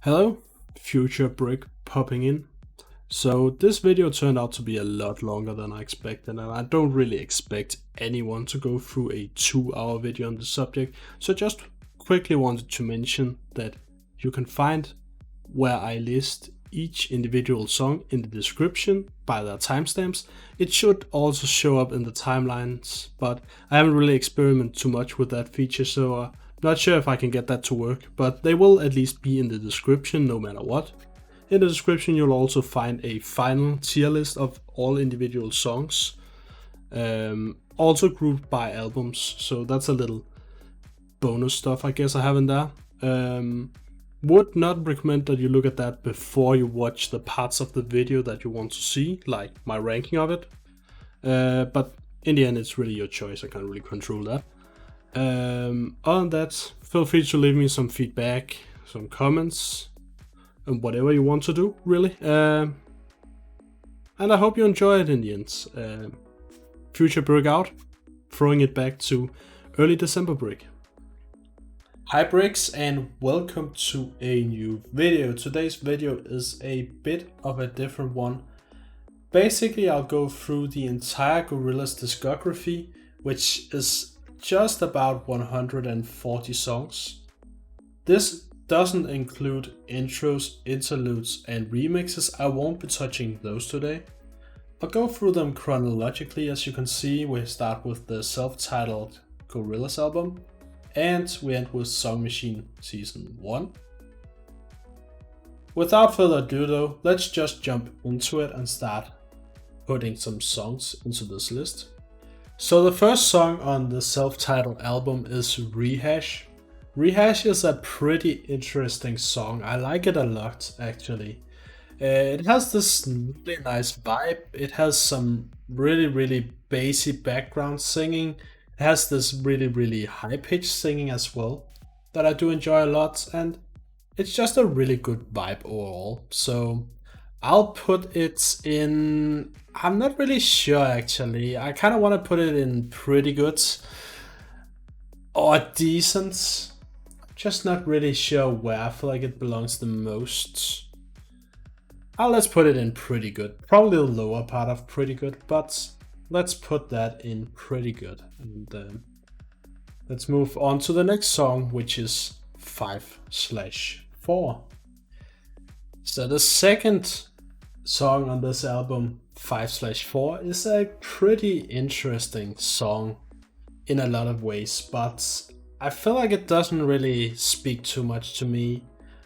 Hello, future brick popping in. So this video turned out to be a lot longer than I expected, and I don't really expect anyone to go through a 2-hour video on the subject. So just quickly wanted to mention that you can find where I list each individual song in the description by their timestamps. It should also show up in the timelines, but I haven't really experimented too much with that feature, so not sure if I can get that to work, but they will at least be in the description no matter what. In the description you'll also find a final tier list of all individual songs, also grouped by albums, so that's a little bonus stuff I guess I have in there. Would not recommend that you look at that before you watch the parts of the video that you want to see, like my ranking of it. But in the end it's really your choice, I can't really control that. Other than that, feel free to leave me some feedback, some comments, and whatever you want to do, really. And I hope you enjoy it in the end. Future Brick out, throwing it back to early December Brick. Hi Bricks, and welcome to a new video. Today's video is a bit of a different one. Basically, I'll go through the entire Gorillaz discography, which is just about 140 songs. This doesn't include intros, interludes, and remixes. I won't be touching those today. I'll go through them chronologically. As you can see, we start with the self-titled Gorillaz album, and we end with Song Machine Season 1. Without further ado though, let's just jump into it and start putting some songs into this list. So the first song on the self-titled album is Rehash. Rehash is a pretty interesting song. I like it a lot actually. It has this really nice vibe. It has some really bassy background singing. It has this really high-pitched singing as well that I do enjoy a lot, and it's just a really good vibe overall. So I'll put it in, I'm not really sure actually. I kind of want to put it in pretty good or decent. Just not really sure where I feel like it belongs the most. Let's put it in pretty good. Probably the lower part of pretty good, but let's put that in pretty good. And let's move on to the next song, which is 5/4. So the second song on this album, 5/4, is a pretty interesting song in a lot of ways, but I feel like it doesn't really speak too much to me.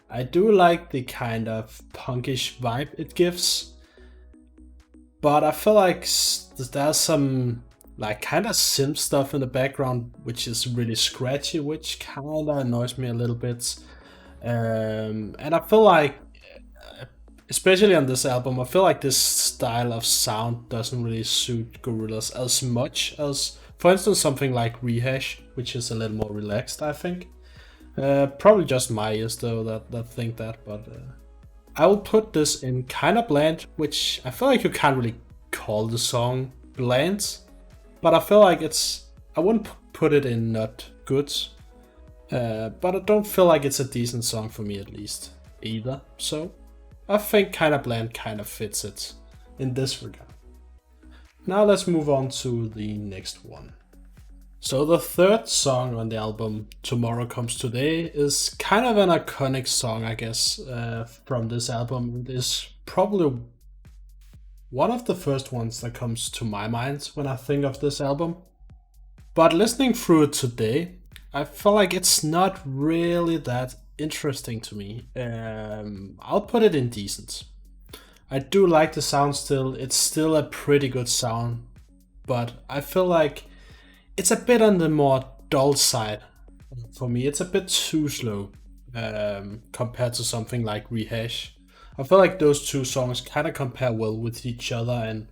I do like the kind of punkish vibe it gives, but I feel like there's some like kind of synth stuff in the background which is really scratchy, which kind of annoys me a little bit. And I feel like, especially on this album, I feel like this style of sound doesn't really suit Gorillaz as much as, for instance, something like Rehash, which is a little more relaxed, I think. Probably just my ears though that think that, but I will put this in kind of bland, which I feel like you can't really call the song bland, but I feel like I wouldn't put it in not good, but I don't feel like it's a decent song for me at least either. So I think kind of bland kind of fits it in this regard. Now let's move on to the next one. So the third song on the album, Tomorrow Comes Today, is kind of an iconic song, I guess, from this album. It is probably one of the first ones that comes to my mind when I think of this album. But listening through it today, I feel like it's not really that interesting to me. I'll put it in decent. I do like the sound still. It's still a pretty good sound, but I feel like it's a bit on the more dull side for me. It's a bit too slow compared to something like Rehash. I feel like those two songs kind of compare well with each other, and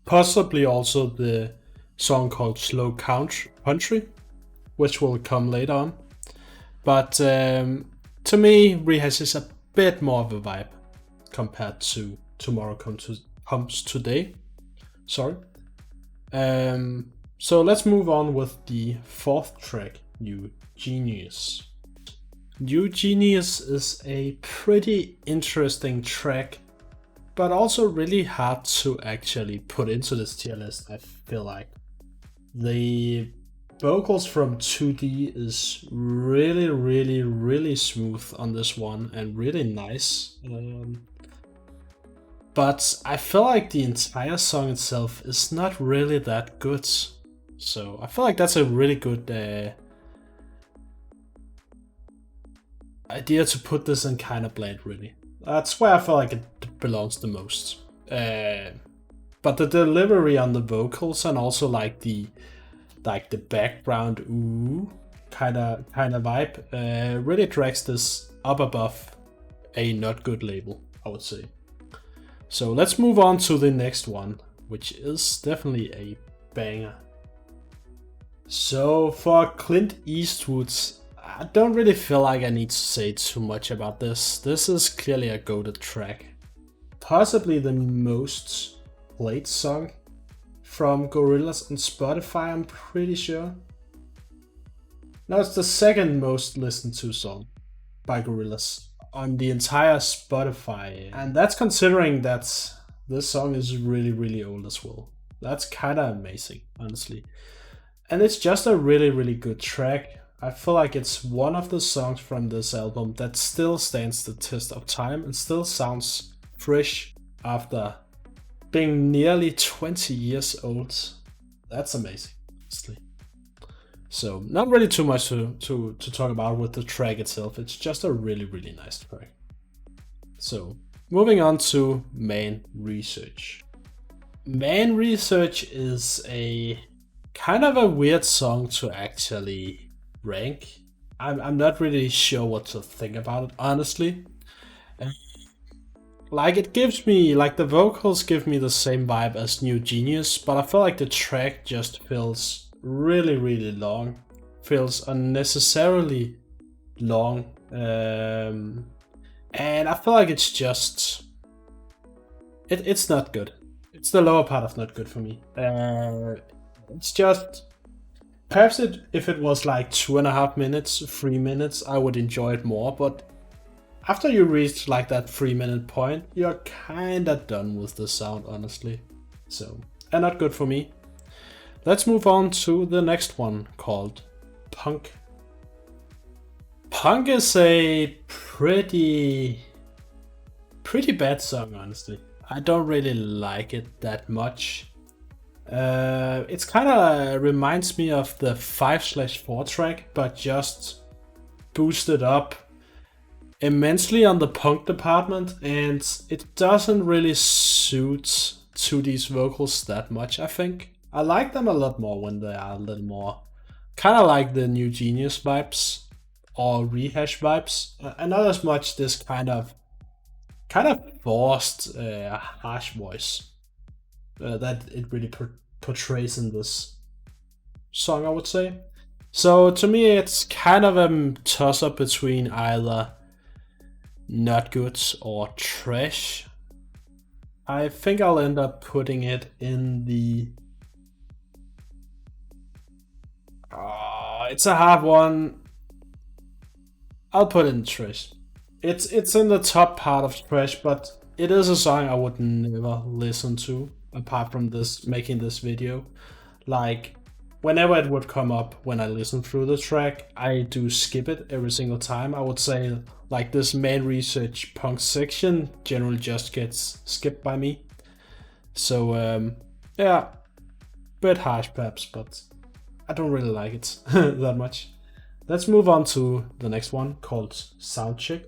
possibly also the song called Slow Country, which will come later on. But to me, Rehash is a bit more of a vibe compared to Tomorrow Comes Today. Sorry. So let's move on with the fourth track, New Genius. New Genius is a pretty interesting track, but also really hard to actually put into this tier list, I feel like. The vocals from 2D is really smooth on this one and really nice. But I feel like the entire song itself is not really that good. So I feel like that's a really good idea to put this in kind of bland, really. That's where I feel like it belongs the most. But the delivery on the vocals and also like the background ooh kind of vibe really drags this up above a not good label, I would say. So let's move on to the next one, which is definitely a banger. So for Clint Eastwood's, I don't really feel like I need to say too much about this. This is clearly a goated track. Possibly the most played song from Gorillaz on Spotify, I'm pretty sure. Now it's the second most listened to song by Gorillaz on the entire Spotify. And that's considering that this song is really old as well. That's kind of amazing, honestly. And it's just a really good track. I feel like it's one of the songs from this album that still stands the test of time and still sounds fresh after being nearly 20 years old. That's amazing, honestly. So not really too much to talk about with the track itself. It's just a really nice track. So moving on to Main Research. Main Research is a kind of a weird song to actually rank. I'm not really sure what to think about it, honestly. Like it gives me, like the vocals give me the same vibe as New Genius, but I feel like the track just feels really long. Feels unnecessarily long. And I feel like it's just... It's not good. It's the lower part of not good for me. It's just... Perhaps if it was like 2.5 minutes, 3 minutes, I would enjoy it more, but after you reach like that 3-minute point, you're kinda done with the sound, honestly. So, and not good for me. Let's move on to the next one called Punk. Punk is a pretty bad song, honestly. I don't really like it that much. It's kind of reminds me of the 5/4 track, but just boosted up immensely on the punk department, and it doesn't really suit to these vocals that much, I think. I like them a lot more when they are a little more kind of like the New Genius vibes or Rehash vibes, and not as much this kind of forced harsh voice that it really portrays in this song, I would say. So to me it's kind of a toss up between either not good or trash. I think I'll end up putting it in the... it's a hard one. I'll put it in trash. It's in the top part of trash, but it is a song I would never listen to apart from this making this video. Like whenever it would come up when I listen through the track, I do skip it every single time. I would say like this Main Research Punk section generally just gets skipped by me. So yeah, bit harsh perhaps, but I don't really like it that much. Let's move on to the next one called Soundcheck.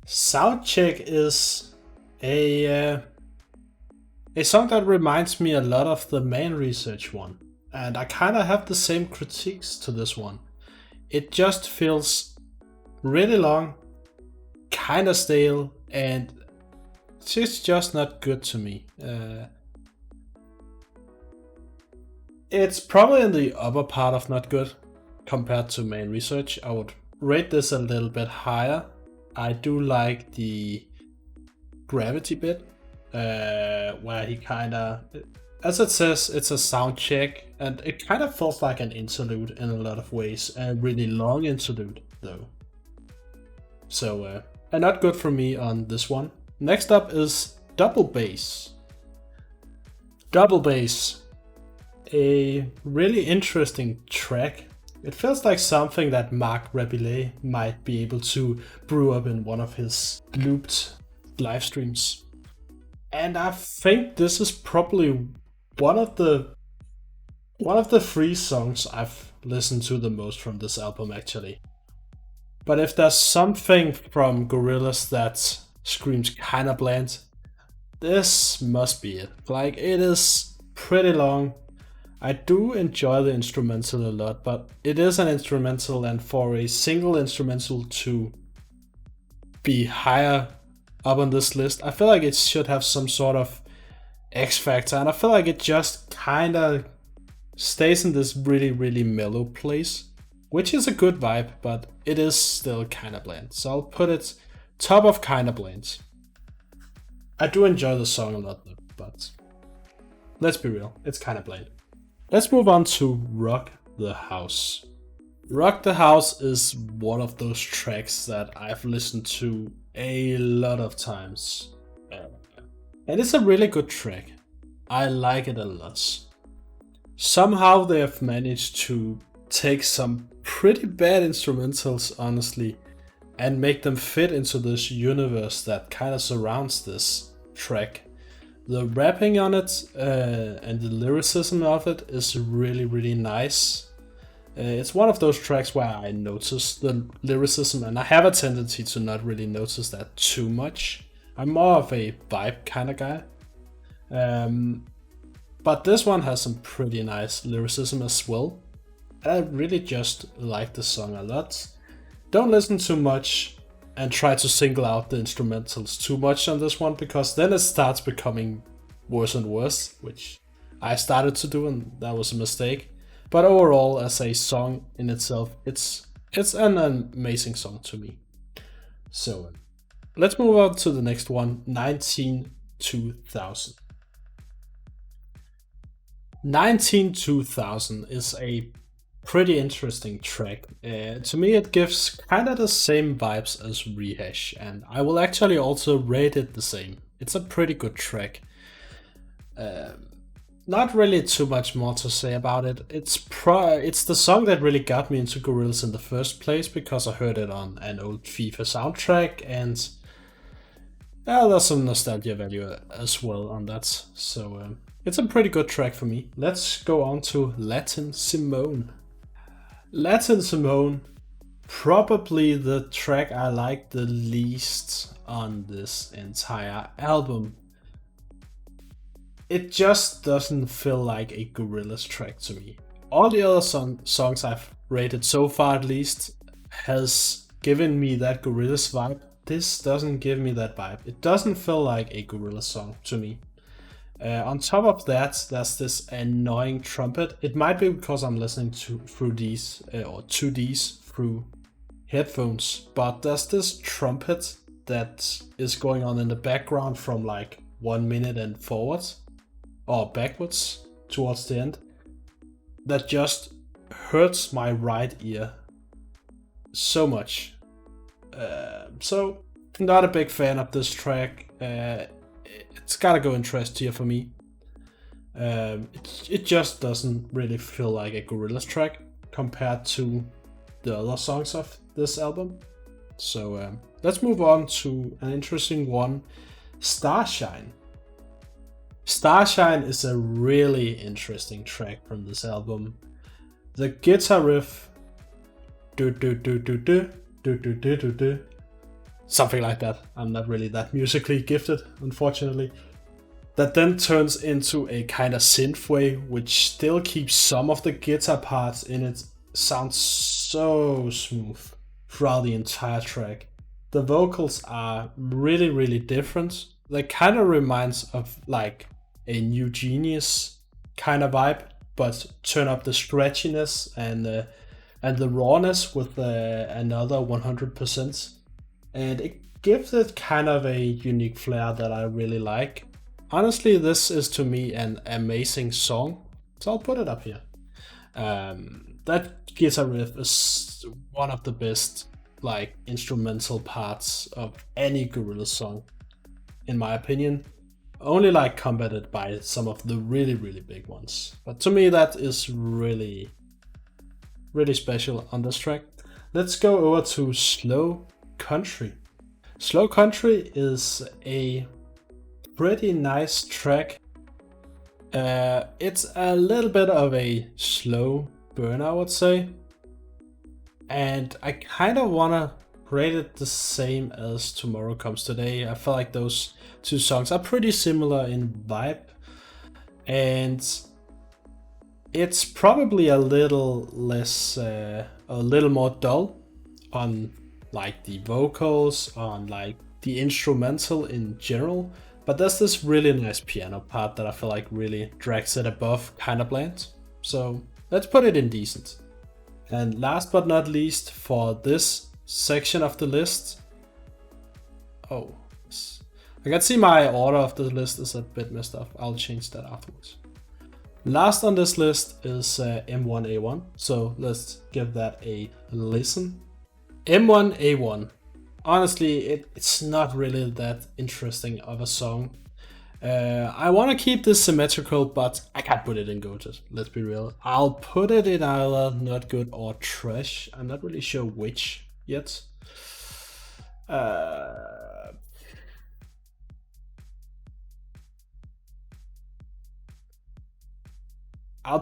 Soundcheck is a song that reminds me a lot of the Main Research one, and I kind of have the same critiques to this one. It just feels really long, kind of stale, and it's just not good to me. It's probably in the upper part of not good compared to Main Research. I would rate this a little bit higher. I do like the gravity bit, where he kind of, as it says, it's a sound check, and it kind of feels like an interlude in a lot of ways, a really long interlude. though. So, not good for me on this one. Next up is Double Bass. Double Bass, a really interesting track. It feels like something that Marc Rebillet might be able to brew up in one of his looped live streams. And I think this is probably one of the 3 songs I've listened to the most from this album, actually. But if there's something from Gorillaz that screams kinda bland, this must be it. Like, it is pretty long. I do enjoy the instrumental a lot, but it is an instrumental, and for a single instrumental to be higher up on this list, I feel like it should have some sort of X factor, and I feel like it just kinda stays in this really, really mellow place, which is a good vibe, but it is still kinda bland. So I'll put it top of kinda bland. I do enjoy the song a lot, but let's be real, it's kinda bland. Let's move on to Rock the House. Rock the House is one of those tracks that I've listened to a lot of times. And it's a really good track. I like it a lot. Somehow they have managed to take some pretty bad instrumentals, honestly, and make them fit into this universe that kind of surrounds this track. The rapping on it and the lyricism of it is really, really nice. It's one of those tracks where I notice the lyricism, and I have a tendency to not really notice that too much. I'm more of a vibe kind of guy. But this one has some pretty nice lyricism as well. And I really just like the song a lot. Don't listen too much and try to single out the instrumentals too much on this one, because then it starts becoming worse and worse, which I started to do, and that was a mistake. But overall, as a song in itself, it's an amazing song to me. So let's move on to the next one, 19-2000. 19-2000 is a pretty interesting track. To me, it gives kind of the same vibes as Rehash, and I will actually also rate it the same. It's a pretty good track. Not really too much more to say about it. It's the song that really got me into Gorillaz in the first place, because I heard it on an old FIFA soundtrack, and there's some nostalgia value as well on that. So it's a pretty good track for me. Let's go on to Latin Simone. Latin Simone, probably the track I like the least on this entire album. It just doesn't feel like a Gorillaz track to me. All the other songs I've rated so far, at least, has given me that Gorillaz vibe. This doesn't give me that vibe. It doesn't feel like a Gorillaz song to me. On top of that, there's this annoying trumpet. It might be because I'm listening to these through headphones, but there's this trumpet that is going on in the background from like 1 minute and forward, or backwards towards the end, that just hurts my right ear so much. So not a big fan of this track. It's gotta go in trash tier for me. It just doesn't really feel like a Gorillaz track compared to the other songs of this album. So let's move on to an interesting one, Starshine. Starshine is a really interesting track from this album. The guitar riff, something like that. I'm not really that musically gifted, unfortunately. That then turns into a kind of synthwave, which still keeps some of the guitar parts in it. Sounds so smooth throughout the entire track. The vocals are really, really different. They kind of reminds of like a New Genius kind of vibe, but turn up the scratchiness and the rawness with another 100%. And it gives it kind of a unique flair that I really like. Honestly, this is to me an amazing song, so I'll put it up here. That guitar riff is is one of the best like instrumental parts of any Gorillaz song, in my opinion. Only like combated by some of the really, really big ones. But to me, that is really, really special on this track. Let's go over to Slow Country. Slow Country is a pretty nice track. It's a little bit of a slow burn, I would say. And I kind of want to rate it the same as Tomorrow Comes Today. I feel like those two songs are pretty similar in vibe. And it's probably a little less, a little more dull on like the vocals, on like the instrumental in general. But there's this really nice piano part that I feel like really drags it above kind of bland. So let's put it in decent. And last but not least for this section of the list. Oh, I can see my order of the list is a bit messed up. I'll change that afterwards. Last on this list is M1A1. So let's give that a listen. M1A1. Honestly, it's not really that interesting of a song. I want to keep this symmetrical, but I can't put it in goated. Let's be real. I'll put it in either not good or trash. I'm not really sure which yet. I'll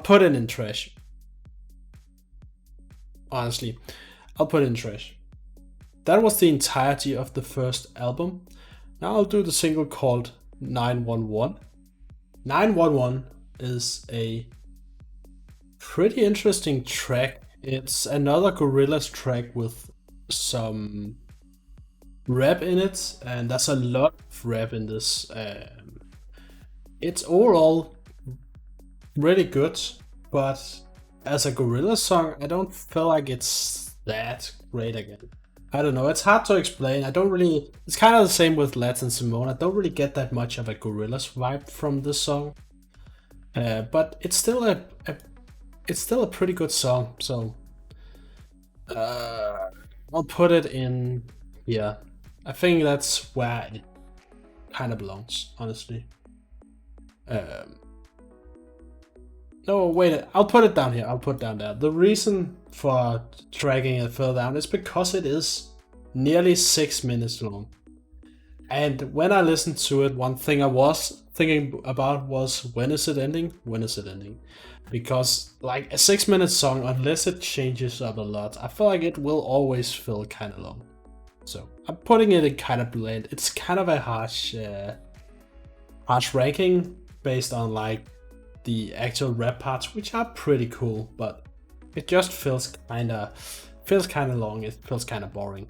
put it in trash. Honestly, I'll put it in trash. That was the entirety of the first album. Now I'll do the single called 911. 911 is a pretty interesting track. It's another Gorillaz track with some rap in it, and there's a lot of rap in this. It's overall really good, but as a Gorillaz song, I don't feel like it's that great again. I don't know, it's hard to explain. It's kind of the same with Lads and Simone. I don't really get that much of a Gorillaz vibe from this song. But it's still a pretty good song, so I'll put it in here. I think that's where it kind of belongs, honestly. No, wait, I'll put it down here. I'll put it down there. The reason for dragging it further down is because it is nearly 6 minutes long. And when I listened to it, one thing I was thinking about was, when is it ending? When is it ending? Because like a 6-minute song, unless it changes up a lot, I feel like it will always feel kind of long. So I'm putting it in kind of bland. It's kind of a harsh ranking based on like the actual rap parts, which are pretty cool, but it just feels kind of long. It feels kind of boring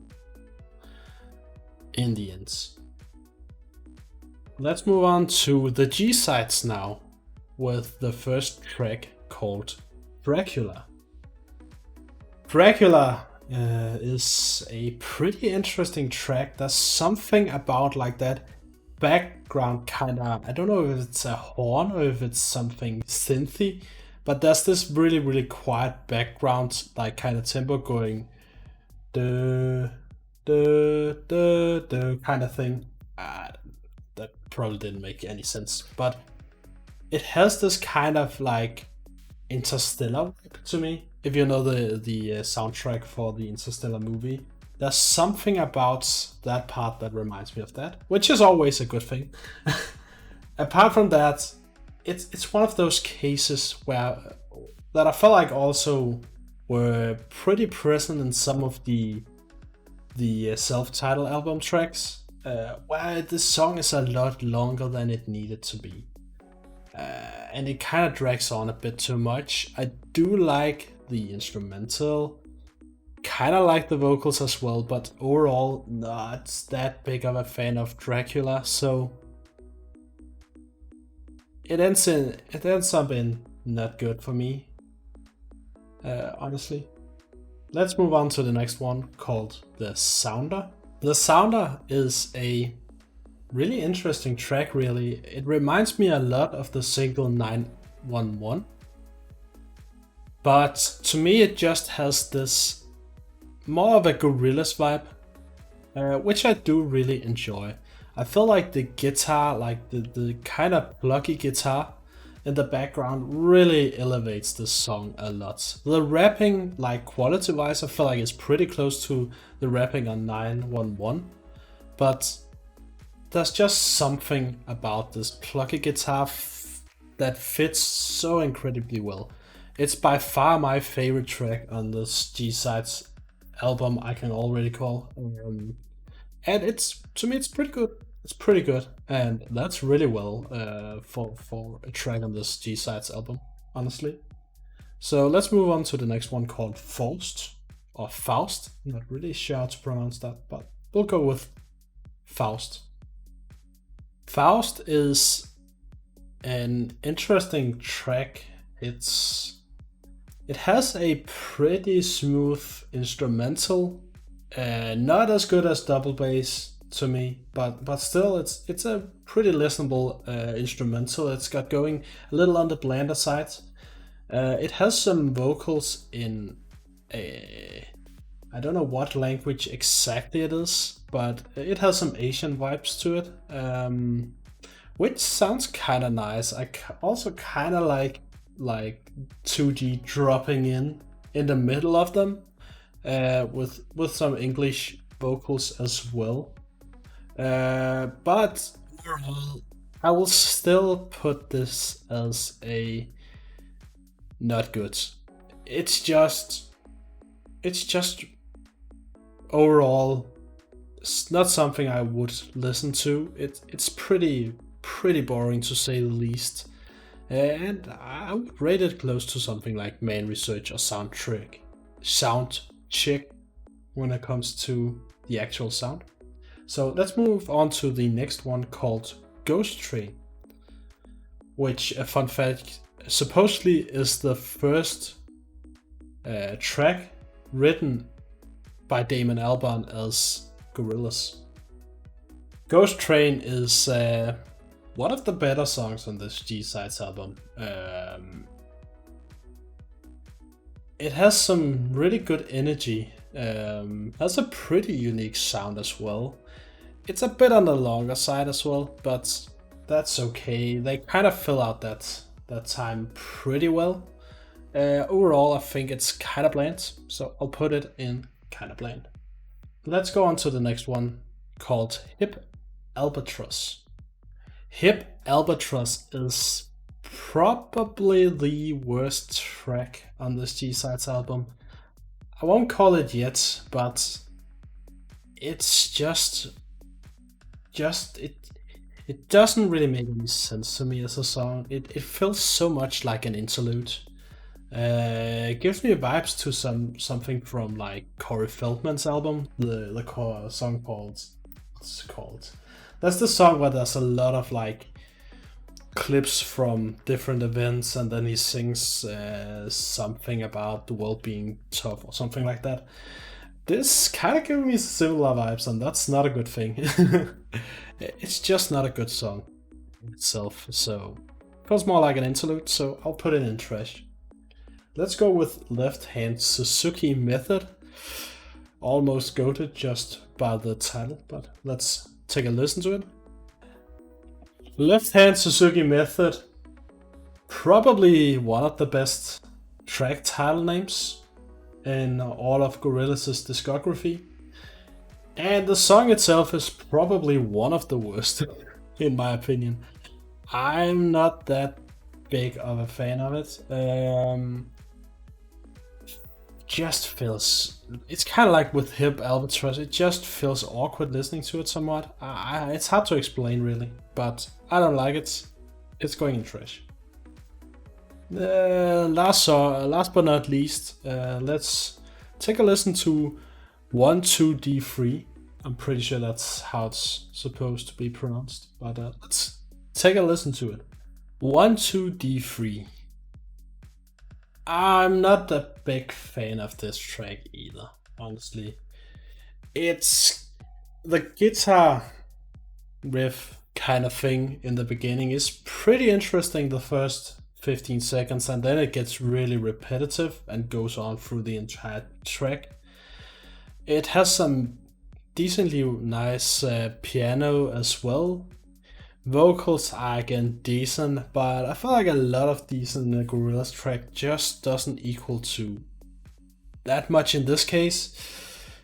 in the end. Let's move on to the G sides now, with the first track called Dracula. Dracula is a pretty interesting track. There's something about like that background kind of, I don't know if it's a horn or if it's something synthy, but there's this really, really quiet background, like kind of tempo going duh, duh, duh, duh, kind of thing. That probably didn't make any sense, but it has this kind of like Interstellar vibe to me. If you know the soundtrack for the Interstellar movie, there's something about that part that reminds me of that, which is always a good thing. Apart from that, it's one of those cases that I felt like also were pretty present in some of the self-titled album tracks, where this song is a lot longer than it needed to be. And it kind of drags on a bit too much. I do like the instrumental, kind of like the vocals as well, but overall not that big of a fan of Dracula, so it ends up in not good for me, honestly. Let's move on to the next one, called The Sounder. The Sounder is a really interesting track, really. It reminds me a lot of the single 911, but to me it just has this more of a Gorillaz vibe, which I do really enjoy. I feel like the guitar, like the kind of plucky guitar in the background really elevates this song a lot. The rapping, like quality wise, I feel like it's pretty close to the rapping on 911, but there's just something about this plucky guitar that fits so incredibly well. It's by far my favorite track on this G-Sides album, I can already call. And it's, to me, it's pretty good. It's pretty good, and that's really well for a track on this G-Sides album, honestly. So let's move on to the next one called Faust, or Faust. I'm not really sure how to pronounce that, but we'll go with Faust. Faust is an interesting track. It has a pretty smooth instrumental, not as good as double bass to me, but still it's a pretty listenable instrumental. It's got going a little on the blander side. It has some vocals in I don't know what language exactly it is, but it has some Asian vibes to it, which sounds kind of nice. I also kind of like 2G dropping in the middle of them, with some English vocals as well. But overall, I will still put this as a not good. It's just overall, it's not something I would listen to. It's pretty boring to say the least, and I would rate it close to something like Man Research or Sound Check when it comes to the actual sound. So let's move on to the next one called Ghost Train, which, a fun fact, supposedly is the first track written by Damon Albarn as Gorillaz. Ghost Train is one of the better songs on this G-Sides album. It has some really good energy, has a pretty unique sound as well. It's a bit on the longer side as well, but that's okay. They kind of fill out that time pretty well. Overall, I think it's kind of bland, so I'll put it in kind of bland. Let's go on to the next one called Hip Albatross. Hip Albatross is probably the worst track on this G-Sides album. I won't call it yet, but it's just it doesn't really make any sense to me as a song. It feels so much like an interlude. It gives me vibes to something from like Corey Feldman's album, the song called, what's it called? That's the song where there's a lot of like clips from different events, and then he sings something about the world being tough or something like that. This kind of gives me similar vibes, and that's not a good thing. It's just not a good song itself, so it feels more like an interlude, so I'll put it in trash. Let's go with Left Hand Suzuki Method. Almost goated just by the title, but let's take a listen to it. Left Hand Suzuki Method, probably one of the best track title names in all of Gorillaz' discography. And the song itself is probably one of the worst, in my opinion. I'm not that big of a fan of it. Just feels, it's kind of like with Hip Albatross, it just feels awkward listening to it somewhat. It's hard to explain really, but I don't like it. It's going in trash. Last but not least, let's take a listen to 12D3. I'm pretty sure that's how it's supposed to be pronounced, but let's take a listen to it. 12D3. I'm not a big fan of this track either, honestly. It's the guitar riff kind of thing in the beginning is pretty interesting the first 15 seconds, and then it gets really repetitive and goes on through the entire track. It has some decently nice piano as well. Vocals are again decent, but I feel like a lot of these in the Gorillaz track just doesn't equal to that much in this case.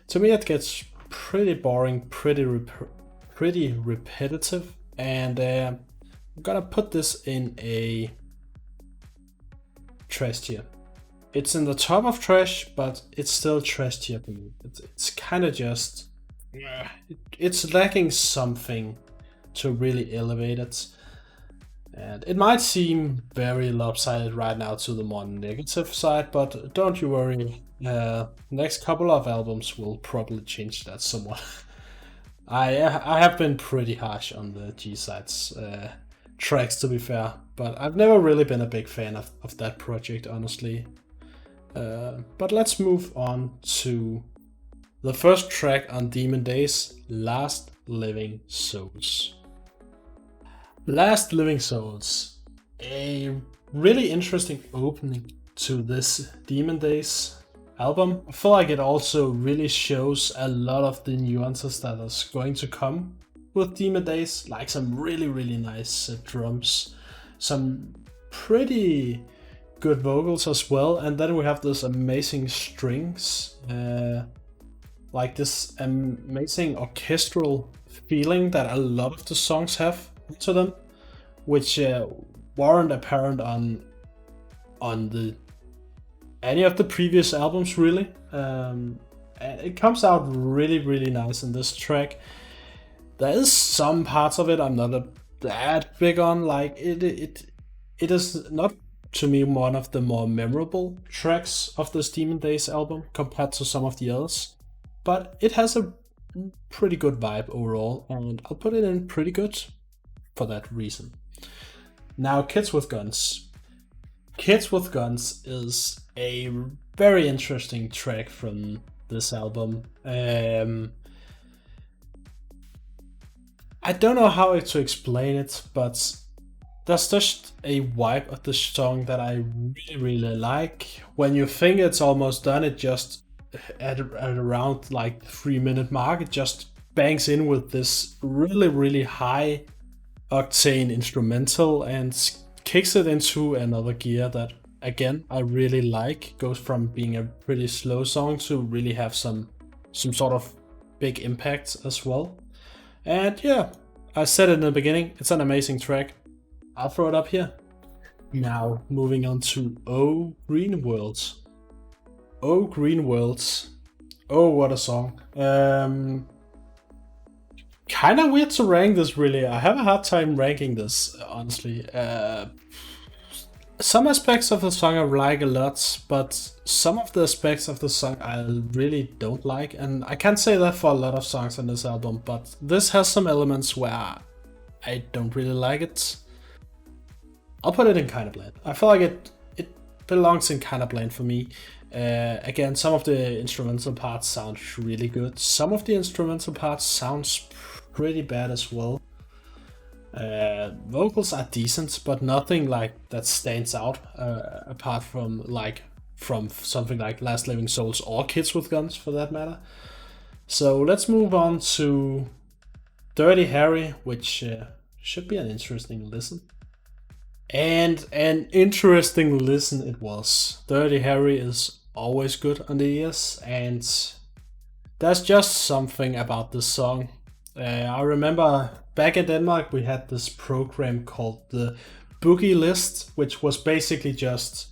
To me, it gets pretty boring, pretty repetitive, and I'm gonna put this in a trash tier. It's in the top of trash, but it's still trash tier for me. It's kind of just it's lacking something to really elevate it. And it might seem very lopsided right now to the more negative side, but don't you worry. Next couple of albums will probably change that somewhat. I have been pretty harsh on the G-Sides tracks, to be fair, but I've never really been a big fan of that project, honestly. But let's move on to the first track on Demon Days, Last Living Souls. Last Living Souls, a really interesting opening to this Demon Days album. I feel like it also really shows a lot of the nuances that is going to come with Demon Days, like some really nice drums, some pretty good vocals as well, and then we have this amazing strings, like this amazing orchestral feeling that a lot of the songs have to them, which weren't apparent on any of the previous albums really. And it comes out really nice in this track. There is some parts of it I'm not that big on, like it is not to me one of the more memorable tracks of this Demon Days album compared to some of the others, but it has a pretty good vibe overall, and I'll put it in pretty good for that reason. Now, Kids with Guns. Kids with Guns is a very interesting track from this album. I don't know how to explain it, but there's just a vibe of the song that I really like. When you think it's almost done, it just at around like 3-minute mark, it just bangs in with this really high octane instrumental and kicks it into another gear that again I really like. Goes from being a pretty slow song to really have some sort of big impact as well. And yeah, I said it in the beginning, it's an amazing track. I'll throw it up here. Now, moving on to Oh Green Worlds. Oh Green Worlds. Oh, what a song. Kind of weird to rank this, really. I have a hard time ranking this, honestly. Some aspects of the song I like a lot, but some of the aspects of the song I really don't like. And I can't say that for a lot of songs on this album, but this has some elements where I don't really like it. I'll put it in Kinda Bland. I feel like it belongs in Kinda Bland for me. Again, some of the instrumental parts sound really good. Some of the instrumental parts sounds pretty bad as well. Vocals are decent, but nothing like that stands out apart from something like Last Living Souls or Kids with Guns for that matter. So let's move on to Dirty Harry, which should be an interesting listen. And an interesting listen it was. Dirty Harry is always good on the ears, and there's just something about this song. I remember back in Denmark we had this program called the Boogie List, which was basically just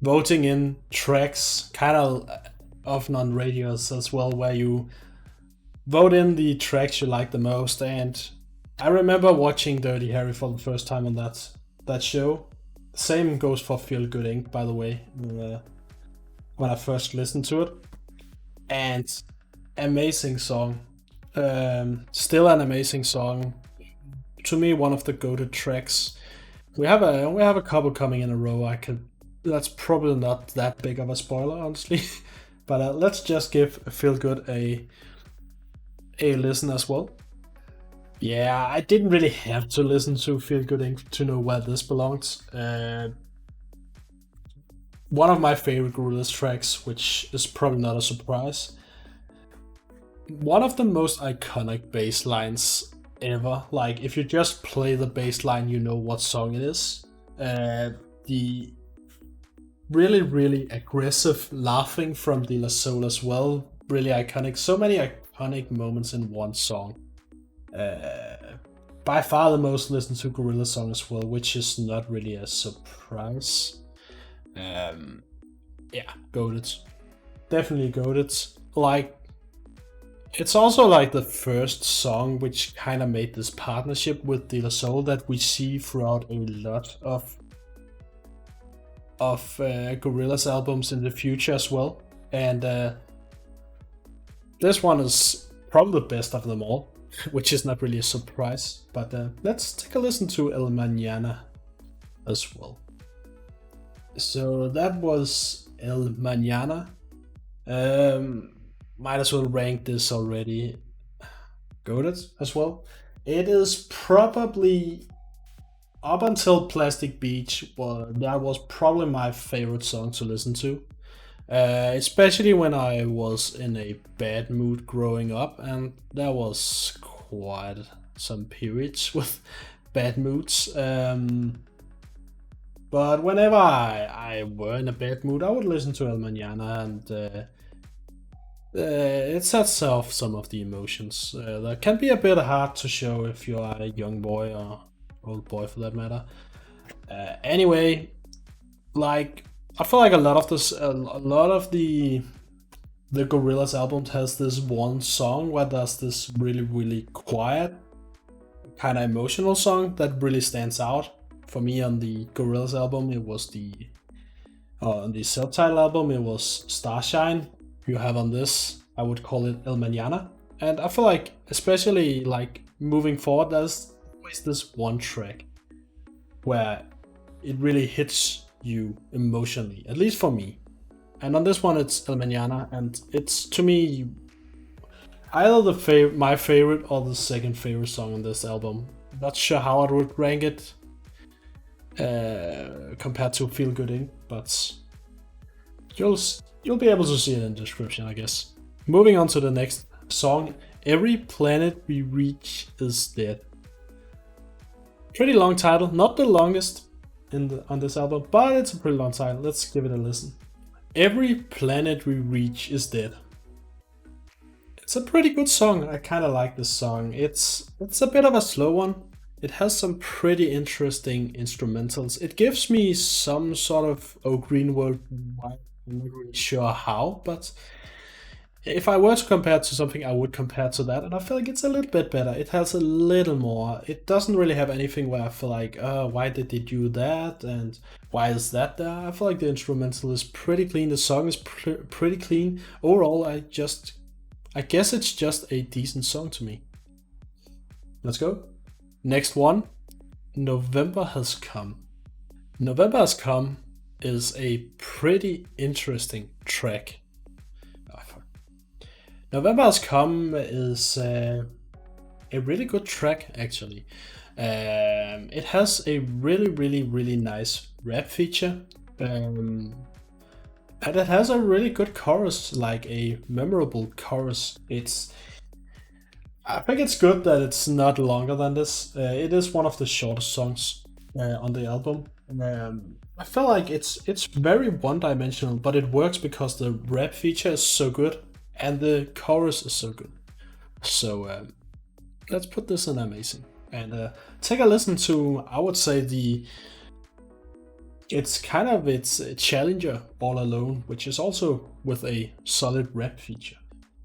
voting in tracks, kind of often on radios as well, where you vote in the tracks you like the most. And I remember watching Dirty Harry for the first time on that show. Same goes for Feel Good Inc., by the way, when I first listened to it. And amazing song. Still an amazing song. To me, one of the go-to tracks. We have a couple coming in a row. That's probably not that big of a spoiler, honestly. But let's just give Feel Good a listen as well. Yeah, I didn't really have to listen to Feel Good Inc. to know where this belongs. One of my favorite Gorillaz tracks, which is probably not a surprise. one of the most iconic bass lines ever. Like, if you just play the bass line, you know what song it is. The really, really aggressive laughing from De La Soul as well. Really iconic. So many iconic moments in one song. By far the most listened to Gorillaz song as well, which is not really a surprise. Yeah, goated. Definitely goated. Like, it's also like the first song which kind of made this partnership with De La Soul that we see throughout a lot of Gorillaz albums in the future as well. And this one is probably the best of them all, which is not really a surprise. But let's take a listen to El Mañana as well. So that was El Mañana. Might as well rank this already. Goated as well. It is probably, up until Plastic Beach, well, that was probably my favorite song to listen to. Especially when I was in a bad mood growing up, and there was quite some periods with bad moods. But whenever I were in a bad mood, I would listen to El Mañana, and it sets off some of the emotions. That can be a bit hard to show if you are a young boy or old boy for that matter. Anyway, like, I feel like a lot of the Gorillaz albums has this one song where there's this really, really quiet, kind of emotional song that really stands out. For me, on the Gorillaz album, it was on the self-titled album, it was Starshine. You have on this, I would call it El Mañana. And I feel like, especially like moving forward, there's always this one track where it really hits you emotionally, at least for me. And on this one, it's El Mañana, and it's, to me, either my favorite or the second favorite song on this album. Not sure how I would rank it compared to Feel Good Inc., but you'll be able to see it in the description, I guess. Moving on to the next song, Every Planet We Reach Is Dead. Pretty long title, not the longest on this album, but it's a pretty long title. Let's give it a listen. Every Planet We Reach Is Dead. It's a pretty good song. I kind of like this song. It's a bit of a slow one. It has some pretty interesting instrumentals. It gives me some sort of Oh Greenworld vibe. I'm not really sure how, but if I were to compare it to something, I would compare to that, and I feel like it's a little bit better. It has a little more. It doesn't really have anything where I feel like, why did they do that, and why is that there? I feel like the instrumental is pretty clean. The song is pretty clean. Overall, I guess it's just a decent song to me. Let's go. Next one, November Has Come. November Has Come is a pretty interesting track. November Has Come is a really good track, actually. It has a really, really, really nice rap feature. And it has a really good chorus, like a memorable chorus. I think it's good that it's not longer than this. It is one of the shortest songs on the album. I feel like it's very one-dimensional, but it works because the rap feature is so good and the chorus is so good. So let's put this in amazing and take a listen to, I would say, it's a challenger, All Alone, which is also with a solid rap feature.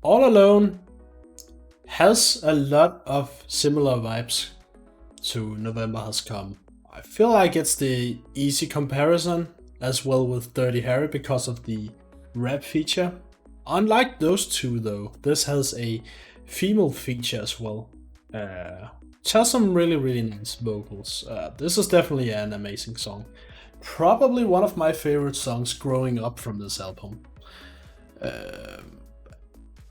All Alone has a lot of similar vibes to November Has Come. I feel like it's the easy comparison as well with Dirty Harry because of the rap feature. Unlike those two though, this has a female feature as well. It has some really, really nice vocals. This is definitely an amazing song. Probably one of my favorite songs growing up from this album.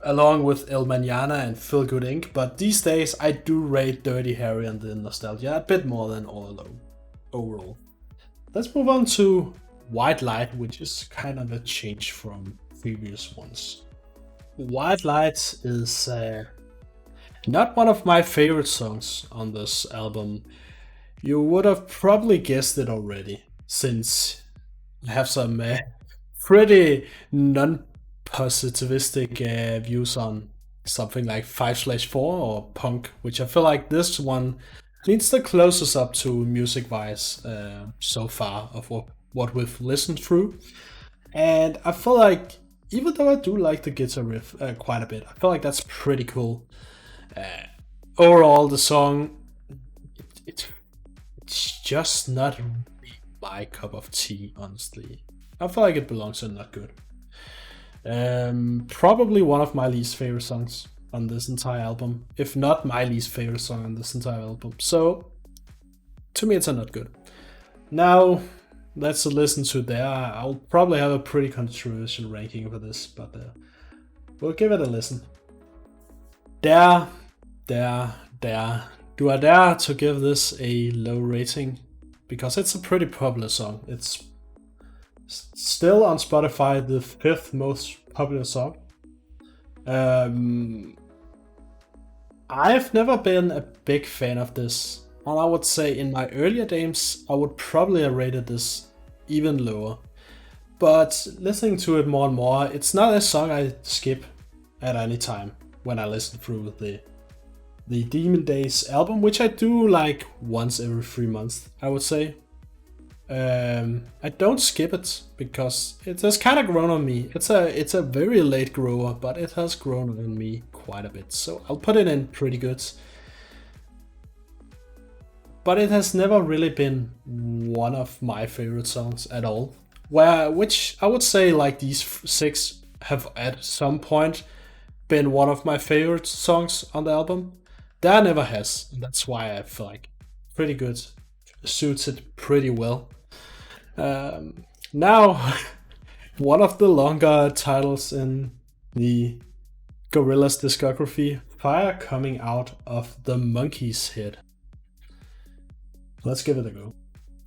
Along with El Mañana and Feel Good Inc. But these days I do rate Dirty Harry and the Nostalgia a bit more than All Alone overall. Let's move on to White Light, which is kind of a change from previous ones. White Light is not one of my favorite songs on this album. You would have probably guessed it already, since I have some pretty non-positivistic views on something like 5/4 or punk, which I feel like this one leads the closest up to music-wise so far of what we've listened through. And I feel like, even though I do like the guitar riff quite a bit, I feel like that's pretty cool. Overall, the song, it, it's just not really my cup of tea, honestly. I feel like it belongs in Not Good. Probably one of my least favorite songs on this entire album, if not my least favorite song on this entire album. So, to me, it's a Not Good. Now, let's listen to there. I'll probably have a pretty controversial ranking for this, but we'll give it a listen. Dare. Do I dare to give this a low rating? Because it's a pretty popular song. It's still on Spotify the 5th most popular song. I've never been a big fan of this. And I would say in my earlier games, I would probably have rated this even lower. But listening to it more and more, it's not a song I skip at any time when I listen through the Demon Days album, which I do like once every 3 months, I would say. I don't skip it because it has kind of grown on me. It's a very late grower, but it has grown on me quite a bit. So I'll put it in pretty good. But it has never really been one of my favorite songs at all. Which I would say like these 6 have at some point been one of my favorite songs on the album. That never has, and that's why I feel like pretty good, suits it pretty well. Now, one of the longer titles in the Gorillaz discography, Fire Coming Out of the Monkey's Head. Let's give it a go.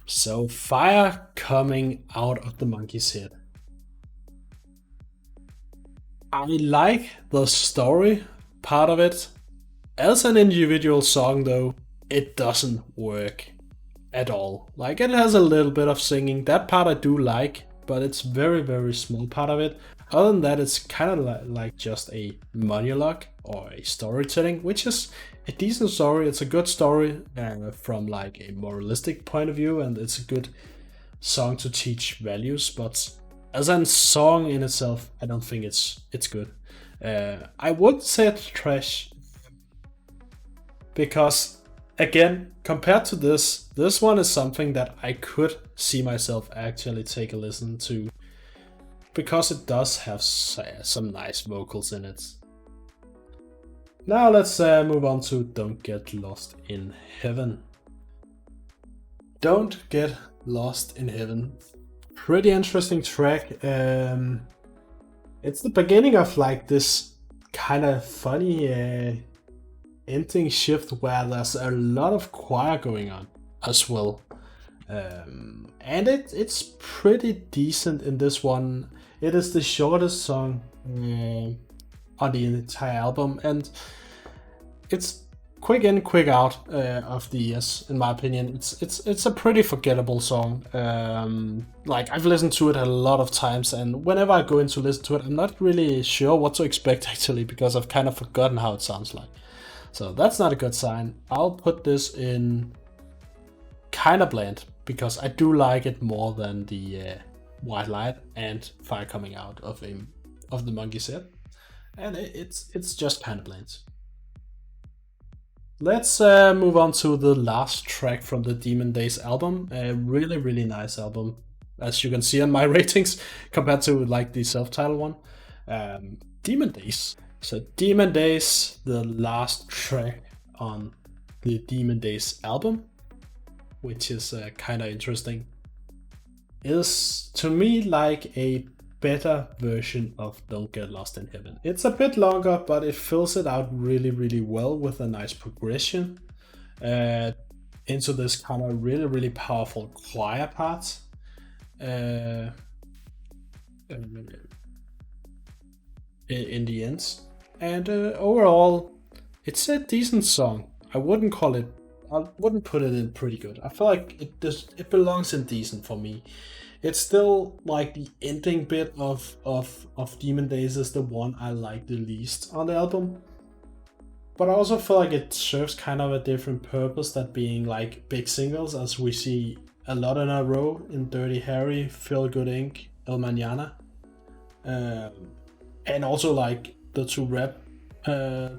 So, Fire Coming Out of the Monkey's Head. I like the story part of it. As an individual song, though, it doesn't work at all. Like, it has a little bit of singing. That part I do like, but it's very, very small part of it. Other than that, it's kind of like just a monologue or a storytelling, which is a decent story. It's a good story from like a moralistic point of view, and it's a good song to teach values. But as a song in itself, I don't think it's good. I would say it's trash. Because, again, compared to this one is something that I could see myself actually take a listen to. Because it does have some nice vocals in it. Now let's move on to Don't Get Lost in Heaven. Don't Get Lost in Heaven. Pretty interesting track. It's the beginning of like this kind of funny ending shift where there's a lot of choir going on as well. And it's pretty decent in this one. It is the shortest song on the entire album, and it's quick in, quick out of the years, in my opinion. It's a pretty forgettable song. Like, I've listened to it a lot of times, and whenever I go in to listen to it, I'm not really sure what to expect actually, because I've kind of forgotten how it sounds like. So that's not a good sign. I'll put this in kind of bland, because I do like it more than the White Light and Fire Coming Out of the Monkey's Head. And it's just kind of bland. Let's move on to the last track from the Demon Days album. A really, really nice album, as you can see on my ratings, compared to like the self-titled one. Demon Days. So Demon Days, the last track on the Demon Days album, which is kind of interesting, is to me like a better version of Don't Get Lost in Heaven. It's a bit longer, but it fills it out really, really well with a nice progression into this kind of really, really powerful choir part. in the end. And overall, it's a decent song. I wouldn't put it in pretty good. I feel like it belongs in decent for me. It's still like the ending bit of Demon Days is the one I like the least on the album. But I also feel like it serves kind of a different purpose, that being like big singles, as we see a lot in a row in Dirty Harry, Feel Good Inc., El Mañana. And also like the two rap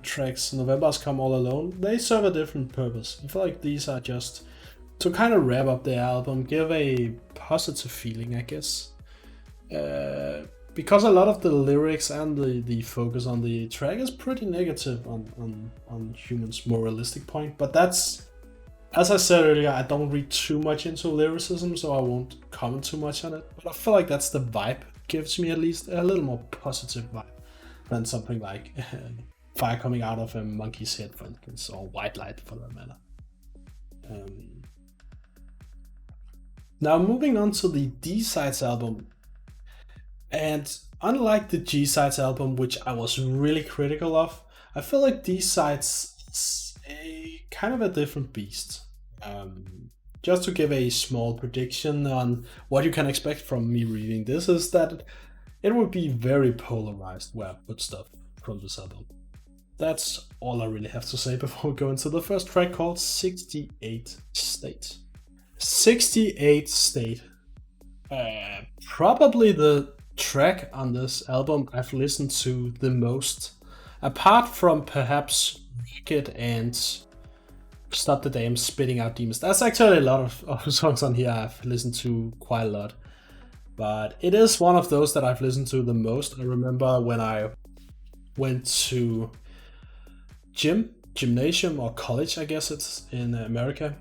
tracks, November's Come All Alone, they serve a different purpose. I feel like these are just to kind of wrap up the album, give a positive feeling, I guess. Because a lot of the lyrics and the focus on the track is pretty negative on Human's more realistic point. But that's, as I said earlier, I don't read too much into lyricism, so I won't comment too much on it. But I feel like that's the vibe. It gives me at least a little more positive vibe than something like fire coming out of a monkey's head, for instance, or white light for that matter. Now moving on to the D-Sides album. And unlike the G-Sides album, which I was really critical of, I feel like D-Sides is a kind of a different beast. Just to give a small prediction on what you can expect from me reading this is that it would be very polarized where I put stuff from this album. That's all I really have to say before we go into the first track, called 68 State. 68 State. Probably the track on this album I've listened to the most, apart from perhaps Rockit and Stop the Damn Spitting Out Demons. That's actually a lot of songs on here I've listened to quite a lot, but it is one of those that I've listened to the most. I remember when I went to gymnasium or college, I guess it's in America,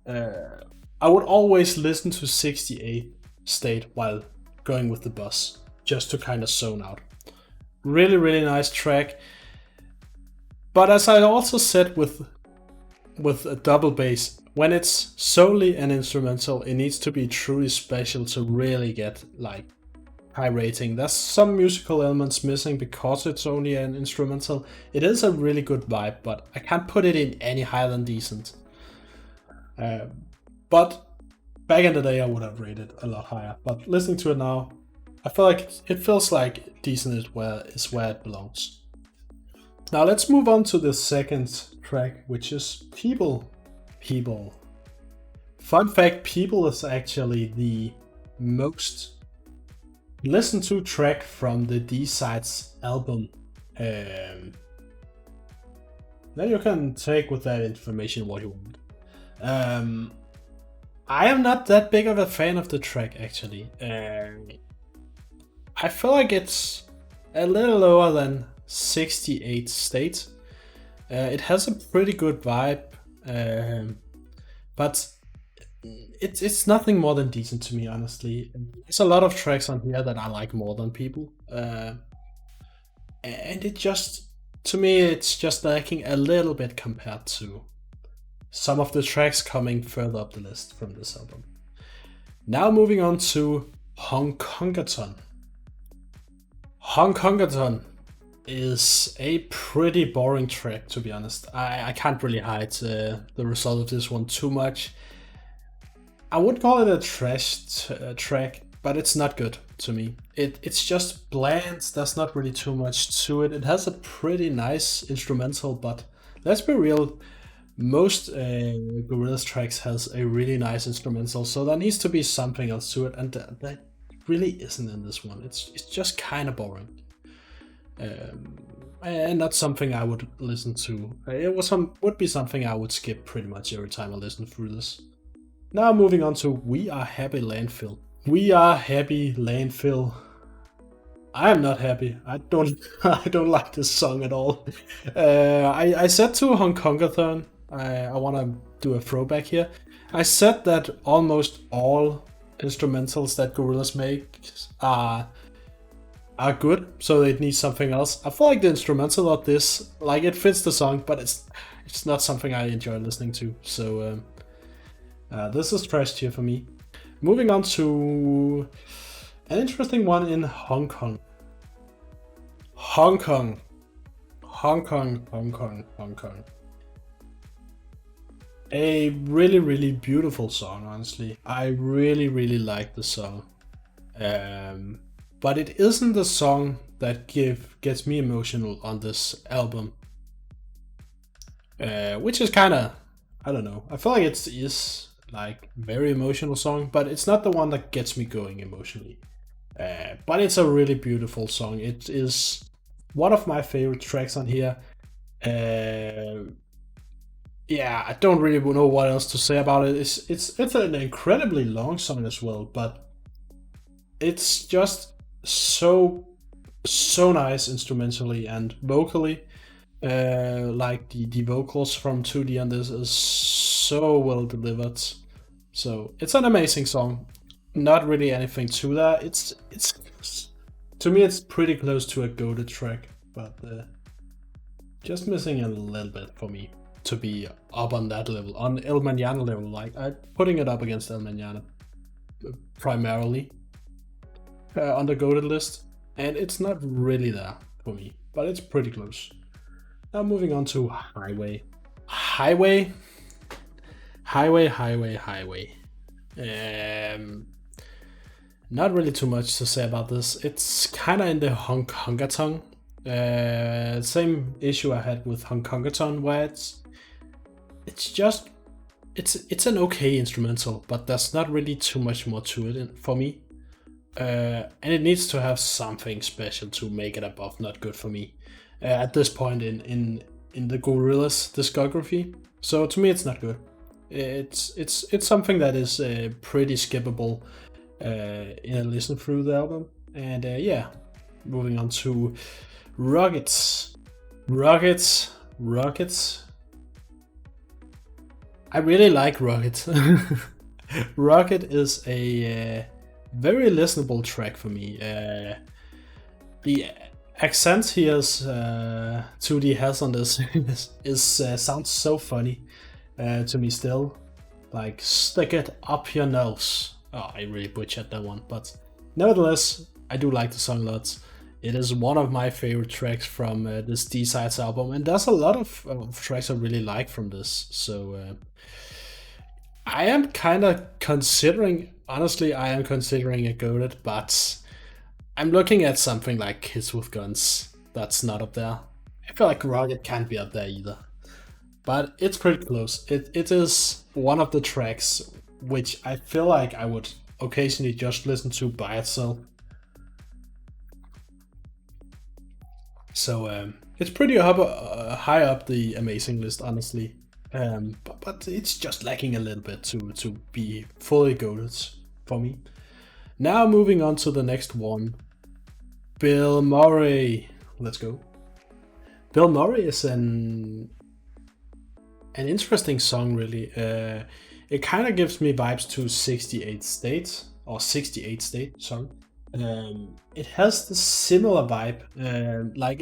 I would always listen to 68 State while going with the bus, just to kind of zone out. Really, really nice track. But as I also said with a double bass, when it's solely an instrumental, it needs to be truly special to really get like high rating. There's some musical elements missing because it's only an instrumental. It is a really good vibe, but I can't put it in any higher than decent. But back in the day, I would have rated a lot higher. But listening to it now, I feel like it feels like decent is where it belongs. Now let's move on to the second track, which is People. People. Fun fact, People is actually the most listened to track from the D-Sides album. Then you can take with that information what you want. I am not that big of a fan of the track, actually. I feel like it's a little lower than 68 State. It has a pretty good vibe, but it's nothing more than decent to me, honestly. There's a lot of tracks on here that I like more than People. And it just, to me, it's just lacking a little bit compared to some of the tracks coming further up the list from this album. Now moving on to Hongkongaton. Hongkongaton is a pretty boring track, to be honest. I can't really hide the result of this one too much. I would call it a trash track, but it's not good to me. It's just bland, there's not really too much to it. It has a pretty nice instrumental, but let's be real, most Gorillaz tracks has a really nice instrumental, so there needs to be something else to it, and that really isn't in this one. It's just kind of boring, and not something I would listen to. It would be something I would skip pretty much every time I listen through this. Now moving on to We Are Happy Landfill. We Are Happy Landfill. I am not happy. I don't like this song at all. I said to Hongkongaton, I want to do a throwback here. I said that almost all instrumentals that Gorillaz makes are good, so it needs something else. I feel like the instrumental of this, like, it fits the song, but it's not something I enjoy listening to. So this is trash tier for me. Moving on to an interesting one in Hong Kong. Hong Kong. Hong Kong, Hong Kong, Hong Kong. A really, really beautiful song, honestly. I really, really like the song. But it isn't the song that gets me emotional on this album. Which is kind of, I don't know. I feel like it is like very emotional song, but it's not the one that gets me going emotionally. But it's a really beautiful song. It is one of my favorite tracks on here. Yeah, I don't really know what else to say about it. It's an incredibly long song as well, but it's just so nice instrumentally and vocally. Like the vocals from 2D on this is so well delivered. So it's an amazing song. Not really anything to that. It's to me it's pretty close to a goated track, but just missing a little bit for me to be up on that level, on El Mañana level. Like I'm putting it up against El Mañana primarily on the goated list, and it's not really there for me, but it's pretty close. Now moving on to Highway. Highway. Not really too much to say about this. It's kind of in the Hongkongaton. Same issue I had with Hongkongaton, where it's an okay instrumental, but there's not really too much more to it for me. And it needs to have something special to make it above not good for me at this point in the Gorillaz discography. So to me, it's not good. It's something that is pretty skippable in a listen through the album. And yeah, moving on to Rockit. Rockit. I really like Rockit. Rockit is a very listenable track for me. The accent he has 2D has on this is sounds so funny to me still. Like, stick it up your nose. Oh, I really butchered that one, but nevertheless, I do like the song a lot. It is one of my favorite tracks from this D-Sides album, and there's a lot of tracks I really like from this. So I am kind of considering, honestly, I am considering a goated, but I'm looking at something like Kids with Guns. That's not up there. I feel like Rockit can't be up there either. But it's pretty close. It is one of the tracks which I feel like I would occasionally just listen to by itself. So it's pretty high up the amazing list, honestly. But it's just lacking a little bit to be fully goated for me. Now moving on to the next one. Bill Murray. Let's go. Bill Murray is an interesting song, really. It kind of gives me vibes to 68 State, or 68 State, sorry. It has the similar vibe. Like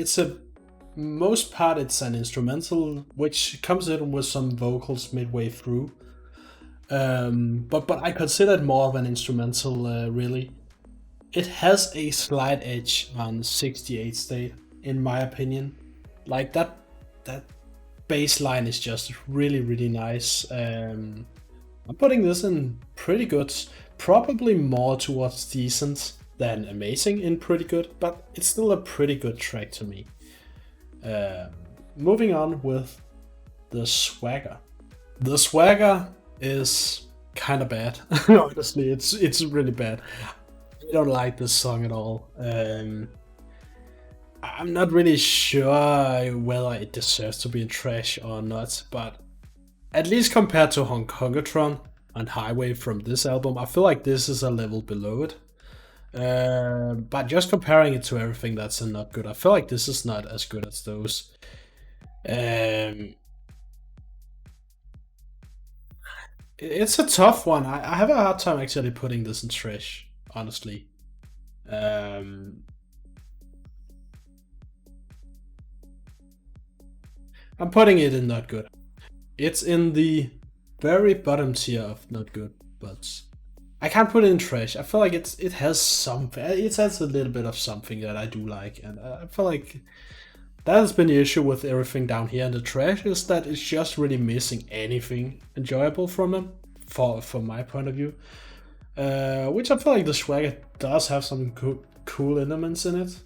most part it's an instrumental, which comes in with some vocals midway through. But I consider it more of an instrumental, really. It has a slight edge on 68 State, in my opinion. Like that bass line is just really, really nice. I'm putting this in pretty good, probably more towards decent than amazing in pretty good, but it's still a pretty good track to me. Moving on with the Swagga. The Swagga is kind of bad. Honestly, it's really bad. I don't like this song at all. I'm not really sure whether it deserves to be in trash or not, but at least compared to Hongkongaton and Highway from this album, I feel like this is a level below it. But just comparing it to everything that's not good, I feel like this is not as good as those. It's a tough one. I have a hard time actually putting this in trash, honestly. I'm putting it in not good. It's in the very bottom tier of not good, but I can't put it in trash. I feel like it has something. It has a little bit of something that I do like, and I feel like that has been the issue with everything down here in the trash, is that it's just really missing anything enjoyable from them, from my point of view. Which I feel like the Swagga does have some cool elements in it,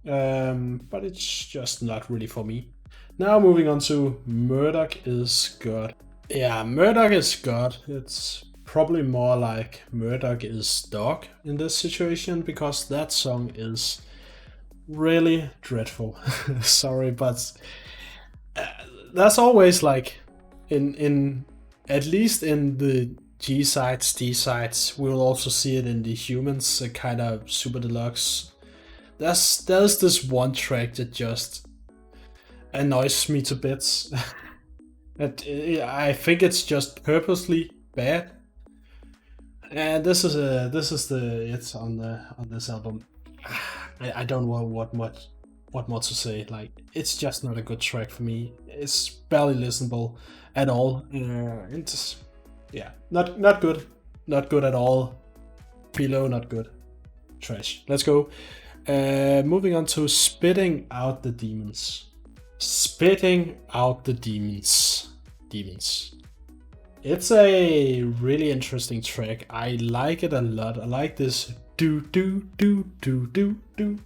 but it's just not really for me. Now moving on to Murdoc Is God. Yeah, Murdoc Is God. It's probably more like Murdoc Is Dog in this situation, because that song is really dreadful. Sorry, but that's always like in at least in the G sides, D sides, we'll also see it in the Humans kind of super deluxe. There's this one track that just annoys me to bits. I think it's just purposely bad. And this is it's on this album. I don't know what more to say. Like, it's just not a good track for me. It's barely listenable at all. It's not good, not good at all. Below not good, trash. Let's go. Moving on to Spitting Out the Demons. Spitting Out the Demons. It's a really interesting track. I like it a lot. I like this do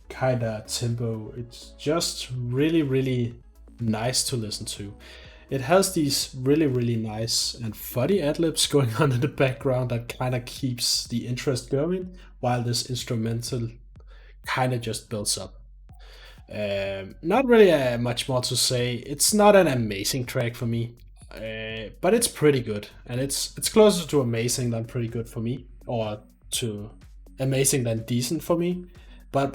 kind of tempo. It's just really nice to listen to. It has these really nice and funny ad-libs going on in the background that kind of keeps the interest going, while this instrumental kind of just builds up. Not really much more to say. It's not an amazing track for me, but it's pretty good, and it's closer to amazing than pretty good for me, or to amazing than decent for me. But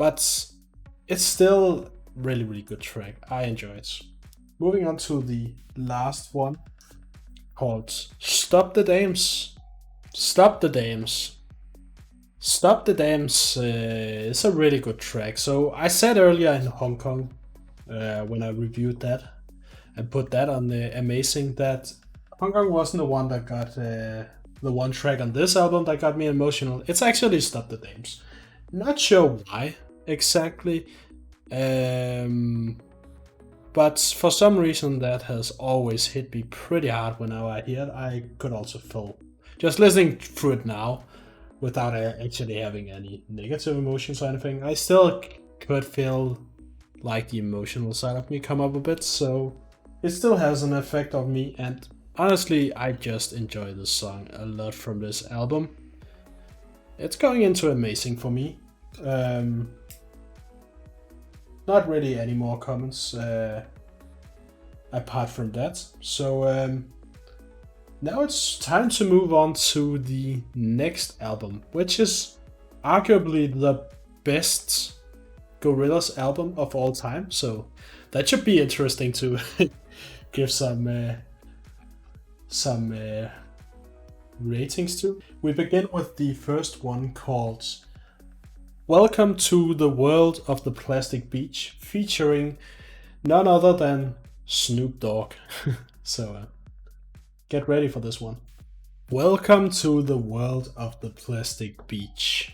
it's still really good track. I enjoy it. Moving on to the last one, called Stop the Dams. Stop the Dams. Stop the Dams is a really good track. So I said earlier in Hong Kong, when I reviewed that and put that on the amazing, that Hong Kong wasn't the one that got the one track on this album that got me emotional. It's actually Stop the Dams. Not sure why exactly, but for some reason that has always hit me pretty hard whenever I hear it. I could also feel, just listening through it now, without actually having any negative emotions or anything, I still could feel like the emotional side of me come up a bit, so it still has an effect on me, and honestly, I just enjoy this song a lot from this album. It's going into amazing for me. Not really any more comments apart from that. So now it's time to move on to the next album, which is arguably the best Gorillaz album of all time. So that should be interesting to give some ratings to. We begin with the first one, called Welcome to the World of the Plastic Beach, featuring none other than Snoop Dogg. So get ready for this one. Welcome to the World of the Plastic Beach.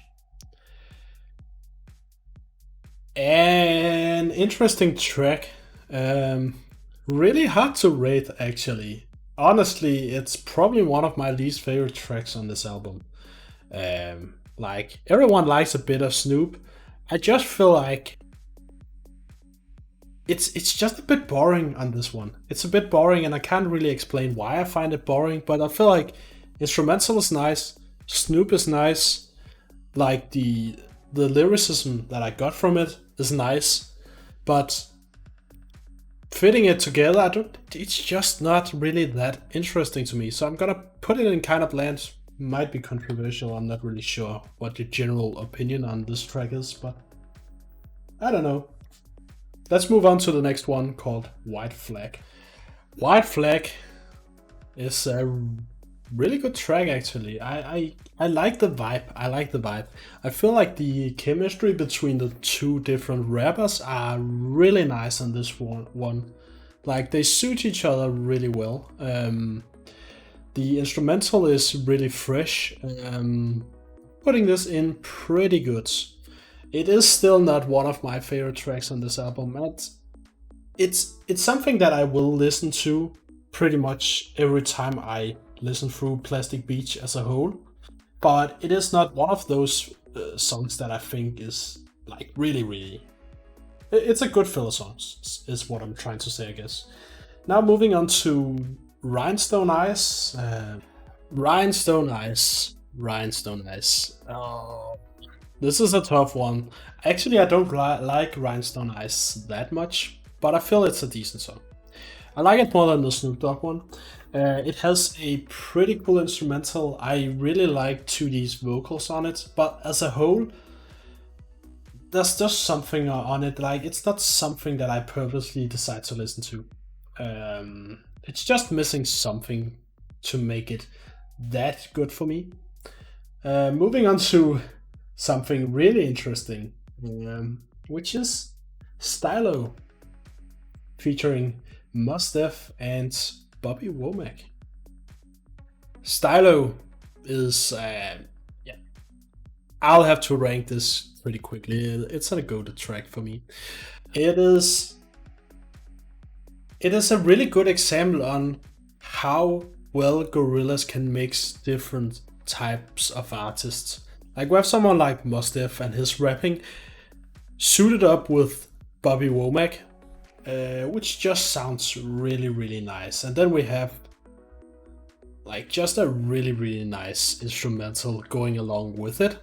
An interesting track. Really hard to rate, actually. Honestly, it's probably one of my least favorite tracks on this album. Like, everyone likes a bit of Snoop. I just feel like it's just a bit boring on this one. It's a bit boring, and I can't really explain why I find it boring, but I feel like instrumental is nice, Snoop is nice, like the lyricism that I got from it is nice, but fitting it together, it's just not really that interesting to me. So I'm gonna put it in kind of bland. Might be controversial, I'm not really sure what the general opinion on this track is, but I don't know. Let's move on to the next one, called White Flag. White Flag is a really good track, actually. I like the vibe. I feel like the chemistry between the two different rappers are really nice on this one. Like, they suit each other really well. The instrumental is really fresh. putting this in pretty good. It is still not one of my favorite tracks on this album, and it's something that I will listen to pretty much every time I listen through Plastic Beach as a whole. But it is not one of those songs that I think is like really. It's a good filler song, is what I'm trying to say, I guess. Now moving on to Rhinestone Eyes. Rhinestone Eyes. Oh, this is a tough one. Actually, I don't like Rhinestone Eyes that much, but I feel it's a decent song. I like it more than the Snoop Dogg one. It has a pretty cool instrumental. I really like 2D's vocals on it, but as a whole, there's just something on it. Like, it's not something that I purposely decide to listen to. It's just missing something to make it that good for me. Moving on to something really interesting, which is Stylo, featuring Mos Def and Bobby Womack. Stylo is, I'll have to rank this pretty quickly. It's a go-to track for me. It is a really good example on how well Gorillaz can mix different types of artists. Like, we have someone like Mos Def and his rapping suited up with Bobby Womack, which just sounds really nice. And then we have like just a really nice instrumental going along with it.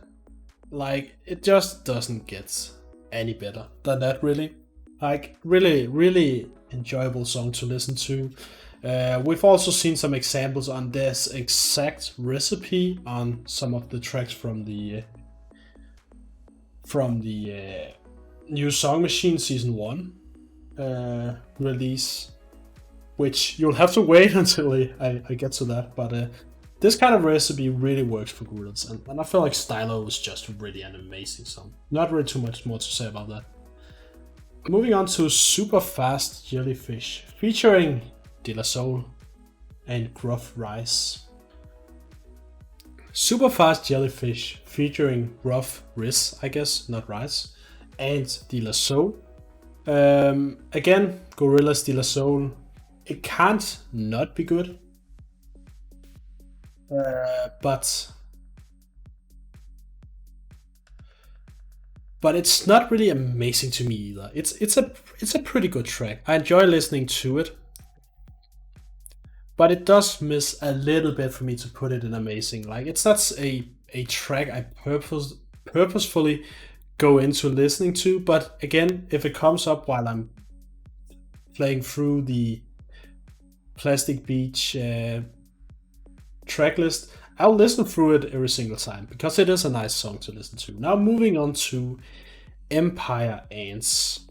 Like, it just doesn't get any better than that, really. Like, really enjoyable song to listen to. We've also seen some examples on this exact recipe on some of the tracks from the new Song Machine Season 1 release, which you'll have to wait until I get to that, but this kind of recipe really works for Gorillaz, and I feel like Stylo is just really an amazing song. Not really too much more to say about that. Moving on to Superfast Jellyfish, featuring De La Soul and Gruff Rice. Superfast Jellyfish featuring Gruff Riz, I guess, not Rice, and De La Soul. Again, Gorillaz, De La Soul. It can't not be good. But it's not really amazing to me either. It's a pretty good track. I enjoy listening to it, but it does miss a little bit for me to put it in amazing. Like, it's not a track I purposefully go into listening to. But again, if it comes up while I'm playing through the Plastic Beach track list, I'll listen through it every single time because it is a nice song to listen to. Now moving on to Empire Ants.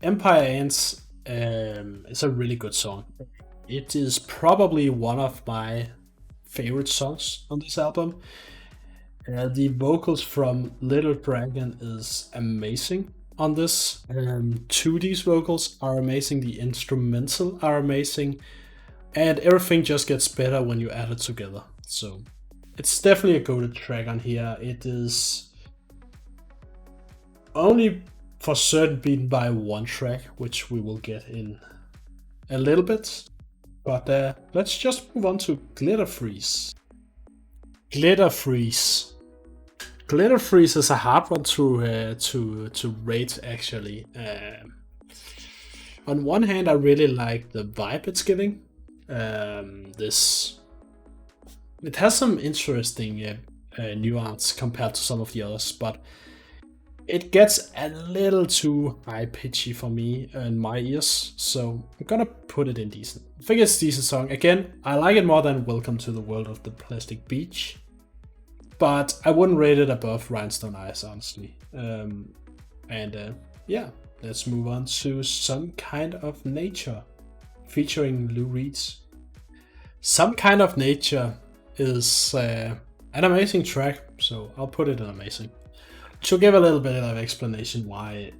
Empire Ants is a really good song. It is probably one of my favorite songs on this album. The vocals from Little Dragon is amazing on this. 2D's vocals are amazing, the instrumental are amazing, and everything just gets better when you add it together. So it's definitely a go-to track on here. It is only for certain beaten by one track, which we will get in a little bit. But let's just move on to Glitter Freeze. Glitter Freeze. Glitter Freeze is a hard one to rate, actually. On one hand, I really like the vibe it's giving. It has some interesting nuance compared to some of the others, but it gets a little too high-pitchy for me and my ears, so I'm gonna put it in decent. I think it's a decent song. Again, I like it more than Welcome to the World of the Plastic Beach, but I wouldn't rate it above Rhinestone Eyes, honestly. Yeah, let's move on to Some Kind of Nature, featuring Lou Reed. Some Kind of Nature is an amazing track, so I'll put it in amazing. To give a little bit of explanation why,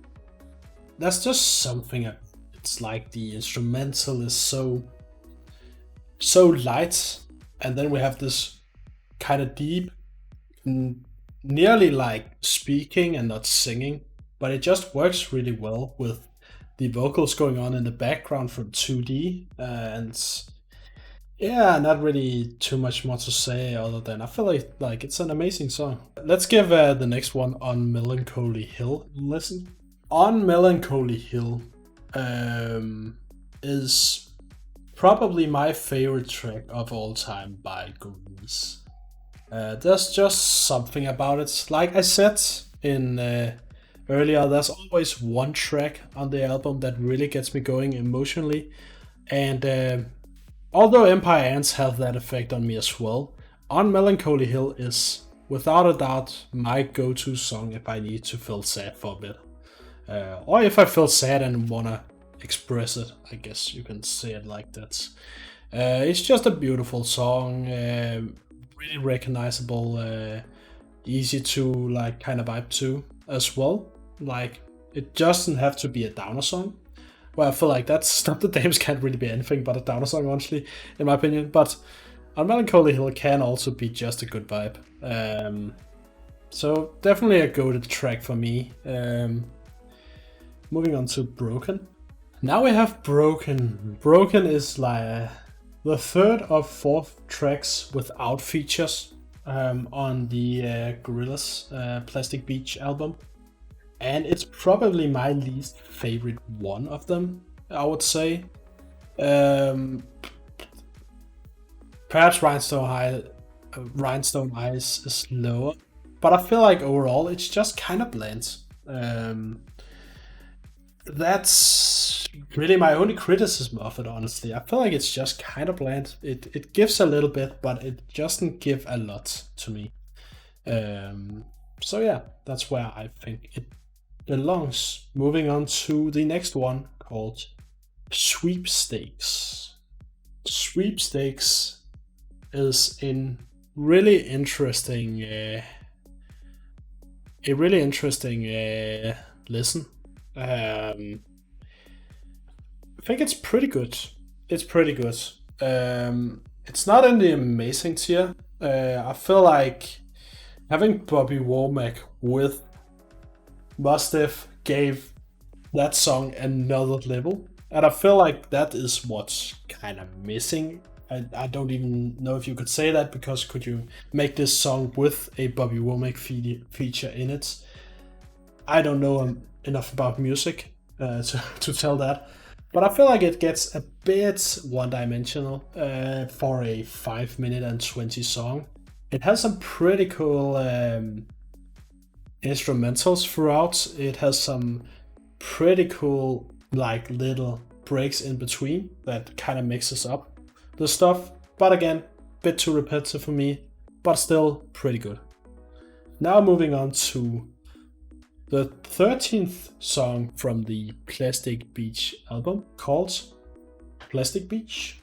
that's just something. It's like the instrumental is so light, and then we have this kind of deep nearly like speaking and not singing, but it just works really well with the vocals going on in the background from 2D. And yeah, not really too much more to say other than I feel like it's an amazing song. Let's give the next one, On Melancholy Hill, a listen. On Melancholy Hill is probably my favorite track of all time by Gorillaz. There's just something about it. Like I said in earlier, there's always one track on the album that really gets me going emotionally. And although Empire Ants have that effect on me as well, On Melancholy Hill is without a doubt my go-to song if I need to feel sad for a bit. Or if I feel sad and wanna express it, I guess you can say it like that. It's just a beautiful song, really recognizable, easy to like kind of vibe to as well. Like it doesn't have to be a downer song. Well, I feel like that's Stop the Dames can't really be anything but a downer song, honestly, in my opinion. But On Melancholy Hill can also be just a good vibe. So definitely a goated track for me. Moving on to Broken. Now we have Broken. Broken is like the third or fourth tracks without features on the Gorillaz Plastic Beach album. And it's probably my least favorite one of them, I would say. Perhaps Rhinestone Eyes is lower, but I feel like overall it's just kind of bland. That's really my only criticism of it, honestly. I feel like it's just kind of bland. It gives a little bit, but it doesn't give a lot to me. So yeah, that's where I think it belongs. Moving on to the next one called Sweepstakes. Sweepstakes is a really interesting listen. I think it's pretty good. It's pretty good. It's not in the amazing tier. I feel like having Bobby Womack with Mustaf gave that song another level, and I feel like that is what's kind of missing. I don't even know if you could say that, because could you make this song with a Bobby Womack feature in it? I don't know enough about music to tell that, but I feel like it gets a bit one-dimensional for a 5 minute and 20 song. It has some pretty cool instrumentals throughout. It has some pretty cool like little breaks in between that kind of mixes up the stuff, but again, bit too repetitive for me, but still pretty good. Now moving on to the 13th song from the Plastic Beach album, called Plastic Beach.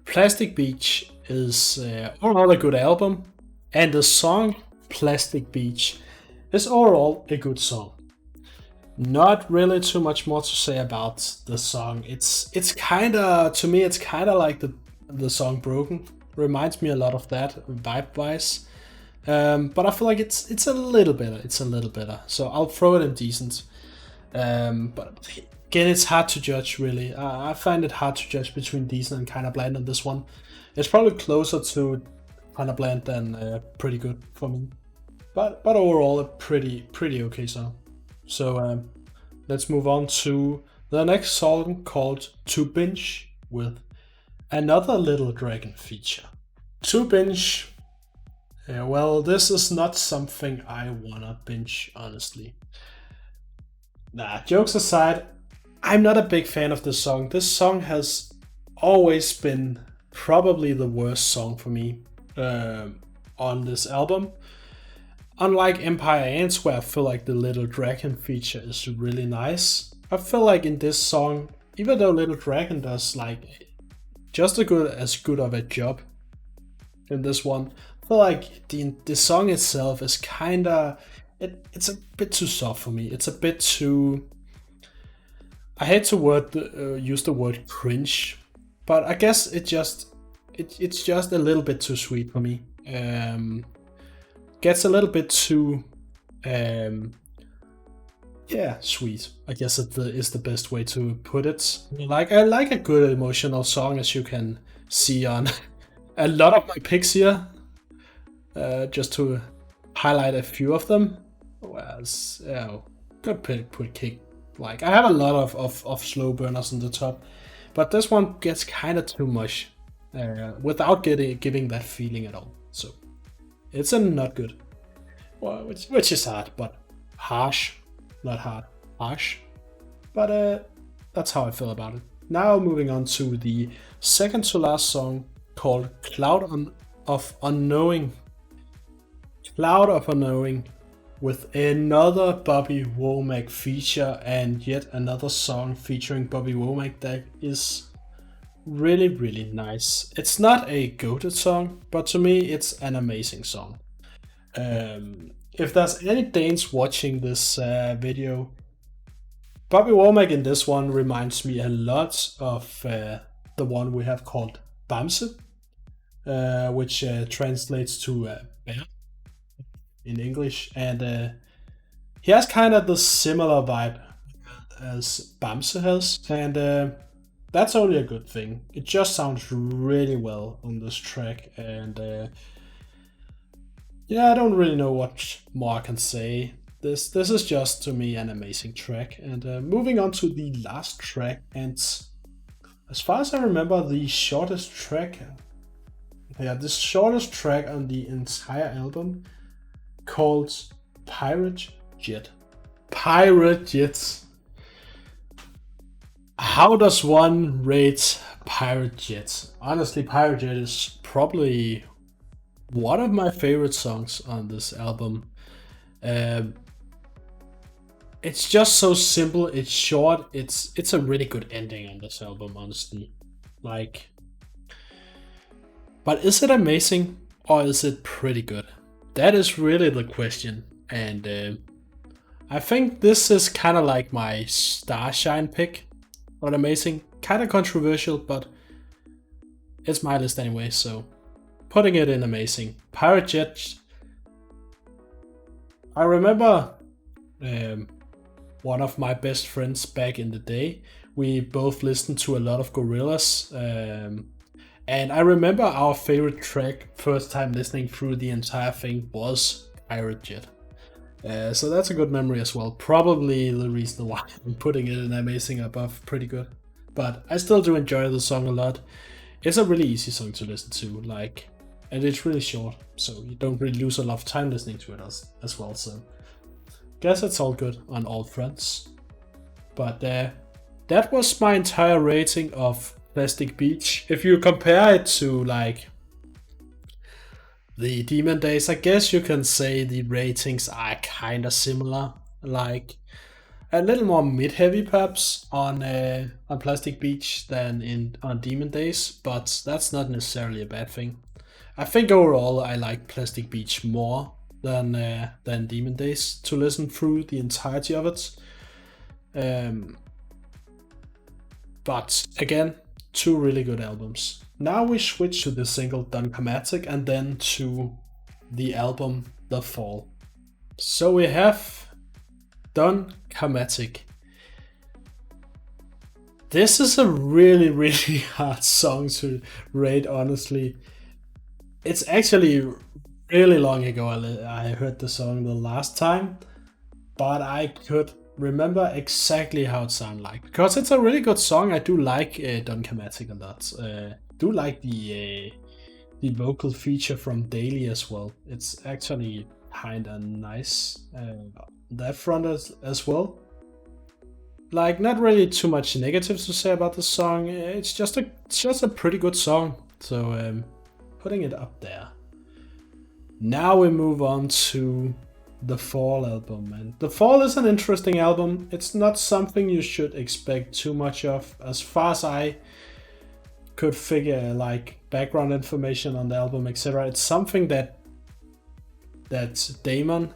Plastic Beach is overall a good album, and the song Plastic Beach is overall a good song. Not really too much more to say about the song. It's kinda, to me, it's kinda like the song Broken. Reminds me a lot of that vibe-wise. But I feel like it's a little better. It's a little better. So I'll throw it in decent. But again, it's hard to judge, really. I find it hard to judge between decent and kind of bland on this one. It's probably closer to kind of bland than pretty good for me. But overall, a pretty okay song. So let's move on to the next song, called To Binge, with another Little Dragon feature. To Binge. Well, this is not something I wanna binge, honestly. Nah, jokes aside, I'm not a big fan of this song. This song has always been probably the worst song for me on this album. Unlike Empire Ants, where I feel like the Little Dragon feature is really nice, I feel like in this song, even though Little Dragon does like just as good of a job in this one, I feel like the song itself is kinda, it's a bit too soft for me. It's a bit too, I hate to use the word cringe, but I guess it's just a little bit too sweet for me. gets a little bit too sweet, I guess is the best way to put it. Like, I like a good emotional song, as you can see on a lot of my picks here. Just to highlight a few of them. Whereas, good pick, put kick. Like, I have a lot of slow burners on the top, but this one gets kind of too much without giving that feeling at all. So it's a not good, well, which is hard, but harsh, not hard, harsh. But that's how I feel about it. Now moving on to the second to last song called Cloud of Unknowing. Cloud of Unknowing, with another Bobby Womack feature and yet another song featuring Bobby Womack that is really, really nice. It's not a goated song, but to me it's an amazing song. If there's any Danes watching this video, Bobby Womack in this one reminds me a lot of the one we have called Bamse, which translates to bear in English, and he has kind of the similar vibe as Bamse has, and that's only a good thing. It just sounds really well on this track, and I don't really know what more I can say. This is just, to me, an amazing track. And moving on to the last track, and as far as I remember, the shortest track on the entire album, called Pirate Jet. Pirate Jets. How does one rate Pirate Jet? Honestly, Pirate Jet is probably one of my favorite songs on this album. It's just so simple, it's short, it's a really good ending on this album, honestly. Like, but is it amazing or is it pretty good? That is really the question, and I think this is kind of like my Starshine pick on amazing. Kind of controversial, but it's my list anyway, so putting it in amazing. Pirate Jet. I remember one of my best friends back in the day. We both listened to a lot of Gorillaz. And I remember our favorite track, first time listening through the entire thing, was Pirate Jet. So that's a good memory as well. Probably the reason why I'm putting it in amazing above pretty good. But I still do enjoy the song a lot. It's a really easy song to listen to, like, and it's really short, so you don't really lose a lot of time listening to it as well. So guess it's all good on all fronts. But that was my entire rating of Plastic Beach. If you compare it to like the Demon Days, I guess you can say the ratings are kind of similar, like a little more mid-heavy perhaps on Plastic Beach than on Demon Days, but that's not necessarily a bad thing. I think overall I like Plastic Beach more than Demon Days to listen through the entirety of it. But again, two really good albums. Now we switch to the single Doncamatic and then to the album The Fall. So we have Doncamatic. This is a really, really hard song to rate, honestly. It's actually really long ago I heard the song the last time, but I could remember exactly how it sounded like, because it's a really good song. I do like Doncamatic a lot. Do like the vocal feature from Daly as well. It's actually kinda nice that front as well. Like, not really too much negatives to say about the song. It's just a pretty good song. So putting it up there. Now we move on to the Fall album, and The Fall is an interesting album. It's not something you should expect too much of, as far as I could figure, like background information on the album, etc. It's something that Damon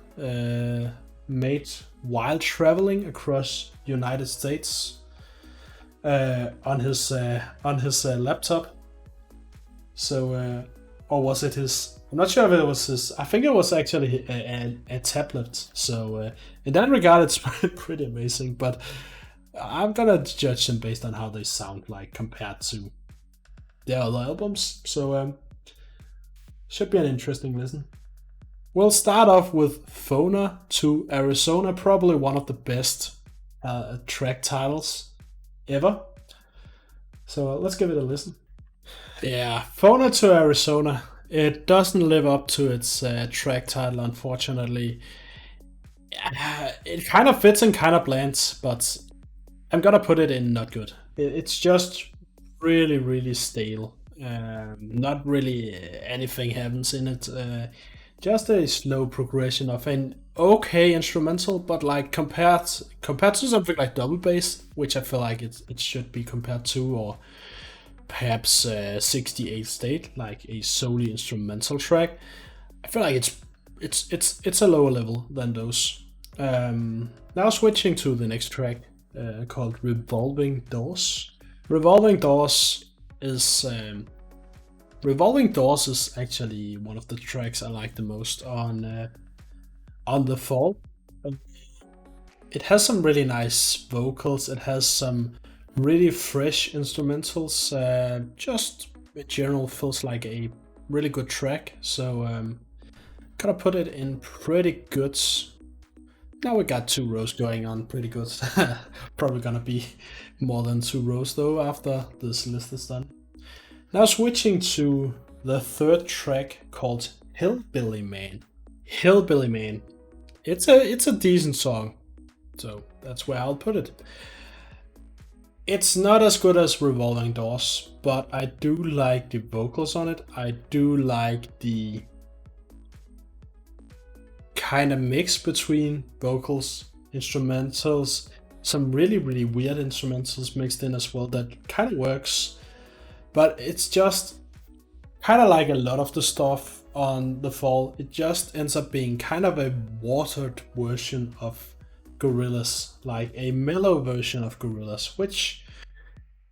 made while traveling across United States on his laptop. So or was it his? I'm not sure if it was his. I think it was actually a tablet. So in that regard, it's pretty amazing. But I'm gonna judge them based on how they sound like compared to their other albums. So should be an interesting listen. We'll start off with Phoner to Arizona, probably one of the best track titles ever. So let's give it a listen. Yeah, Phoner to Arizona. It doesn't live up to its track title, unfortunately. It kind of fits and kind of blends, but I'm gonna put it in not good. It's just really, really stale. Not really anything happens in it. Just a slow progression of an okay instrumental, but like compared to something like Double Bass, which I feel like it should be compared to, or perhaps 68 State, like a solely instrumental track. I feel like it's a lower level than those. Now switching to the next track called Revolving Doors. Revolving Doors is actually one of the tracks I like the most on the Fall. It has some really nice vocals. It has some really fresh instrumentals. Just in general feels like a really good track. So gonna put it in pretty good. Now we got 2 rows going on, pretty good. Probably gonna be more than 2 rows though after this list is done. Now switching to the third track called HillBilly Man. HillBilly Man. It's a decent song, so that's where I'll put it. It's not as good as Revolving Doors, but I do like the vocals on it. I do like the kind of mix between vocals, instrumentals, some really, really weird instrumentals mixed in as well that kind of works. But it's just kind of like a lot of the stuff on the Fall. It just ends up being kind of a watered version of Gorillaz, like a mellow version of Gorillaz, which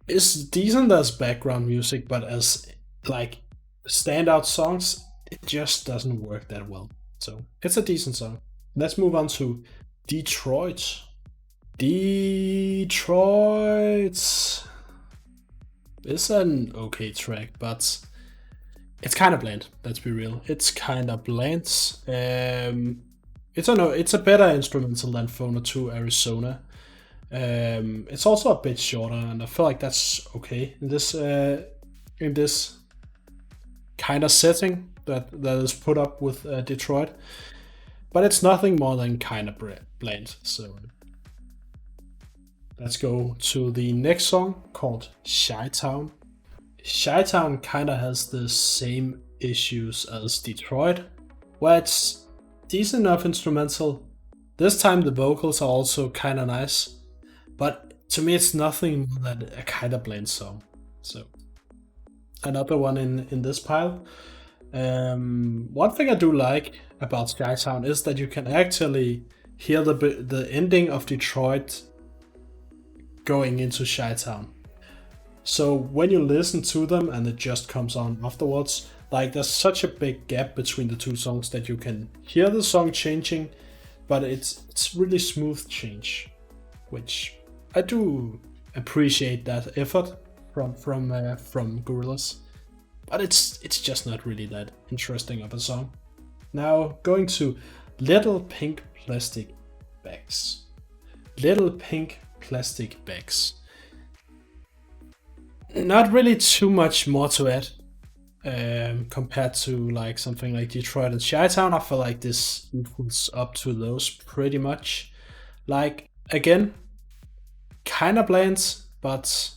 is decent as background music, but as like standout songs, it just doesn't work that well. So it's a decent song. Let's move on to Detroit. Detroit is an okay track, but it's kind of bland. Let's be real. It's kind of bland. It's a better instrumental than Phoner to Arizona. It's also a bit shorter, and I feel like that's okay in this kind of setting that is put up with Detroit. But it's nothing more than kind of bland. So let's go to the next song called Chi-Town. Chi-Town kind of has the same issues as Detroit, where it's decent enough instrumental. This time the vocals are also kind of nice, but to me it's nothing more than a kind of bland song. So another one in this pile. One thing I do like about Chi-Town is that you can actually hear the ending of Detroit going into Chi-Town. So when you listen to them and it just comes on afterwards, like there's such a big gap between the 2 songs that you can hear the song changing, but it's really smooth change, which I do appreciate that effort from Gorillaz. But it's just not really that interesting of a song. Now going to Little Pink Plastic Bags. Little Pink Plastic Bags. Not really too much more to add compared to like something like Detroit and Chi-Town. I feel like this equals up to those pretty much. Like again, kind of bland, but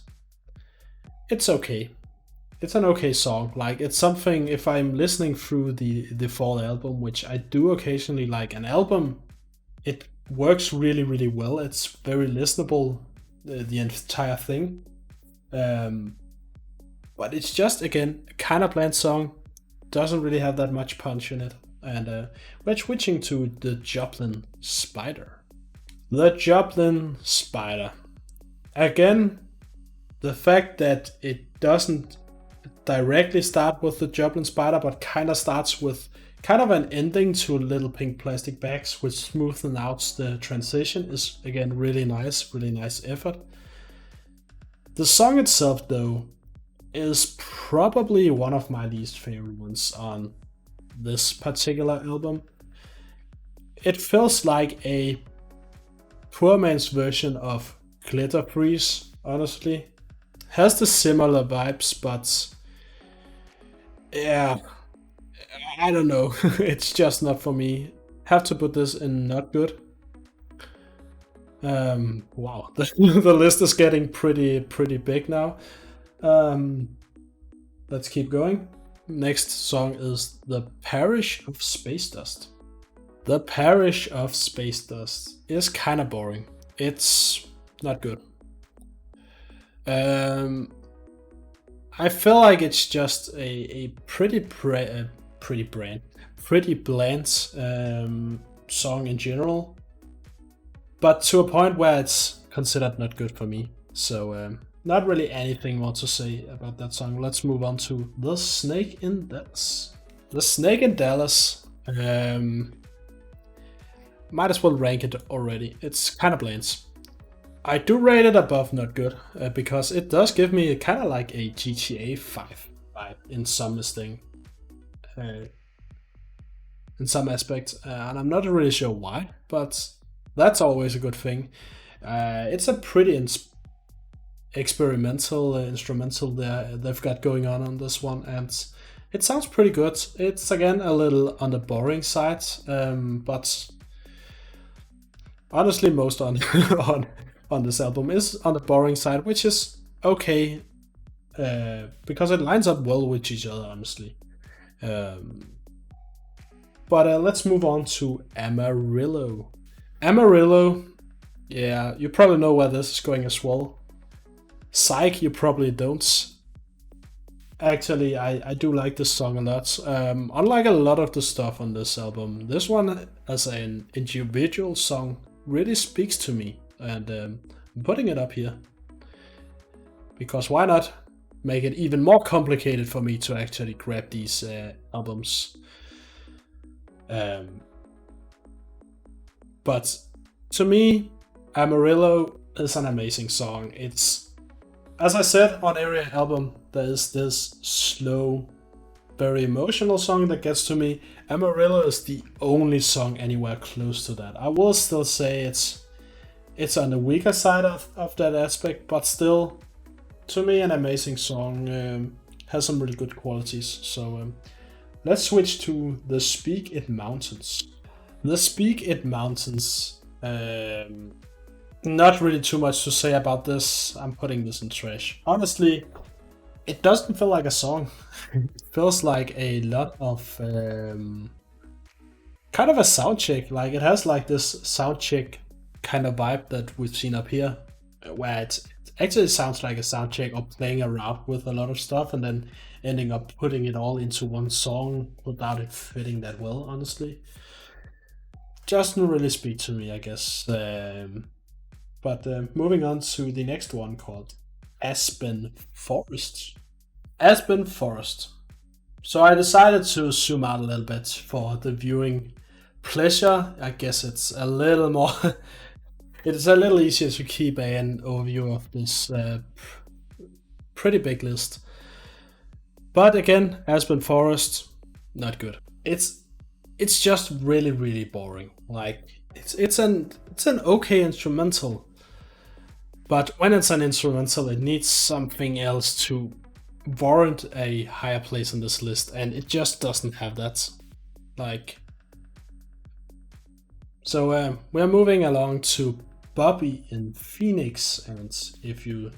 it's okay. It's an okay song. Like it's something, if I'm listening through the Fall album, which I do occasionally, like an album, it works really, really well. It's very listenable, the entire thing. But it's just, again, a kind of bland song. Doesn't really have that much punch in it. And we're switching to the Joplin Spider. The Joplin Spider. Again, the fact that it doesn't directly start with the Joplin Spider, but kind of starts with kind of an ending to Little Pink Plastic Bags, which smoothens out the transition. Is again really nice effort. The song itself, though, is probably one of my least favorite ones on this particular album. It feels like a poor man's version of Glitter Freeze, honestly. Has the similar vibes, but yeah, I don't know. It's just not for me. Have to put this in not good. Wow, the list is getting pretty big now. Let's keep going. Next song is The Parish of Space Dust. The Parish of Space Dust is kind of boring. It's not good. I feel like it's just a pretty bland song in general, but to a point where it's considered not good for me. So not really anything more to say about that song. Let's move on to The Snake in Dallas. The Snake in Dallas. Might as well rank it already. It's kind of bland. I do rate it above not good because it does give me kind of like a GTA 5 vibe in some in some aspects, and I'm not really sure why, but that's always a good thing. It's a pretty experimental instrumental they've got going on this one, and it sounds pretty good. It's again a little on the boring side, but honestly, most on on this album is on the boring side, which is okay because it lines up well with each other, honestly. But let's move on to Amarillo. Amarillo, yeah, you probably know where this is going as well. Psych, you probably don't. Actually, I do like this song a lot. Unlike a lot of the stuff on this album, this one as an individual song really speaks to me, and I'm putting it up here because why not make it even more complicated for me to actually grab these albums. But to me, Amarillo is an amazing song. It's, as I said, on every album there is this slow, very emotional song that gets to me. Amarillo is the only song anywhere close to that. I will still say it's on the weaker side of that aspect, but still, to me, an amazing song. Has some really good qualities. So let's switch to The Speak It Mountains. The Speak It Mountains. Not really too much to say about this. I'm putting this in trash. Honestly, it doesn't feel like a song. It feels like a lot of kind of a sound check. Like it has like this sound check kind of vibe that we've seen up here, where it actually sounds like a sound check or playing around with a lot of stuff and then ending up putting it all into one song without it fitting that well, honestly. Doesn't really speak to me, I guess. But moving on to the next one called Aspen Forest. Aspen Forest. So I decided to zoom out a little bit for the viewing pleasure. I guess it's a little more it's a little easier to keep an overview of this pretty big list. But again, Aspen Forest, not good. It's just really boring. Like it's an okay instrumental, but when it's an instrumental, it needs something else to warrant a higher place on this list, and it just doesn't have that. Like, so we're moving along to Bobby in Phoenix, and if you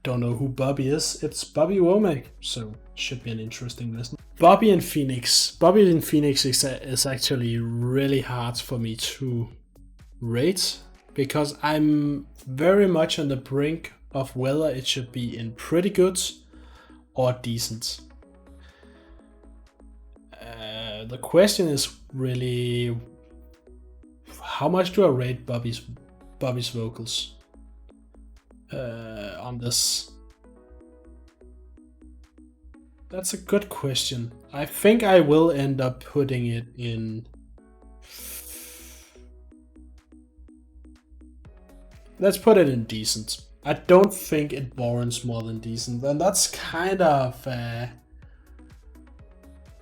don't know who Bobby is, it's Bobby Womack, so should be an interesting listen. Bobby in Phoenix. Bobby in Phoenix is actually really hard for me to rate because I'm very much on the brink of whether it should be in pretty good or decent. The question is really, how much do I rate Bobby's vocals on this? That's a good question. I think I will end up putting it in. Let's put it in decent. I don't think it warrants more than decent, and that's kind of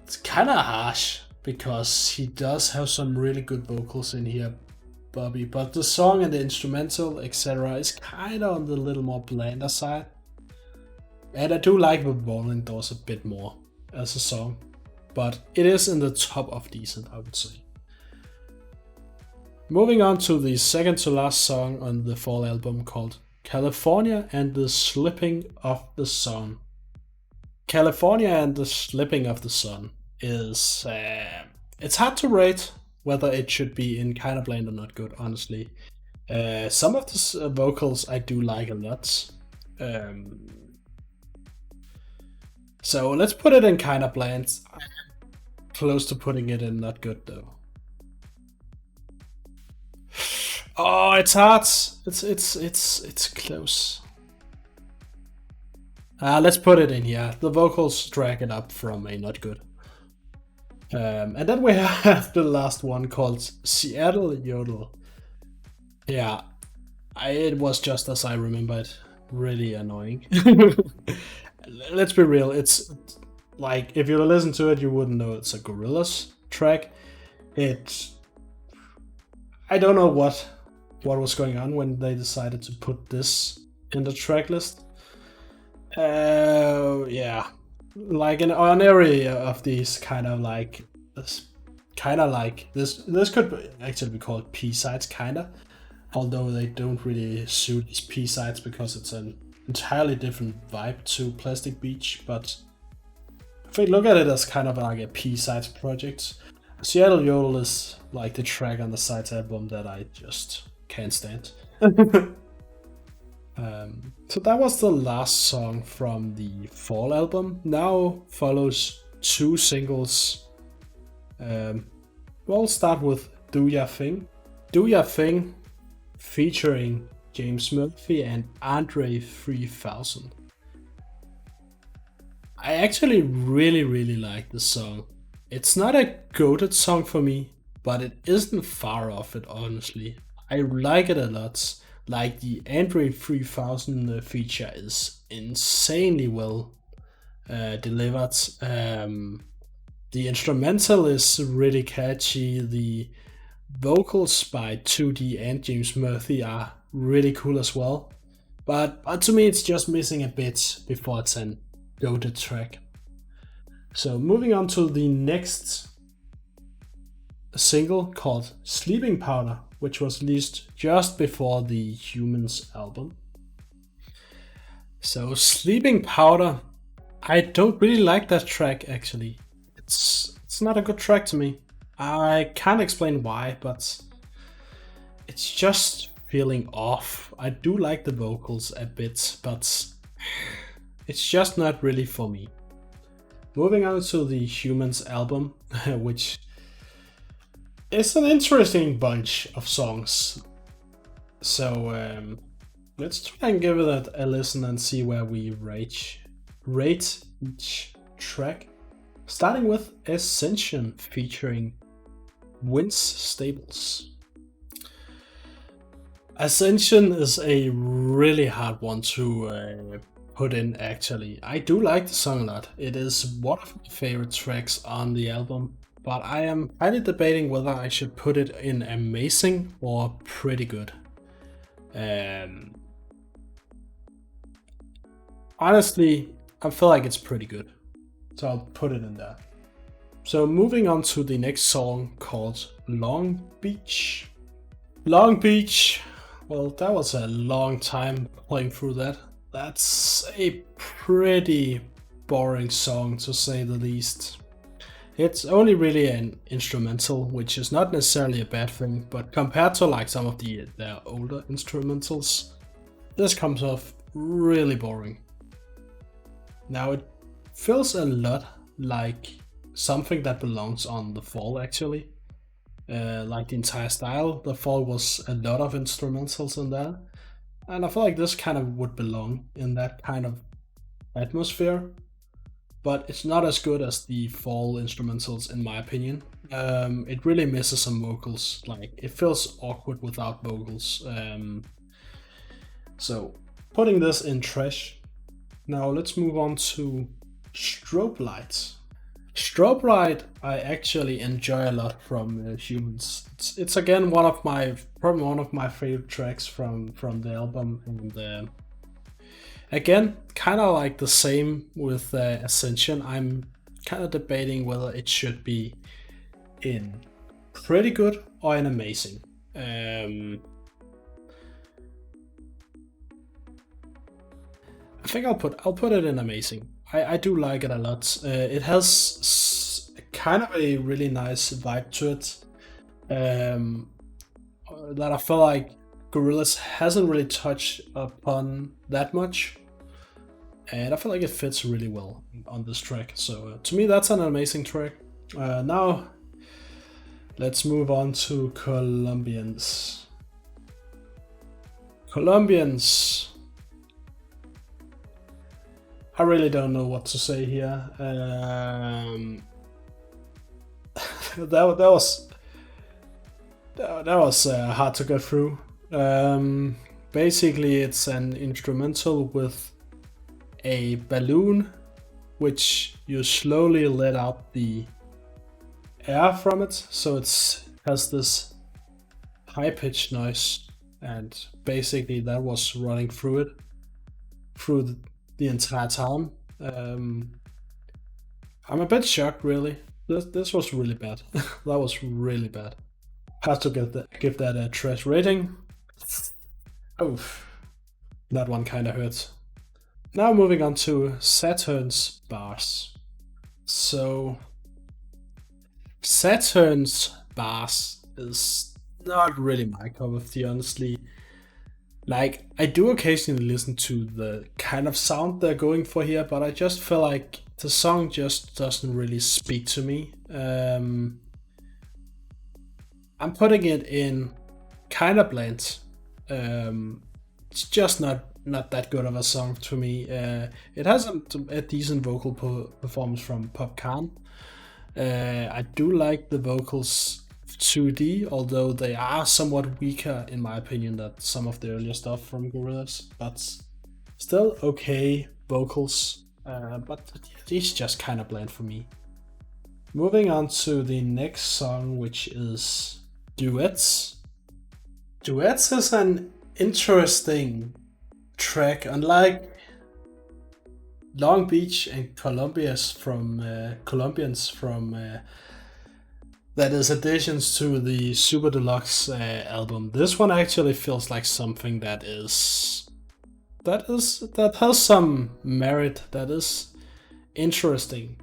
it's kind of harsh because he does have some really good vocals in here, Bobby. But the song and the instrumental, etc., is kind of on the little more blander side. And I do like Revolving Doors a bit more as a song, but it is in the top of decent, I would say. Moving on to the second to last song on the fall album called California and the Slipping of the Sun. California and the Slipping of the Sun is... it's hard to rate whether it should be in kind of bland or not good, honestly. Some of the vocals I do like a lot. So let's put it in kind of bland. I'm close to putting it in not good though. Oh, it's hard. It's close. Let's put it in here. The vocals drag it up from a not good. And then we have the last one called Seattle Yodel. Yeah, it was just as I remembered. Really annoying. Let's be real. It's like if you listen to it, you wouldn't know it's a Gorillaz track. I don't know what was going on when they decided to put this in the track list. Yeah, like an area of these kind of like this could actually be called P-sides, kinda. Although they don't really suit these P-sides because it's an entirely different vibe to Plastic Beach. But if we look at it as kind of like a P-sides project, Seattle Yodel is like the track on the Sides album that I just can't stand. So that was the last song from the fall album. Now follows two singles. We'll start with Do Ya Thing. Do Ya Thing featuring James Murphy and Andre 3000. I actually really like this song. It's not a goated song for me, but it isn't far off it, honestly. I like it a lot. Like the Andre 3000 feature is insanely well delivered. The instrumental is really catchy. The vocals by 2D and James Murphy are really cool as well. But to me, it's just missing a bit before it's an goated track. So moving on to the next single called Sleeping Powder, which was released just before the Humans album. So Sleeping Powder, I don't really like that track actually. It's not a good track to me. I can't explain why, but it's just feeling off. I do like the vocals a bit, but it's just not really for me. Moving on to the Humans album, which is an interesting bunch of songs. So let's try and give it a listen and see where we rate each track. Starting with Ascension featuring Vince Staples. Ascension is a really hard one to put in actually. I do like the song a lot. It is one of my favorite tracks on the album, but I am highly debating whether I should put it in amazing or pretty good. Honestly, I feel like it's pretty good, so I'll put it in there. So moving on to the next song called Long Beach. Long Beach, well, that was a long time playing through that. That's a pretty boring song to say the least. It's only really an instrumental, which is not necessarily a bad thing, but compared to like some of their older instrumentals, this comes off really boring. Now it feels a lot like something that belongs on The Fall actually. Like the entire style, The Fall was a lot of instrumentals in there. And I feel like this kind of would belong in that kind of atmosphere. but it's not as good as the fall instrumentals in my opinion. It really misses some vocals, like it feels awkward without vocals. So putting this in trash. Now let's move on to Strobe Light. Strobe Light I actually enjoy a lot from Humans. It's again probably one of my favorite tracks from the album, and again kind of like the same with Ascension. I'm kind of debating whether it should be in pretty good or in amazing. I think I'll put it in amazing. I do like it a lot. It has kind of a really nice vibe to it that I feel like Gorillaz hasn't really touched upon that much, and I feel like it fits really well on this track. So to me, that's an amazing track. Now let's move on to Colombians. I really don't know what to say here. That was hard to get through. Basically, it's an instrumental with a balloon, which you slowly let out the air from it, so it has this high-pitched noise, and basically that was running through the entire time. I'm a bit shocked, really. This was really bad. That was really bad. Have to give that a trash rating. Oof. That one kind of hurts. Now moving on to Saturnz Barz. So Saturnz Barz is not really my cup of tea, honestly. Like, I do occasionally listen to the kind of sound they're going for here, but I just feel like the song just doesn't really speak to me. I'm putting it in kind of bland. It's just not that good of a song to me. It has a decent vocal performance from Pac-Man. I do like the vocals 2D, although they are somewhat weaker in my opinion than some of the earlier stuff from Gorillaz, but still okay vocals, but it's just kind of bland for me. Moving on to the next song, which is Duets. Duets is an interesting track, unlike Long Beach and Colombians from that is additions to the Super Deluxe album. This one actually feels like something that has some merit, that is interesting.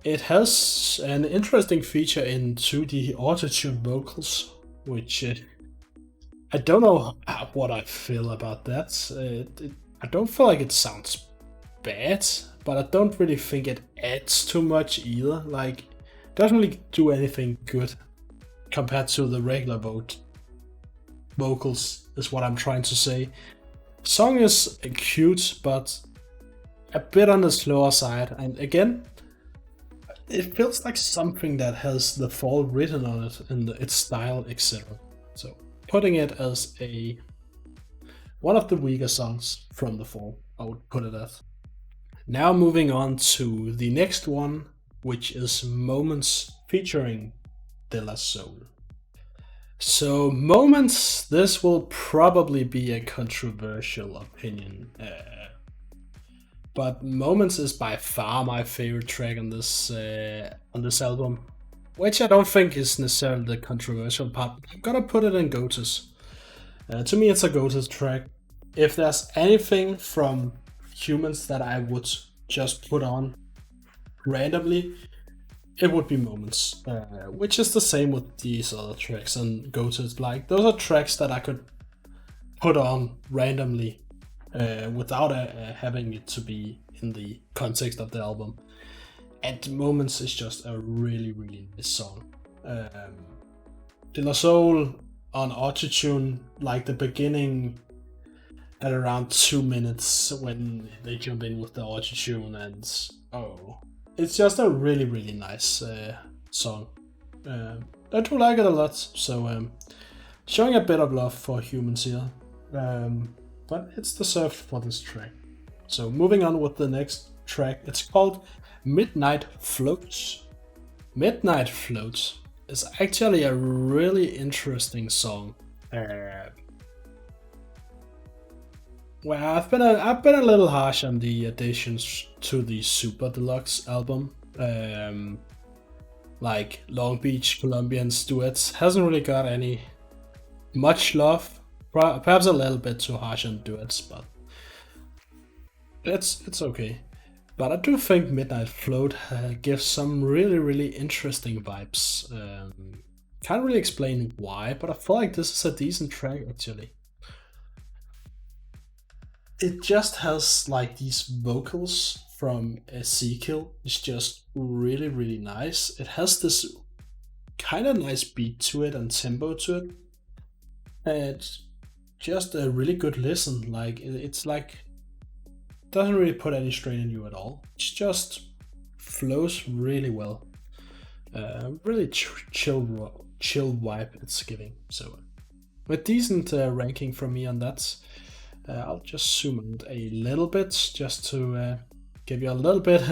It has an interesting feature into the autotune vocals, which I don't know what I feel about that. I don't feel like it sounds bad, but I don't really think it adds too much either. Like, doesn't really do anything good compared to the regular vocals, is what I'm trying to say. Song is cute, but a bit on the slower side, and again, it feels like something that has the fall written on it in its style, etc. So putting it as one of the weaker songs from the fall, I would put it as. Now moving on to the next one, which is Moments featuring De La Soul. So Moments, this will probably be a controversial opinion, but Moments is by far my favorite track on this album, which I don't think is necessarily the controversial part. I'm gonna put it in GOATs. To me, it's a GOATs track. If there's anything from Humans that I would just put on randomly, it would be Moments, which is the same with these other tracks and GOATs. Like, those are tracks that I could put on randomly without having it to be in the context of the album. And Moments is just a really, really nice song. De La Soul on autotune, like the beginning at around 2 minutes when they jump in with the autotune, and Oh, it's just a really, really nice song. I do like it a lot, so showing a bit of love for humans here. But it's deserved for this track. So moving on with the next track, it's called Midnite Float. Midnite Float is actually a really interesting song. Well, I've been a little harsh on the additions to the Super Deluxe album. Like Long Beach Colombians duets hasn't really got any much love. Perhaps a little bit too harsh on duets, but it's okay. But I do think Midnite Float gives some really, really interesting vibes. Can't really explain why, but I feel like this is a decent track actually. It just has like these vocals from Ezekiel. It's just really, really nice. It has this kind of nice beat to it and tempo to it. And it's just a really good listen. Like it's like doesn't really put any strain on you at all. It just flows really well. Really chill vibe it's giving. So a decent ranking from me on that. I'll just zoom out a little bit just to give you a little bit.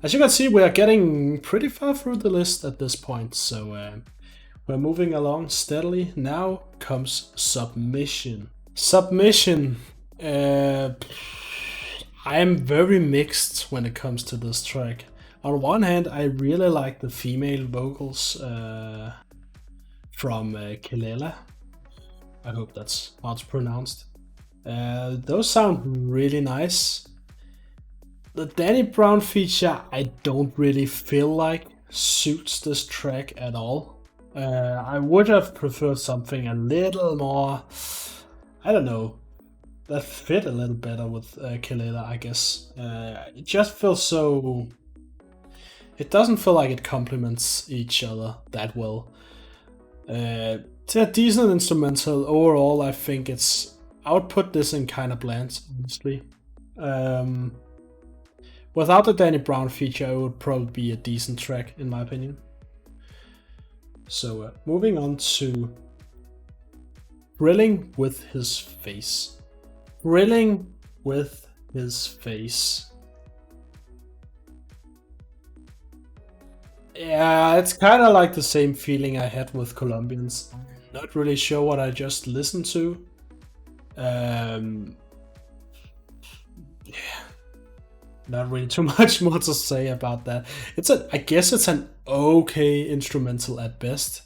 As you can see, we are getting pretty far through the list at this point, so we're moving along steadily. Now comes Submission. Submission. I am very mixed when it comes to this track. On one hand, I really like the female vocals from Kelela. I hope that's how it's pronounced. Those sound really nice. The Danny Brown feature I don't really feel like suits this track at all. I would have preferred something a little more, I don't know, that fit a little better with Kelela, I guess. It just feels so... It doesn't feel like it complements each other that well. It's a decent instrumental. Overall, I think it's... I would put this in kind of bland, honestly. Without the Danny Brown feature, it would probably be a decent track, in my opinion. So, moving on to Thrilling with His Face. Thrilling with His Face. Yeah, it's kind of like the same feeling I had with Colombians. Not really sure what I just listened to. Yeah, not really too much more to say about that. I guess it's an okay instrumental at best,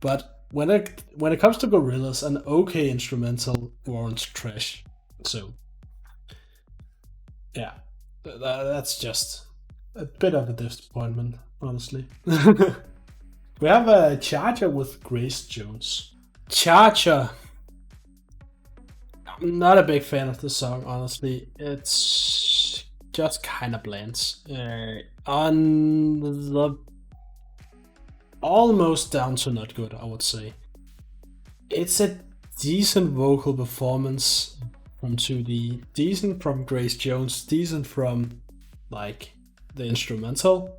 but when it comes to Gorillaz, an okay instrumental warrants trash. So yeah, that's just a bit of a disappointment, honestly. We have a Charger with Grace Jones. Charger. I'm not a big fan of the song, honestly. It's just kind of bland. On the almost down to not good, I would say. It's a decent vocal performance from 2D, decent from Grace Jones, decent from like the instrumental.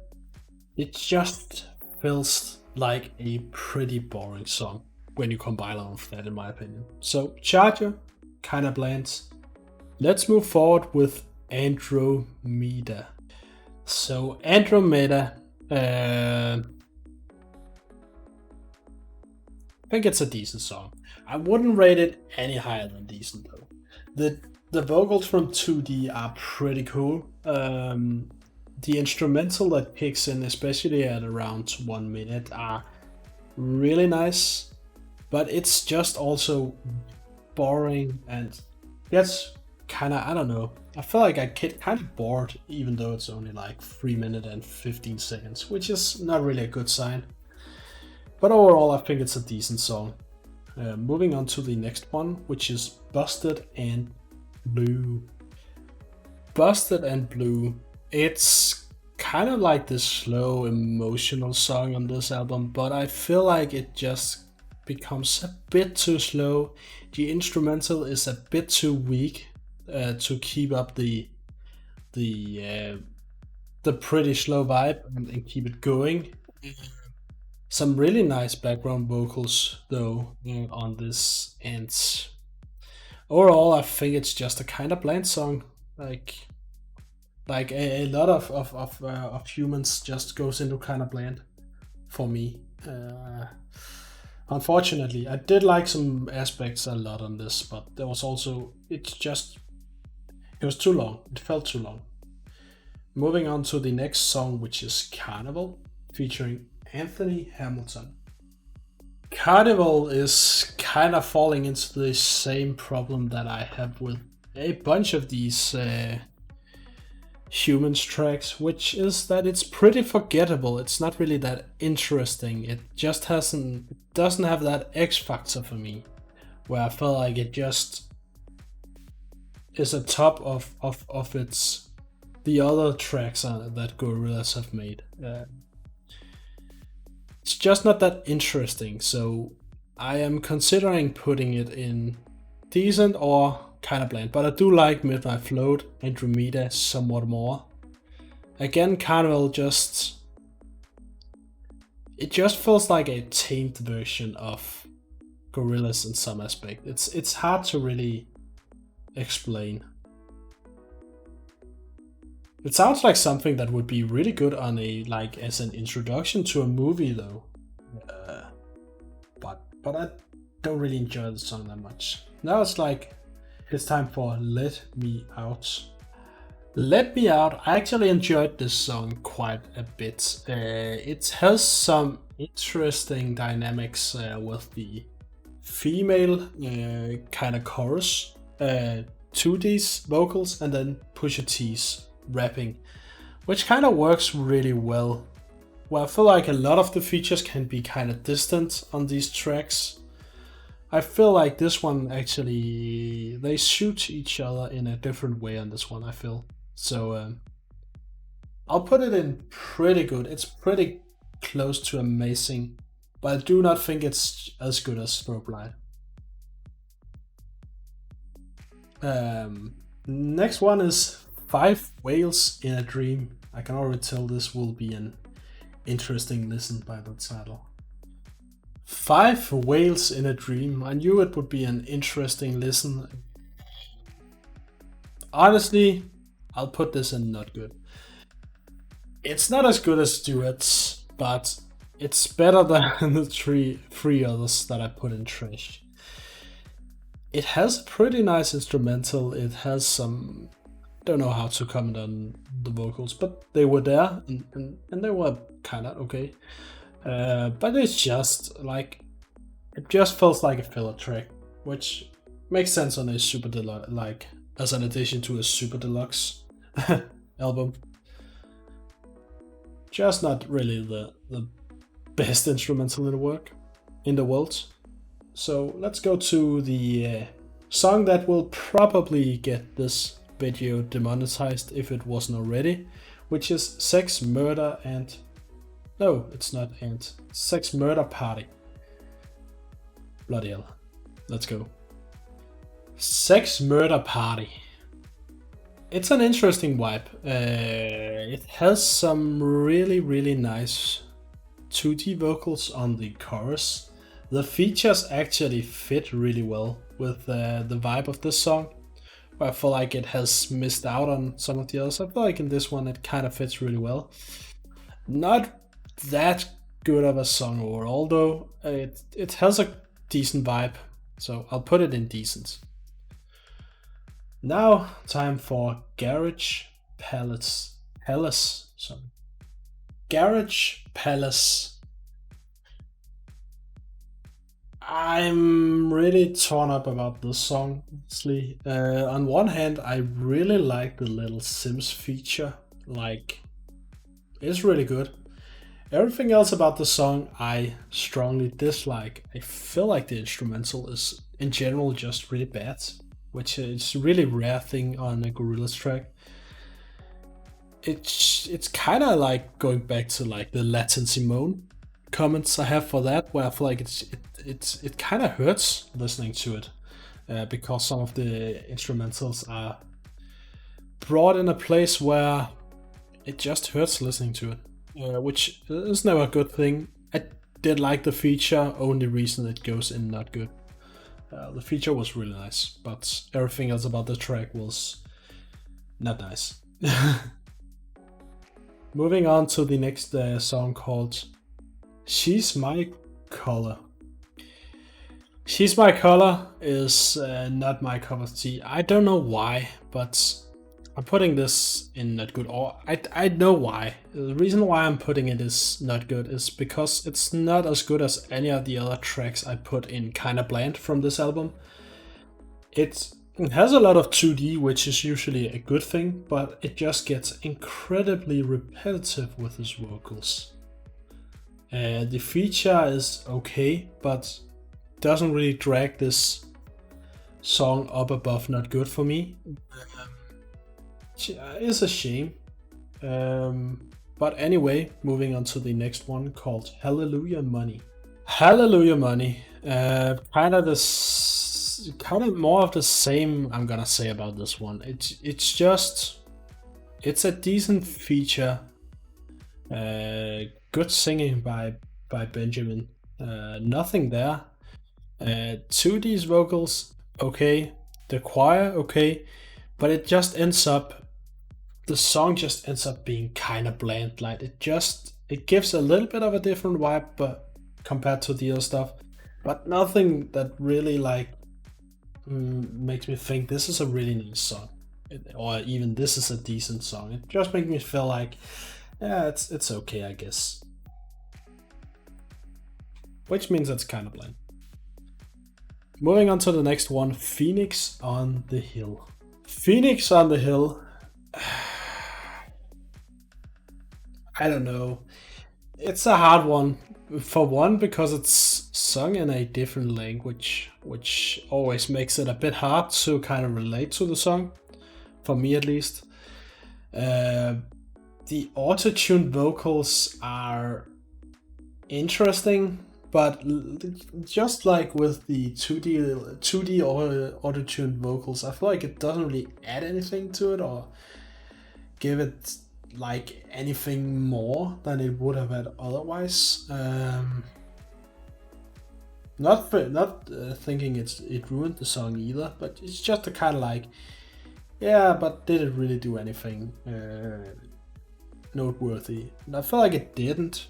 It just feels like a pretty boring song when you combine all of that, in my opinion. So Charger, kind of bland. Let's move forward with Andromeda. So Andromeda, I think it's a decent song. I wouldn't rate it any higher than decent though. The vocals from 2D are pretty cool. The instrumental that kicks in, especially at around 1 minute, are really nice, but it's just also boring and gets kind of, I don't know, I feel like I get kind of bored even though it's only like 3 minutes and 15 seconds, which is not really a good sign. But overall, I think it's a decent song. Moving on to the next one, which is Busted and Blue. Busted and Blue. It's kind of like this slow, emotional song on this album, but I feel like it just becomes a bit too slow. The instrumental is a bit too weak to keep up the the pretty slow vibe and keep it going. Some really nice background vocals though on this, and overall I think it's just a kind of bland song. Like a lot of humans just goes into kind of bland for me. Unfortunately, I did like some aspects a lot on this, but there was also it was too long. It felt too long. Moving on to the next song, which is Carnival, featuring Anthony Hamilton. Carnival is kind of falling into the same problem that I have with a bunch of these Humans tracks, which is that it's pretty forgettable. It's not really that interesting. It just doesn't have that X factor for me, where I feel like it just is a top of its the other tracks that Gorillaz have made. It's just not that interesting, so I am considering putting it in decent or kind of bland, but I do like Midnite Float and Andromeda somewhat more. Again, Carnival just feels like a tamed version of Gorillaz in some aspect. It's hard to really explain. It sounds like something that would be really good on as an introduction to a movie though. But I don't really enjoy the song that much. Now it's time for Let Me Out. Let Me Out, I actually enjoyed this song quite a bit. It has some interesting dynamics with the female kind of chorus, 2D's vocals, and then Pusha T's rapping, which kind of works really well. Well, I feel like a lot of the features can be kind of distant on these tracks. I feel like this one actually, they suit each other in a different way on this one, I feel. So I'll put it in pretty good. It's pretty close to amazing, but I do not think it's as good as Strobe Light. Next one is 5 Whales in a Dream. I can already tell this will be an interesting listen by the title. 5 Whales in a Dream. I knew it would be an interesting listen. Honestly, I'll put this in not good. It's not as good as Duets, but it's better than the three others that I put in trash. It has a pretty nice instrumental. It has some, don't know how to comment on the vocals, but they were there and they were kind of okay. But it's just it just feels like a filler track, which makes sense on a super deluxe, as an addition to a super deluxe album. Just not really the best instrumental in the world. So let's go to the song that will probably get this video demonetized if it wasn't already, which is Sex, Murder, and... No, it's not and. Sex, Murder, Party. Bloody hell. Let's go. Sex, Murder, Party. It's an interesting vibe. It has some really, really nice 2D vocals on the chorus. The features actually fit really well with the vibe of this song. I feel like it has missed out on some of the others. I feel like in this one it kind of fits really well. Not that good of a song overall though. It has a decent vibe, so I'll put it in decent. Now time for Garage Palace. Garage Palace. I'm really torn up about this song, honestly. On one hand, I really like the little Sims feature. It's really good. Everything else about the song I strongly dislike. I feel like the instrumental is in general just really bad, which is a really rare thing on a Gorillaz track. It's kind of like going back to the Latin Simone comments I have for that, where I feel like it kind of hurts listening to it because some of the instrumentals are brought in a place where it just hurts listening to it, which is never a good thing. I did like the feature, only reason it goes in not good. The feature was really nice, but everything else about the track was not nice. Moving on to the next song called She's My Color. She's My Color is not my cup of tea. I don't know why, but I'm putting this in not good. Or I know why. The reason why I'm putting it is not good is because it's not as good as any of the other tracks I put in Kinda Bland from this album. It has a lot of 2D, which is usually a good thing, but it just gets incredibly repetitive with his vocals. The feature is okay, but doesn't really drag this song up above not good for me. It's a shame. But anyway, moving on to the next one called Hallelujah Money. Hallelujah Money. Kind of more of the same I'm gonna say about this one. It's a decent feature. Good singing by Benjamin. Nothing there. 2D's vocals, okay. The choir, okay. But it just ends up, the song just ends up being kind of bland. Like it gives a little bit of a different vibe, but compared to the other stuff, but nothing that really like makes me think this is a really nice song, or even this is a decent song. It just makes me feel like, yeah, it's okay, I guess. Which means it's kind of bland. Moving on to the next one, Phoenix on the Hill. Phoenix on the Hill. I don't know. It's a hard one. For one, because it's sung in a different language, which always makes it a bit hard to kind of relate to the song. For me at least. The auto-tuned vocals are interesting, but just like with the 2D auto-tuned vocals, I feel like it doesn't really add anything to it or give it like anything more than it would have had otherwise. Not thinking it ruined the song either, but it's just a kind of like, yeah, but did it really do anything noteworthy? And I feel like it didn't.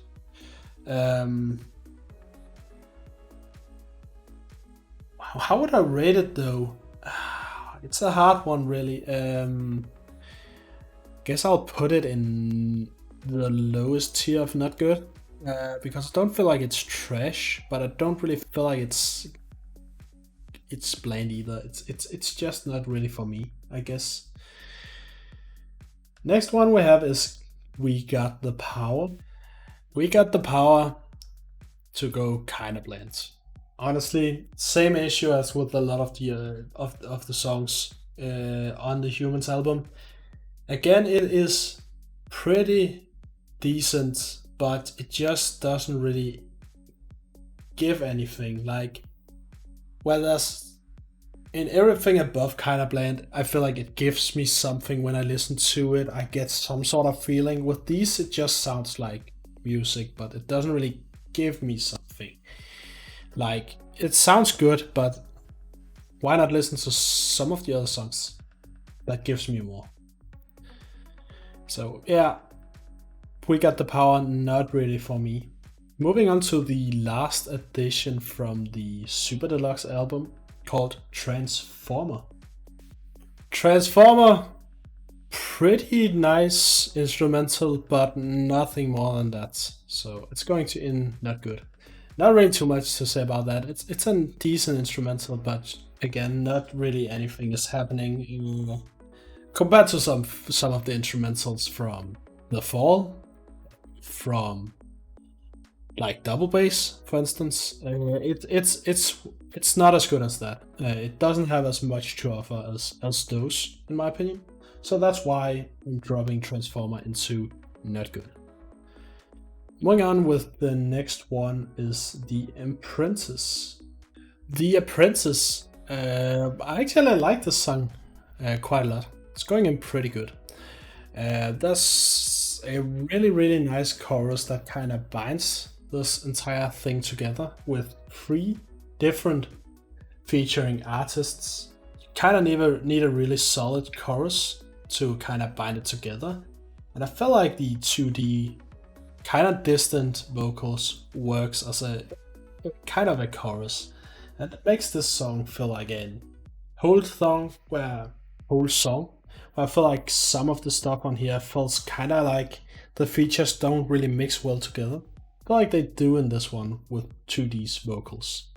How would I rate it though? It's a hard one, really. Guess I'll put it in the lowest tier of not good, because I don't feel like it's trash, but I don't really feel like it's bland either. It's just not really for me, I guess. Next one we have is We Got the Power. We Got the Power to go kind of bland. Honestly, same issue as with a lot of the songs on the Humans album. Again, it is pretty decent, but it just doesn't really give anything. Like, well, there's in everything above kind of bland, I feel like it gives me something when I listen to it. I get some sort of feeling. With these, it just sounds like music, but it doesn't really give me something. Like, it sounds good, but why not listen to some of the other songs? That gives me more. So yeah, We Got the Power, not really for me. Moving on to the last edition from the Super Deluxe album called Transformer. Transformer, pretty nice instrumental, but nothing more than that. So it's going to end not good. Not really too much to say about that. It's a decent instrumental, but again, not really anything is happening compared to some of the instrumentals from The Fall, from like Double Bass, for instance. It's not as good as that. It doesn't have as much to offer as those, in my opinion. So that's why I'm dropping Transformer into not good. Moving on with the next one is The Apprentice. The Apprentice. I actually like this song quite a lot. It's going in pretty good. There's a really nice chorus that kind of binds this entire thing together with 3 different featuring artists. You kind of need a really solid chorus to kind of bind it together. And I felt like the 2D kind of distant vocals works as a kind of a chorus. And it makes this song feel like a whole song where I feel like some of the stuff on here feels kind of like the features don't really mix well together. I feel like they do in this one with 2D's vocals.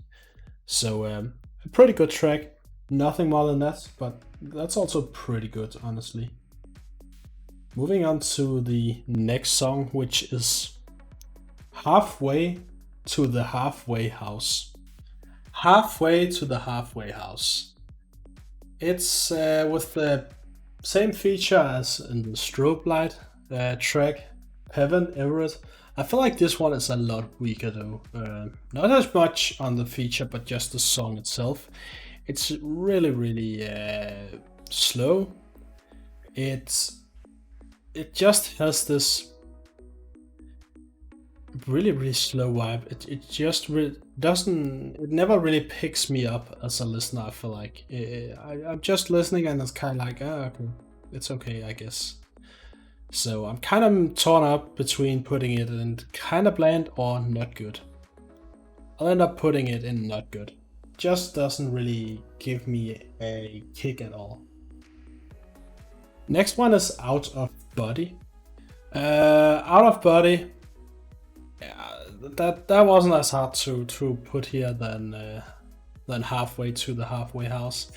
So a pretty good track, nothing more than that, but that's also pretty good, honestly. Moving on to the next song, which is Halfway to the Halfway House. Halfway to the Halfway House. It's with the same feature as in the Strobe Light track, Heaven Everett. I feel like this one is a lot weaker though. Not as much on the feature, but just the song itself. It's really slow. It just has this really slow vibe. It just it never really picks me up as a listener. I feel like I'm just listening and it's kind of like, okay, it's okay, I guess. So I'm kind of torn up between putting it in kind of bland or not good. I'll end up putting it in not good. Just doesn't really give me a kick at all. Next one is Out of Body. Out of Body. That wasn't as hard to put here than Halfway to the Halfway House.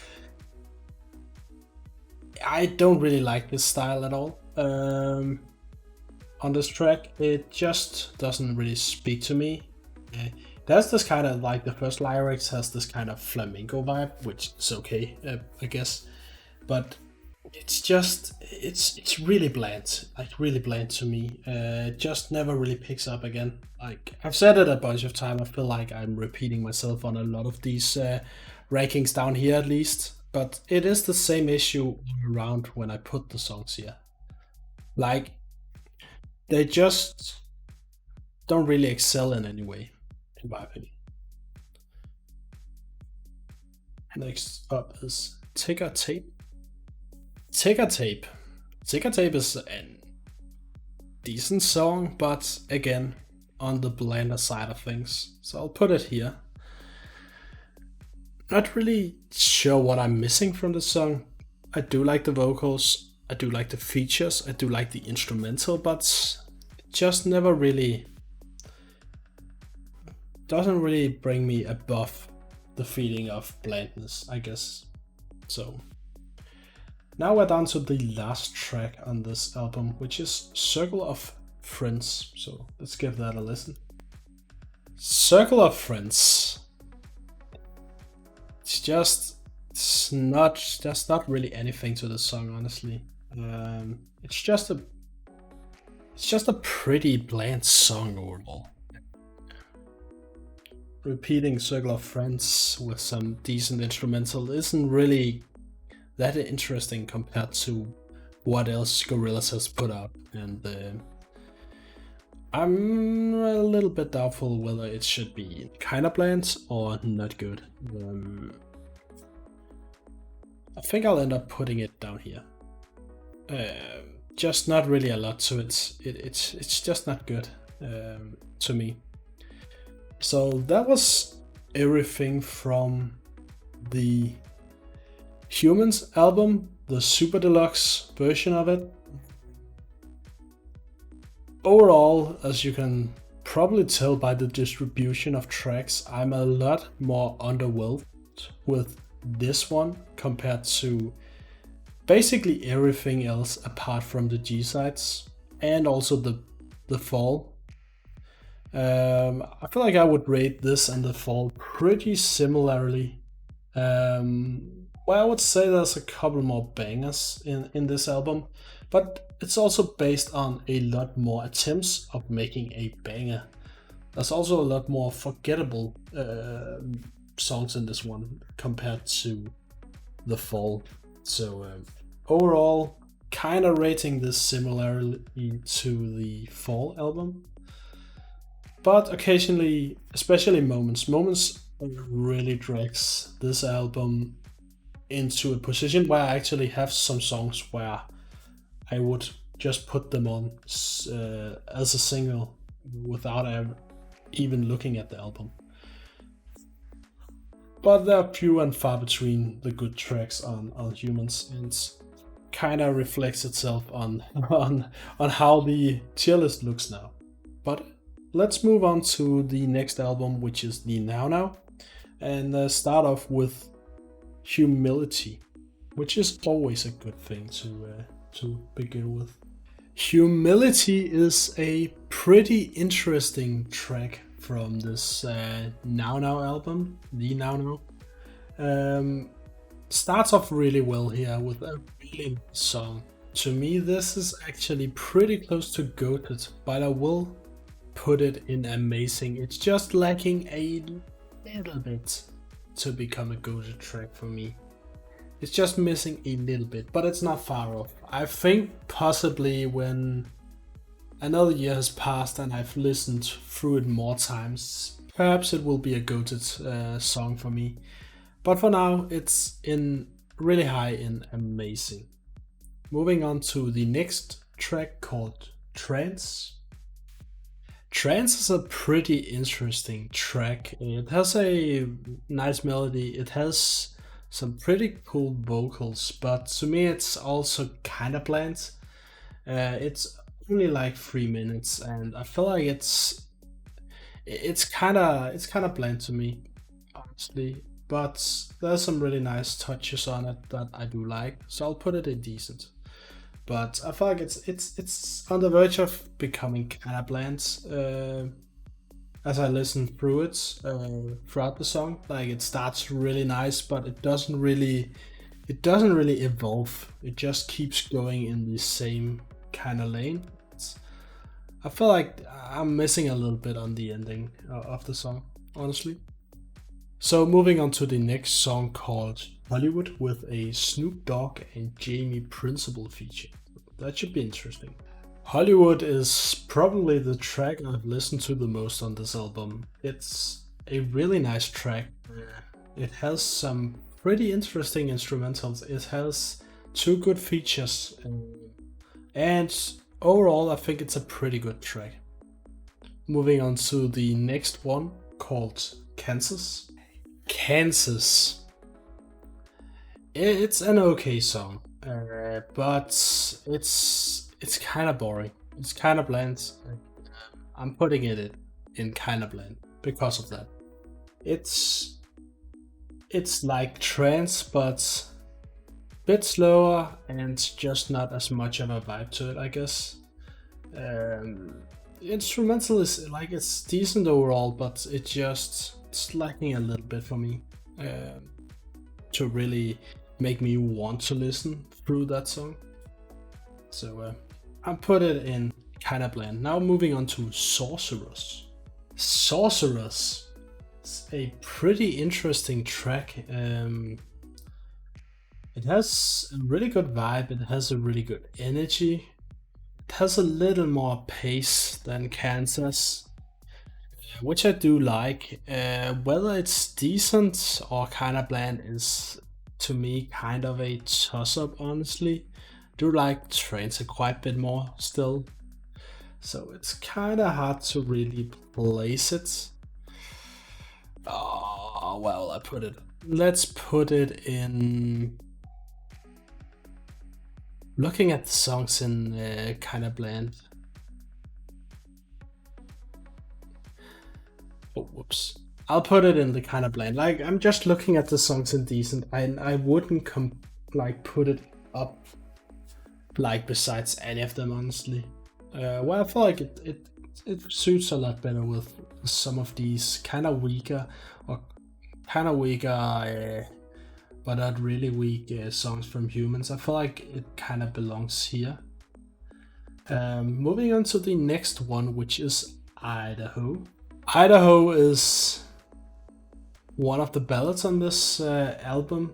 I don't really like this style at all. On this track, it just doesn't really speak to me. There's this kind of like the first lyrics has this kind of flamenco vibe, which is okay, I guess, but it's just it's really bland, like really bland to me. Just never really picks up again. Like I've said it a bunch of times. I feel like I'm repeating myself on a lot of these rankings down here at least, but it is the same issue all around when I put the songs here. Like they just don't really excel in any way, in my opinion. Next up is Ticker Tape. Ticker Tape. Ticker Tape is a decent song, but again, on the blander side of things. So I'll put it here. Not really sure what I'm missing from the song. I do like the vocals, I do like the features, I do like the instrumental, but it just never really doesn't really bring me above the feeling of blandness, I guess. So now we're down to the last track on this album, which is Circle of Friends. So let's give that a listen. Circle of Friends. It's not really anything to the song, honestly. It's just a pretty bland song overall. Repeating Circle of Friends with some decent instrumental isn't really that interesting compared to what else Gorillaz has put out, and I'm a little bit doubtful whether it should be kind of bland or not good. I think I'll end up putting it down here. Just not really a lot to it. It's just not good to me. So that was everything from the Humans album, the Super Deluxe version of it. Overall, as you can probably tell by the distribution of tracks, I'm a lot more underwhelmed with this one compared to basically everything else apart from the G-sides and also the Fall. I feel like I would rate this and the Fall pretty similarly. Well, I would say there's a couple more bangers in this album, but it's also based on a lot more attempts of making a banger. There's also a lot more forgettable songs in this one compared to The Fall. So overall, kind of rating this similarly to the Fall album. But occasionally, especially Moments really drags this album into a position where I actually have some songs where I would just put them on as a single without even looking at the album. But there are few and far between the good tracks on Humans, and kind of reflects itself on how the tier list looks now. But let's move on to the next album, which is the Now, and start off with Humility, which is always a good thing to begin with. Humility is a pretty interesting track from this Now album, the Now. Starts off really well here with a really nice song. To me, this is actually pretty close to goated, but I will put it in amazing. It's just lacking a little bit to become a goated track for me. It's just missing a little bit, but it's not far off. I think possibly when another year has passed and I've listened through it more times, perhaps it will be a goated song for me. But for now, it's in really high in amazing. Moving on to the next track called Trance. Trance is a pretty interesting track. It has a nice melody. It has some pretty cool vocals, but to me it's also kind of bland. It's only like 3 minutes, and I feel like it's kind of bland to me, honestly. But there's some really nice touches on it that I do like, so I'll put it in decent. But I feel like it's on the verge of becoming kind of bland as I listen through it throughout the song. Like, it starts really nice, but it doesn't really evolve. It just keeps going in the same kind of lane. I feel like I'm missing a little bit on the ending of the song, honestly. So moving on to the next song called Hollywood with a Snoop Dogg and Jamie Principle feature. That should be interesting. Hollywood is probably the track I've listened to the most on this album. It's a really nice track. It has some pretty interesting instrumentals. It has 2 good features. And overall, I think it's a pretty good track. Moving on to the next one called Kansas. Kansas. It's an okay song, but it's kind of boring. It's kind of bland. I'm putting it in kind of bland because of that. It's like trance, but a bit slower and just not as much of a vibe to it, I guess. Instrumental is like, it's decent overall, but it's lacking a little bit for me to really make me want to listen through that song. So I put it in kind of bland. Now moving on to Sorceress. Sorceress is a pretty interesting track. It has a really good vibe. It has a really good energy. It has a little more pace than Kansas, which I do like. Whether it's decent or kind of bland is, to me, kind of a toss-up, honestly. Do like Trance quite a bit more still, so it's kind of hard to really place it. Oh, well, let's put it in, looking at the songs in kind of bland. Oh, whoops. I'll put it in the kind of bland. Like, I'm just looking at the songs in decent. I wouldn't put it up like besides any of them, honestly. Well, I feel like it suits a lot better with some of these kind of weaker, but not really weak songs from Humans. I feel like it kind of belongs here. Moving on to the next one, which is Idaho. Idaho is one of the ballads on this album,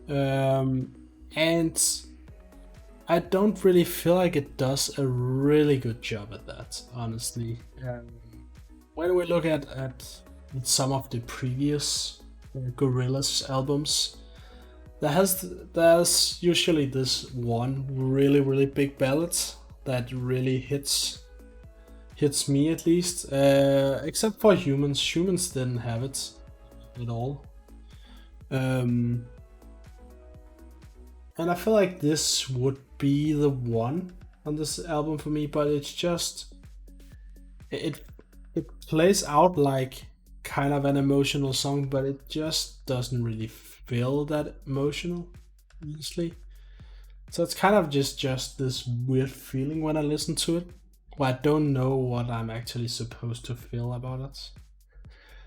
and I don't really feel like it does a really good job at that, honestly. When we look at some of the previous Gorillaz albums, there's usually this one really big ballad that really hits me at least. Except for Humans. Humans didn't have it at all. And I feel like this would be the one on this album for me, but it's just it plays out like kind of an emotional song, but it just doesn't really feel that emotional, honestly. So it's kind of just this weird feeling when I listen to it, where I don't know what I'm actually supposed to feel about it.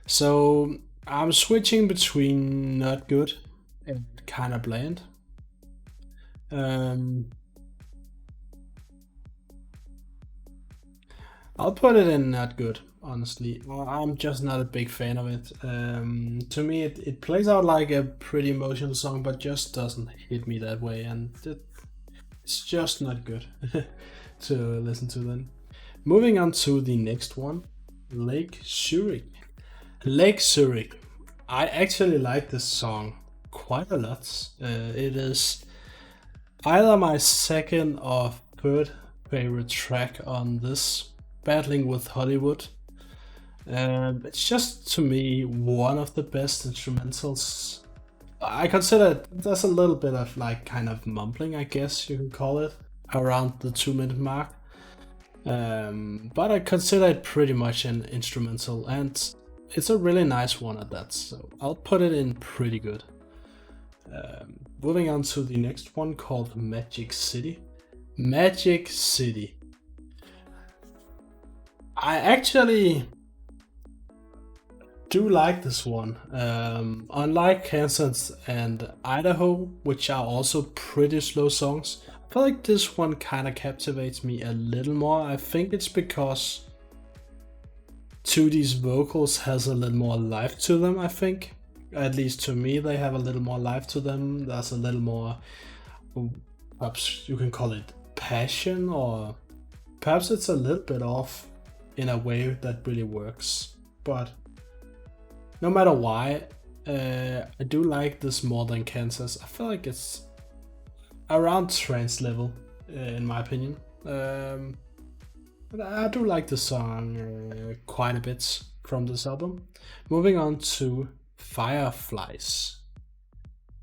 So I'm switching between not good and kind of bland. I'll put it in not good, honestly. I'm just not a big fan of it. To me, it plays out like a pretty emotional song, but just doesn't hit me that way, and it's just not good to listen to then. Moving on to the next one, Lake Zurich. Lake Zurich. I actually like this song quite a lot. It is either my second or third favorite track on this, battling with Hollywood. It's just, to me, one of the best instrumentals. I consider there's a little bit of like kind of mumbling, I guess you can call it, around the 2-minute mark. But I consider it pretty much an instrumental, and it's a really nice one at that, so I'll put it in pretty good. Moving on to the next one, called Magic City. Magic City. I actually do like this one. Unlike Kansas and Idaho, which are also pretty slow songs, I feel like this one kind of captivates me a little more. I think it's because 2D's vocals has a little more life to them, I think. At least to me, they have a little more life to them. There's a little more, perhaps you can call it passion, or perhaps it's a little bit off in a way that really works. But no matter why, I do like this more than Kansas. I feel like it's around trance level, in my opinion. But I do like the song quite a bit from this album. Moving on to Fireflies.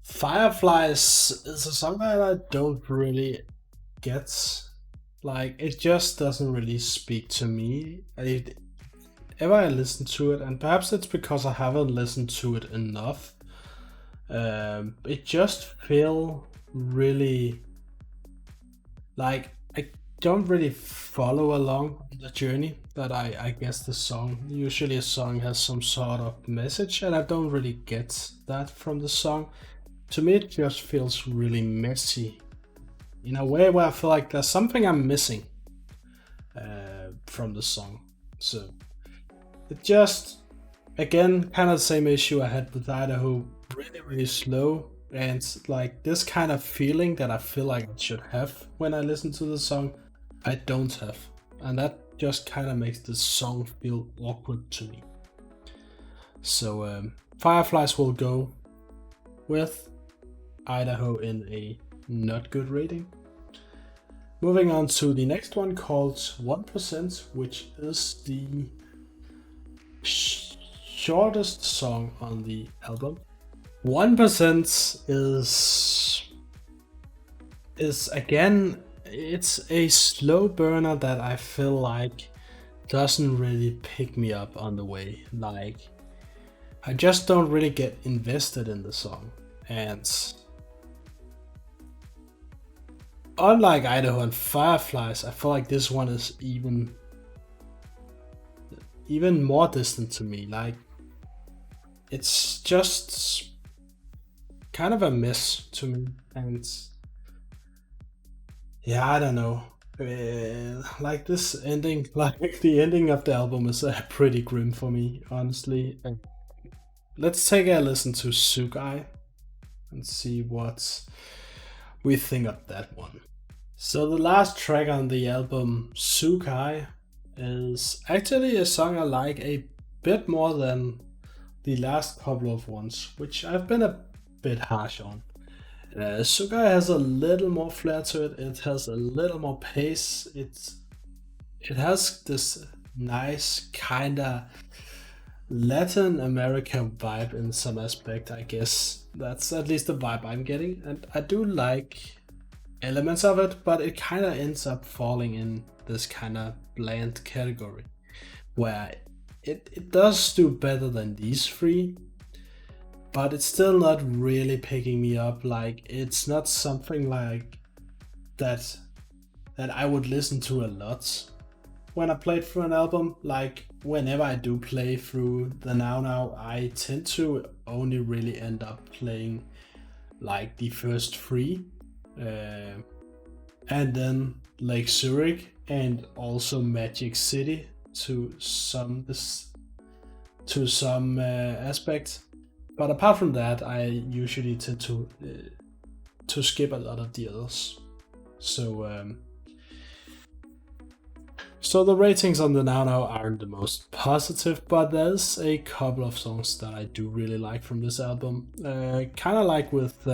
Fireflies is a song that I don't really get. Like, it just doesn't really speak to me. Ever I listen to it, and perhaps it's because I haven't listened to it enough, it just feel really like I don't really follow along the journey that I guess the song. Usually a song has some sort of message, and I don't really get that from the song. To me, it just feels really messy in a way where I feel like there's something I'm missing from the song. So it just, again, kind of the same issue I had with Idaho. Really slow, and like this kind of feeling that I feel like I should have when I listen to the song, I don't have. And that just kind of makes the song feel awkward to me. So Fireflies will go with Idaho in a not good rating. Moving on to the next one, called 1%, which is the shortest song on the album. 1% is again, it's a slow burner that I feel like doesn't really pick me up on the way. Like, I just don't really get invested in the song. And unlike Idaho and Fireflies, I feel like this one is even more distant to me. Like, it's just kind of a mess to me, and yeah, I don't know. Like this ending, like the ending of the album is pretty grim for me, honestly. Let's take a listen to Souk Eye and see what we think of that one. So the last track on the album, Souk Eye, is actually a song I like a bit more than the last couple of ones, which I've been a bit harsh on. Souk Eye has a little more flair to it. It has a little more pace. It has this nice kinda Latin American vibe in some aspect, I guess. That's at least the vibe I'm getting, and I do like elements of it, but it kind of ends up falling in this kind of bland category where it does do better than these three, but it's still not really picking me up. Like, it's not something like that I would listen to a lot when I played through an album. Like, whenever I do play through the Now, I tend to only really end up playing like the first three, and then Lake Zurich and also Magic City to some aspect. But apart from that, I usually tend to skip a lot of the others. So the ratings on the Now aren't the most positive, but there's a couple of songs that I do really like from this album. Kind of like with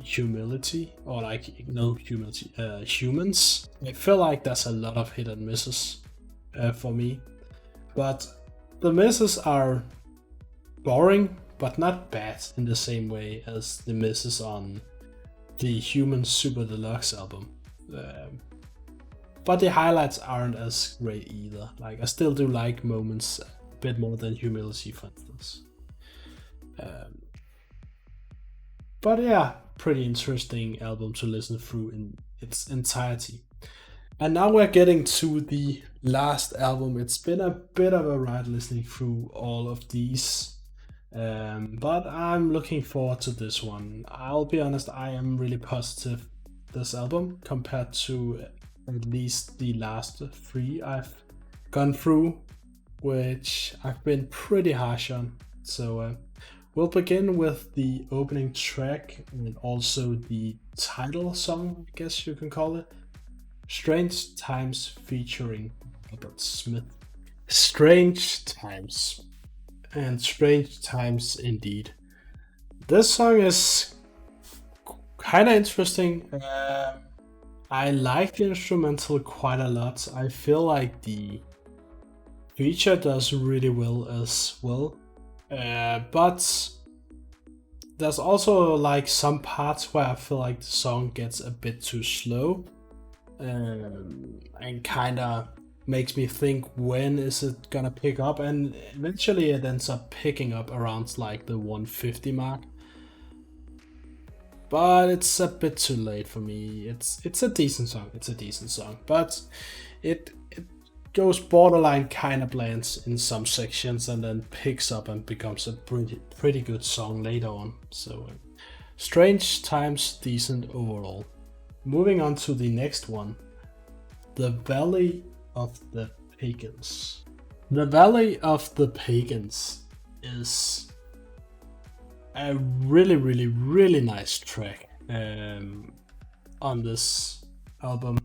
Humility, or like, no, Humility, Humans. I feel like there's a lot of hit and misses for me, but the misses are boring, but not bad in the same way as the misses on the Humans Super Deluxe album. But the highlights aren't as great either. Like, I still do like moments a bit more than Humility, for instance. But yeah, pretty interesting album to listen through in its entirety. And now we're getting to the last album. It's been a bit of a ride listening through all of these, but I'm looking forward to this one. I'll be honest, I am really positive this album compared to at least the last three I've gone through, which I've been pretty harsh on. So we'll begin with the opening track and also the title song, I guess you can call it. Strange Times featuring Robert Smith. Strange Times. And strange times indeed. This song is kind of interesting. I like the instrumental quite a lot. I feel like the feature does really well as well. But there's also like some parts where I feel like the song gets a bit too slow, and kind of makes me think, when is it gonna pick up? And eventually it ends up picking up around like the 150 mark. But it's a bit too late for me. It's a decent song. But it goes borderline kind of blands in some sections and then picks up and becomes a pretty good song later on. So Strange Times, decent overall. Moving on to the next one, The Valley of the Pagans. The Valley of the Pagans is a really nice track on this album.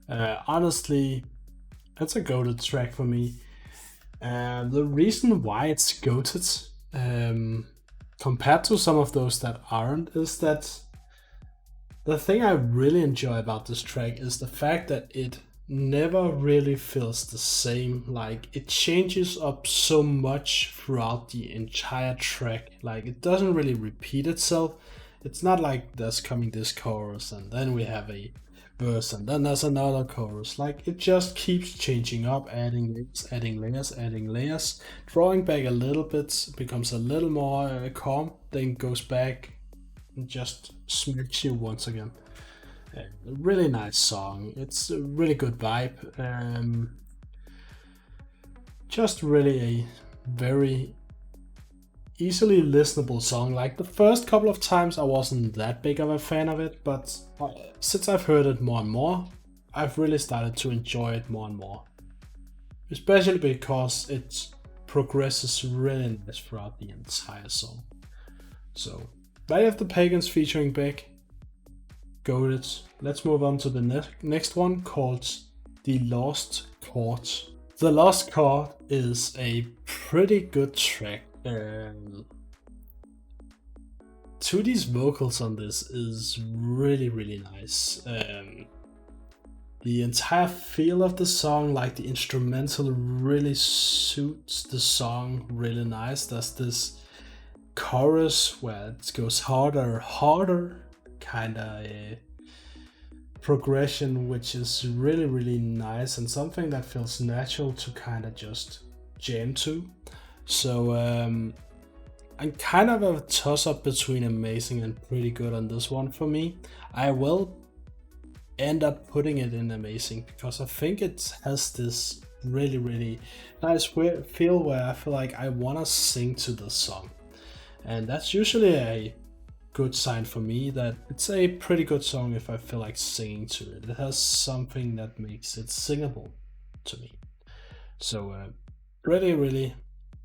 Honestly, it's a goated track for me. The reason why it's goated, compared to some of those that aren't, is that the thing I really enjoy about this track is the fact that it never really feels the same. Like, it changes up so much throughout the entire track. Like, it doesn't really repeat itself. It's not like there's coming this chorus and then we have a verse and then there's another chorus. Like, it just keeps changing up, adding layers, drawing back a little bit, becomes a little more calm, then goes back and just smacks you once again. A really nice song. It's a really good vibe. Just really a very easily listenable song. Like, the first couple of times I wasn't that big of a fan of it, but since I've heard it more and more, I've really started to enjoy it more and more. Especially because it progresses really nice throughout the entire song. So Valley of the Pagans featuring Beck. Goated. Let's move on to the next one called The Lost Chord. The Lost Chord is a pretty good track. 2D's vocals on this is really, really nice. The entire feel of the song, like the instrumental, really suits the song really nice. There's this chorus where it goes harder, kind of a progression, which is really, really nice and something that feels natural to kind of just jam to. So I'm kind of a toss-up between amazing and pretty good on this one for me. I will end up putting it in amazing because I think it has this really, really nice feel where I feel like I want to sing to the song. And that's usually a good sign for me that it's a pretty good song if I feel like singing to it. It has something that makes it singable to me. So really, really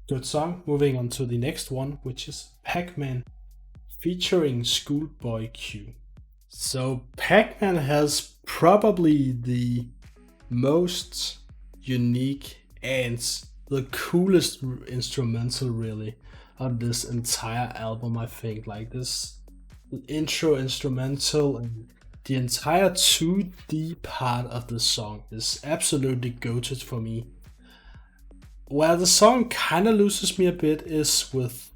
good song. Moving on to the next one, which is Pac-Man featuring Schoolboy Q. So Pac-Man has probably the most unique and the coolest instrumental really on this entire album. I think like this intro instrumental and the entire 2D part of the song is absolutely goated for me. Where the song kind of loses me a bit is with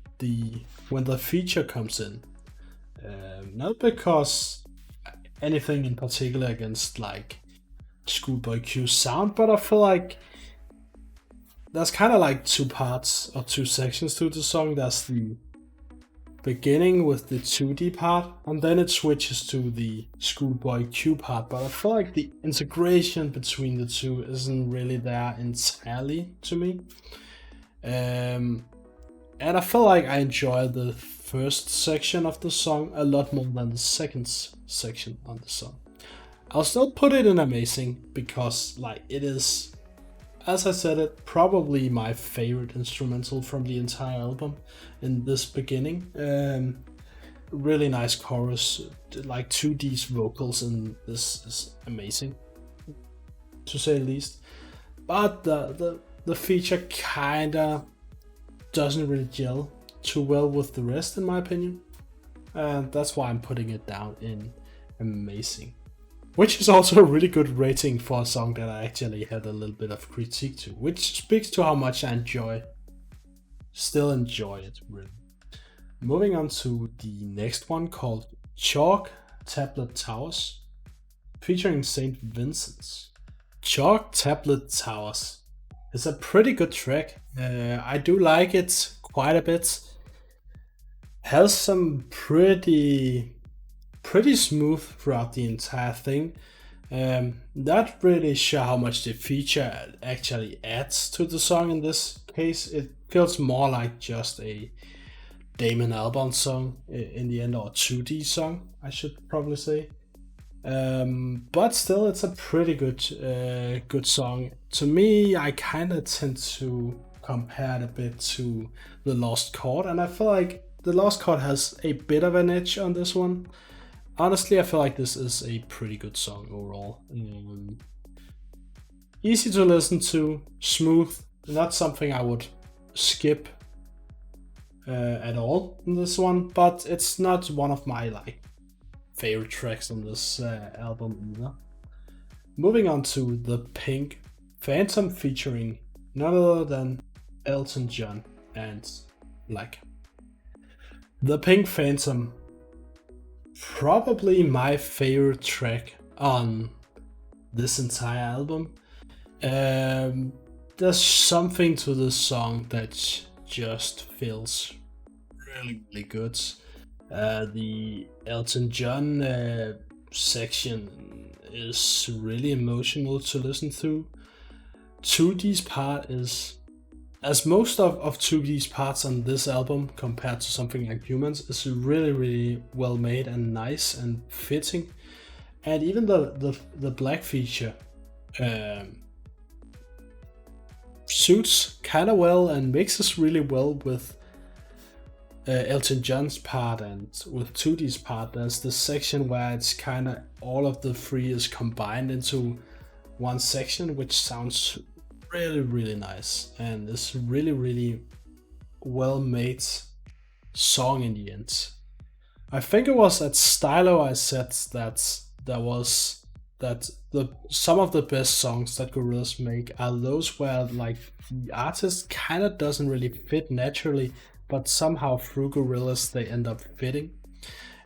when the feature comes in. Not because anything in particular against like Schoolboy Q's sound, but I feel like there's kind of like two parts or two sections to the song. There's the beginning with the 2D part, and then it switches to the Schoolboy Q part. But I feel like the integration between the two isn't really there entirely to me. And I feel like I enjoy the first section of the song a lot more than the second section on the song. I'll still put it in amazing because like it is, as I said it, probably my favorite instrumental from the entire album in this beginning. Really nice chorus, like 2D's vocals in this is amazing, to say the least. But the feature kinda doesn't really gel too well with the rest in my opinion. And that's why I'm putting it down in amazing. Which is also a really good rating for a song that I actually had a little bit of critique to, which speaks to how much I still enjoy it really. Moving on to the next one called Chalk Tablet Towers, featuring St. Vincent's. Chalk Tablet Towers is a pretty good track. I do like it quite a bit. Has some pretty smooth throughout the entire thing. Not really sure how much the feature actually adds to the song in this case. It feels more like just a Damon Albarn song in the end, or a 2D song, I should probably say. But still, it's a pretty good song. To me, I kind of tend to compare it a bit to the Lost Chord, and I feel like the Lost Chord has a bit of an edge on this one. Honestly, I feel like this is a pretty good song overall. Easy to listen to, smooth, not something I would skip at all in this one, but it's not one of my like favorite tracks on this album either. Moving on to The Pink Phantom featuring none other than Elton John and Black. The Pink Phantom, probably my favorite track on this entire album. There's something to this song that just feels really, really good. The Elton John section is really emotional to listen to. 2D's part is, as most of 2D's parts on this album compared to something like Humans, is really, really well made and nice and fitting. And even the Black feature suits kind of well and mixes really well with Elton John's part and with 2D's part, there's this section where it's kind of all of the three is combined into one section, which sounds really, really nice. And it's really, really well made song in the end. I think it was at Stylo I said that some of the best songs that Gorillaz make are those where like the artist kind of doesn't really fit naturally, but somehow through Gorillaz they end up fitting.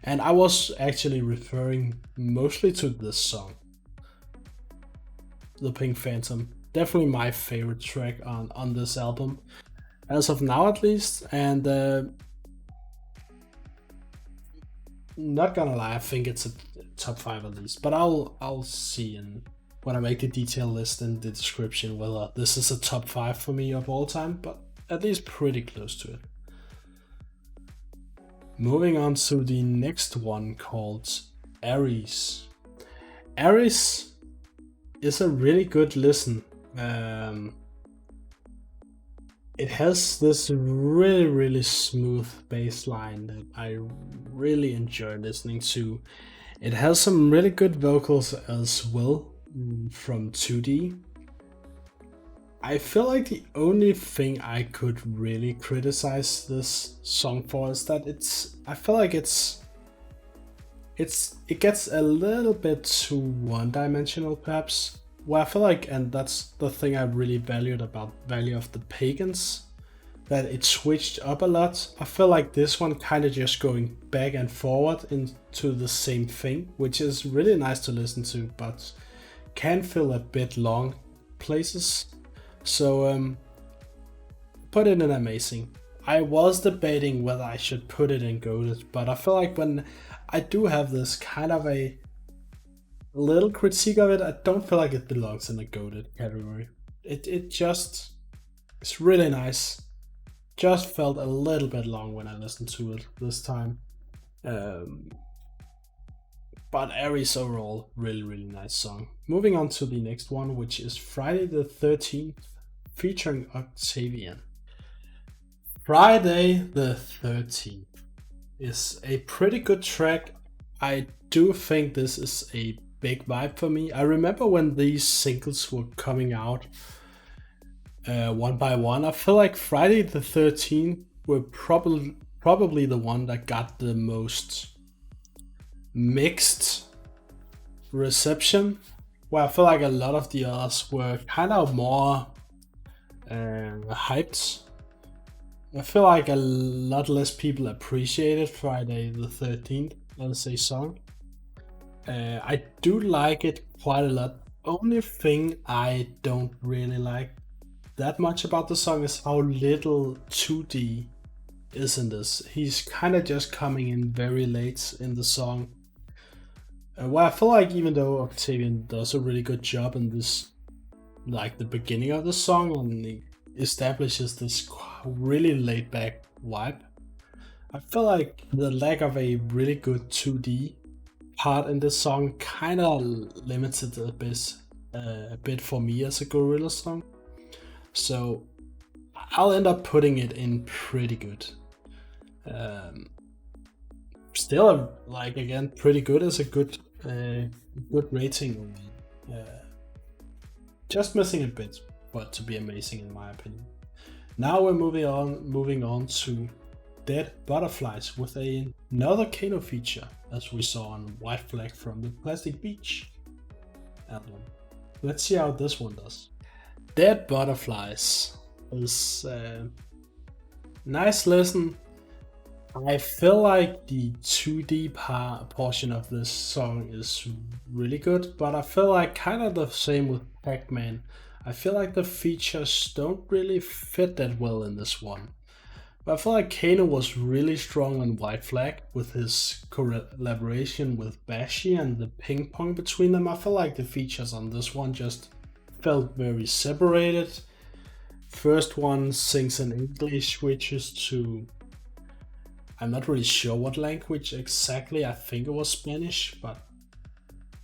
And I was actually referring mostly to this song, The Pink Phantom. Definitely my favorite track on this album, as of now at least. And not gonna lie, I think it's a top 5 at least, but I'll see when I make the detail list in the description whether this is a top 5 for me of all time, but at least pretty close to it. Moving on to the next one called Aries. Aries is a really good listen. It has this really, really smooth bass line that I really enjoy listening to. It has some really good vocals as well from 2D. I feel like the only thing I could really criticize this song for is that I feel like it gets a little bit too one-dimensional perhaps. Well, I feel like, and that's the thing I really valued about Valley of the Pagans, that it switched up a lot. I feel like this one kind of just going back and forward into the same thing, which is really nice to listen to, but can feel a bit long places. So put it in amazing. I was debating whether I should put it in goated, but I feel like when I do have this kind of a little critique of it, I don't feel like it belongs in the goated category. It just, it's really nice. Just felt a little bit long when I listened to it this time. But Aries overall, really, really nice song. Moving on to the next one, which is Friday the 13th, featuring Octavian. Friday the 13th is a pretty good track. I do think this is a big vibe for me. I remember when these singles were coming out one by one. I feel like Friday the 13th were probably the one that got the most mixed reception, where I feel like a lot of the others were kind of more hyped. I feel like a lot less people appreciated Friday the 13th as a song. I do like it quite a lot. Only thing I don't really like that much about the song is how little 2D is in this. He's kind of just coming in very late in the song. Well, I feel like even though Octavian does a really good job in this, like the beginning of the song, and he establishes this really laid back vibe, I feel like the lack of a really good 2D part in this song kind of limited a bit for me as a Gorillaz song. So I'll end up putting it in pretty good. Still, like again, pretty good is a good rating. Just missing a bit, but to be amazing in my opinion. Now we're moving on to Dead Butterflies with another Kano feature, as we saw on White Flag from the Plastic Beach album. Let's see how this one does. Dead Butterflies is a nice listen. I feel like the 2D portion of this song is really good, but I feel like kind of the same with Pac-Man. I feel like the features don't really fit that well in this one. But I feel like Kano was really strong on White Flag with his collaboration with Bashi and the ping pong between them. I feel like the features on this one just felt very separated. First one sings in English, switches to, I'm not really sure what language exactly. I think it was Spanish, but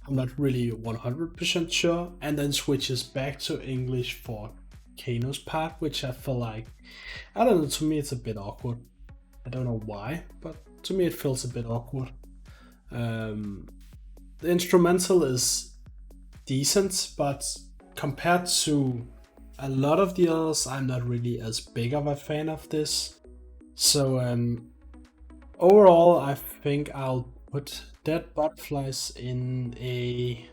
I'm not really 100% sure. And then switches back to English for Kano's part, which I feel like, I don't know, to me it's a bit awkward. I don't know why, but to me it feels a bit awkward. The instrumental is decent, but compared to a lot of the others, I'm not really as big of a fan of this. So overall, I think I'll put Dead Butterflies in a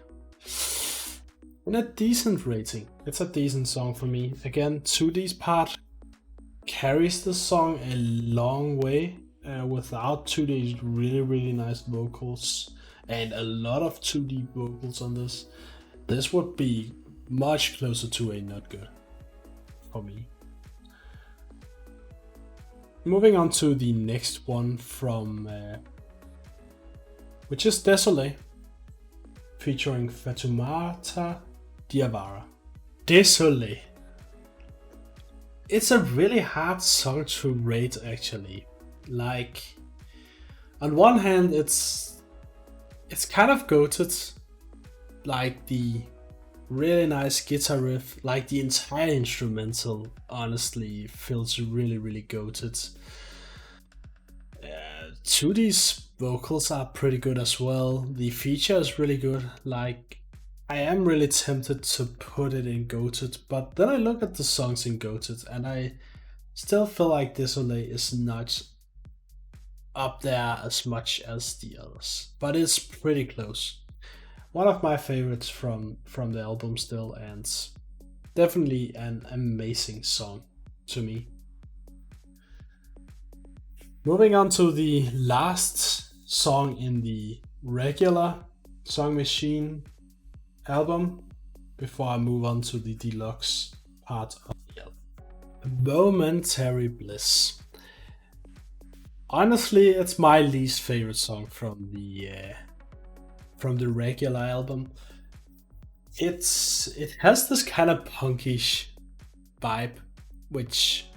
decent rating. It's a decent song for me. Again, 2D's part carries the song a long way. Without 2D's really nice vocals and a lot of 2D vocals on this, this would be much closer to a not good for me. Moving on to the next one from which is Désolé, featuring Fatoumata Diawara. Désolé. It's a really hard song to rate actually. Like, on one hand it's kind of goated, like the really nice guitar riff, like the entire instrumental honestly feels really goated. 2D's vocals are pretty good as well. The feature is really good. Like, I am really tempted to put it in goated, but then I look at the songs in goated and I still feel like Désolé is not up there as much as the others, but it's pretty close. One of my favorites from the album still, and definitely an amazing song to me. Moving on to the last song in the regular Song Machine album before I move on to the deluxe part of the album. Momentary Bliss. Honestly, it's my least favorite song from the regular album. It has this kind of punkish vibe, which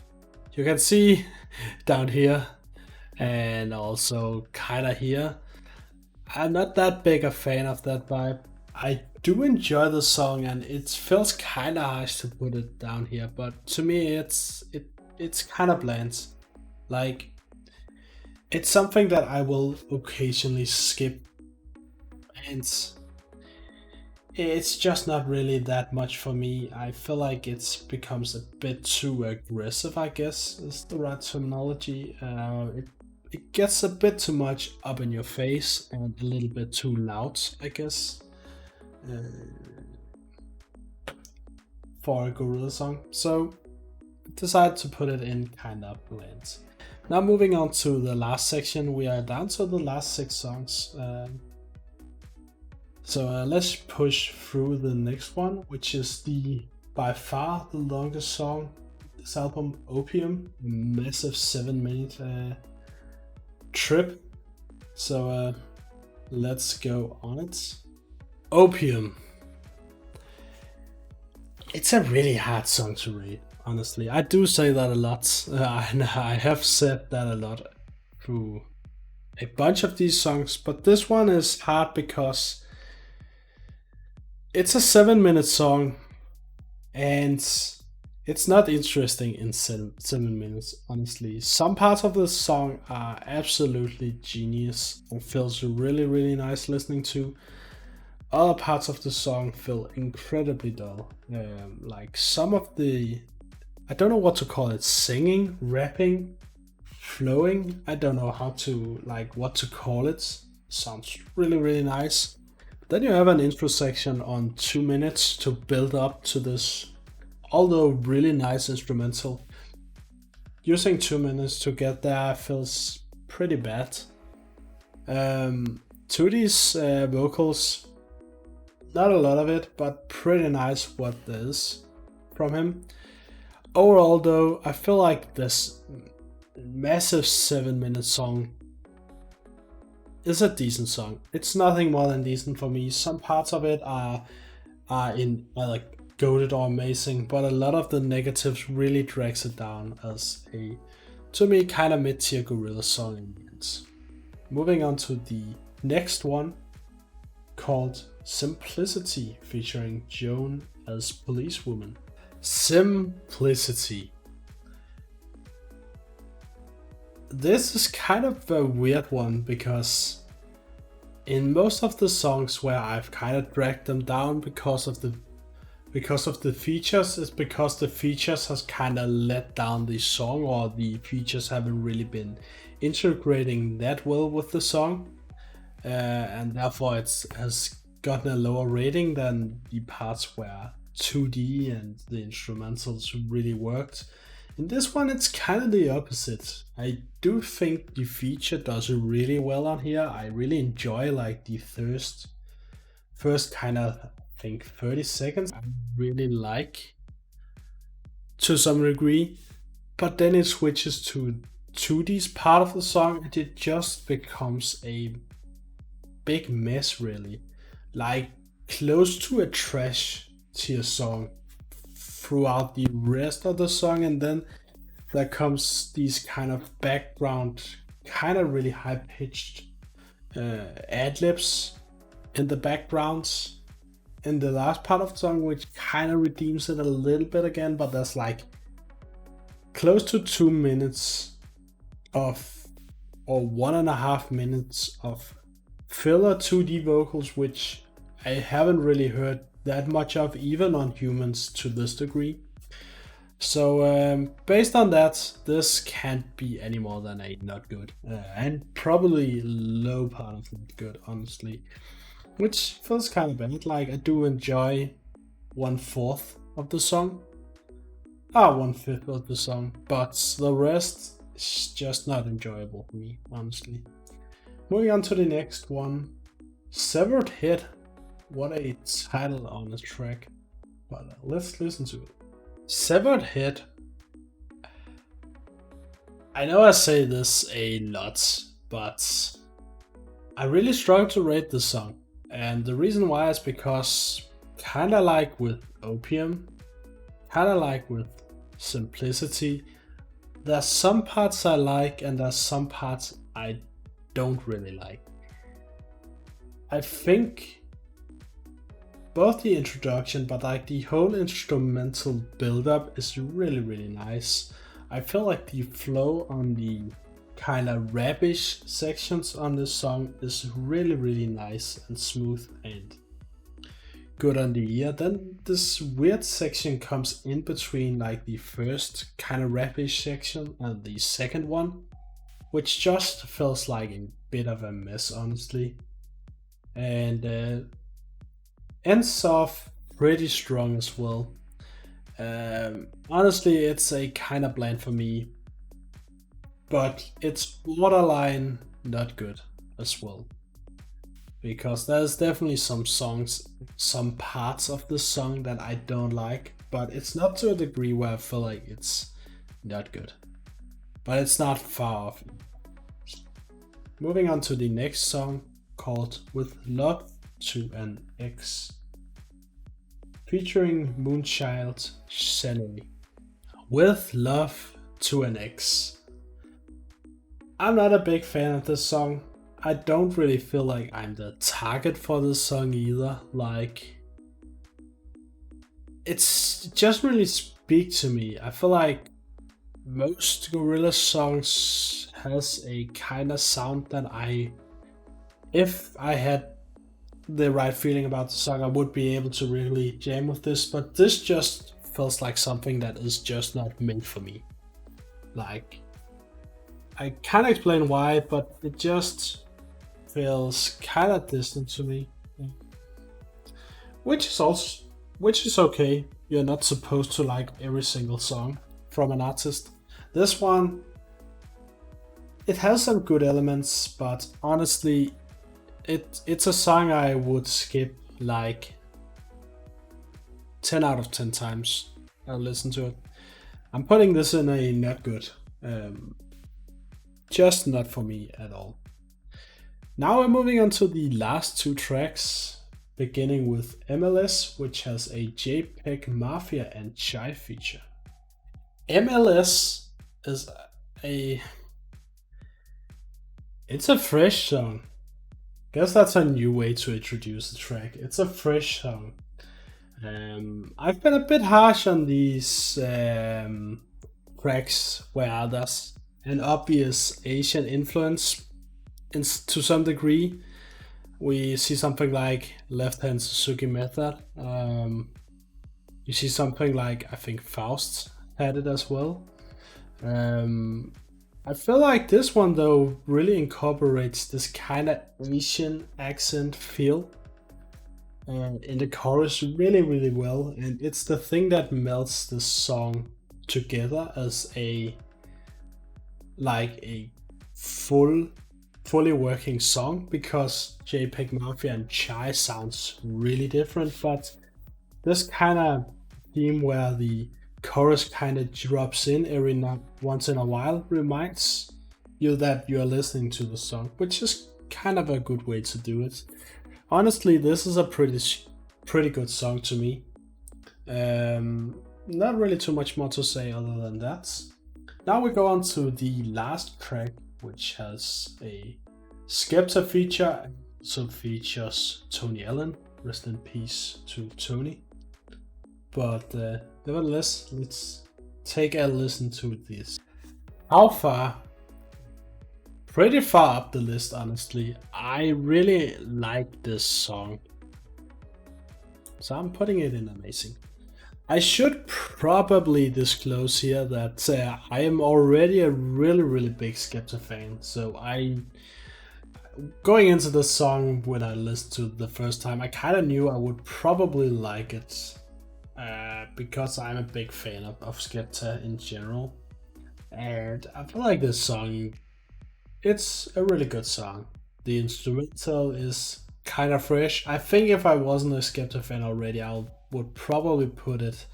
you can see down here and also kind of here. I'm not that big a fan of that vibe. I do enjoy the song and it feels kind of harsh to put it down here, but to me it's kind of bland. Like, it's something that I will occasionally skip, and it's just not really that much for me. I feel like it becomes a bit too aggressive, I guess is the right terminology. It gets a bit too much up in your face and a little bit too loud, I guess, for a Gorillaz song. So decided to put it in kind of bland. Now moving on to the last section, we are down to the last 6 songs. So let's push through the next one, which is by far the longest song this album, Opium, a massive 7-minute trip. So let's go on it. Opium. It's a really hard song to rate. Honestly, I do say that a lot, and I have said that a lot through a bunch of these songs, but this one is hard because it's a 7-minute song and it's not interesting in 7 minutes, honestly. Some parts of the song are absolutely genius and feels really nice listening to. Other parts of the song feel incredibly dull. Like some of the, I don't know what to call it, singing, rapping, flowing. I don't know what to call it. Sounds really nice. Then you have an intro section on 2 minutes to build up to this, although really nice instrumental. Using 2 minutes to get there feels pretty bad. 2D's vocals, not a lot of it, but pretty nice what there is from him. Overall though, I feel like this massive 7-minute song is a decent song. It's nothing more than decent for me. Some parts of it are like goated or amazing, but a lot of the negatives really drags it down as a, to me, kind of mid-tier Gorillaz song in the end. Moving on to the next one, called Simplicity, featuring Joan as Policewoman. Simplicity. this is kind of a weird one because in most of the songs where I've kind of dragged them down because of the features, is because the features has kind of let down the song, or the features haven't really been integrating that well with the song, and therefore it has gotten a lower rating than the parts where 2D and the instrumentals really worked. In this one, it's kind of the opposite. I do think the feature does really well on here. I really enjoy like the first kind of, I think 30 seconds. I really like to some degree, but then it switches to 2D's part of the song and it just becomes a big mess, really. Like close to a trash tier song throughout the rest of the song, and then there comes these kind of background, kind of really high pitched ad-libs in the backgrounds in the last part of the song, which kind of redeems it a little bit again, but there's like close to 2 minutes of, or 1.5 minutes of filler 2D vocals, which I haven't really heard that much of, even on Humans, to this degree. So based on that, this can't be any more than a not good, and probably low part of not good, honestly, which feels kind of bad. Like, I do enjoy 1/4 of the song, 1/5 of the song, but the rest is just not enjoyable for me, honestly. Moving on to the next one, Severed Head. What a title on this track, but let's listen to it. Severed Head. I know I say this a lot, but I really struggle to rate this song. And the reason why is because, kinda like with Opium, kinda like with Simplicity, there's some parts I like and there's some parts I don't really like. I think both the introduction, but like the whole instrumental build-up is really nice. I feel like the flow on the kind of rapish sections on this song is really nice and smooth and good on the ear. Then this weird section comes in between like the first kind of rapish section and the second one, which just feels like a bit of a mess, honestly. And ends off pretty strong as well. Honestly, it's a kind of bland for me, but it's borderline not good as well, because there's definitely some songs, some parts of the song that I don't like, but it's not to a degree where I feel like it's not good, but it's not far off. Moving on to the next song, called With Love to an Ex, featuring Moonchild Shelley. With Love to an Ex. I'm not a big fan of this song. I don't really feel like I'm the target for this song either. Like, it's just really speak to me. I feel like most Gorillaz songs has a kind of sound that if I had the right feeling about the song, I would be able to really jam with this, but this just feels like something that is just not meant for me. Like, I can't explain why, but it just feels kind of distant to me. Which is okay. You're not supposed to like every single song from an artist. This one, it has some good elements, but honestly, it's a song I would skip like 10 out of 10 times. I'll listen to it. I'm putting this in a not good. Just not for me at all. Now we're moving on to the last two tracks, beginning with MLS, which has a JPEG Mafia and Chai feature. MLS is it's a fresh song. Guess that's a new way to introduce the track. It's a fresh song. I've been a bit harsh on these tracks where there's an obvious Asian influence to some degree. We see something like Left Hand Suzuki Method. You see something like, I think Faust had it as well. I feel like this one though really incorporates this kind of Asian accent feel in the chorus really well, and it's the thing that melts the song together as a fully working song, because JPEG Mafia and Chai sounds really different, but this kind of theme where the chorus kind of drops in every once in a while reminds you that you're listening to the song, which is kind of a good way to do it. Honestly, this is a pretty good song to me. Not really too much more to say other than that. Now we go on to the last track, which has a Skepta feature, also features Tony Allen. Rest in peace to Tony. But nevertheless, let's take a listen to this. How far? Pretty far up the list, honestly. I really like this song, so I'm putting it in amazing. I should probably disclose here that I am already a really big Skepta fan, so going into the song when I listened to it the first time, I kind of knew I would probably like it. Because I'm a big fan of Skepta in general, and I feel like this song, it's a really good song. The instrumental is kind of fresh. I think if I wasn't a Skepta fan already, I would probably put it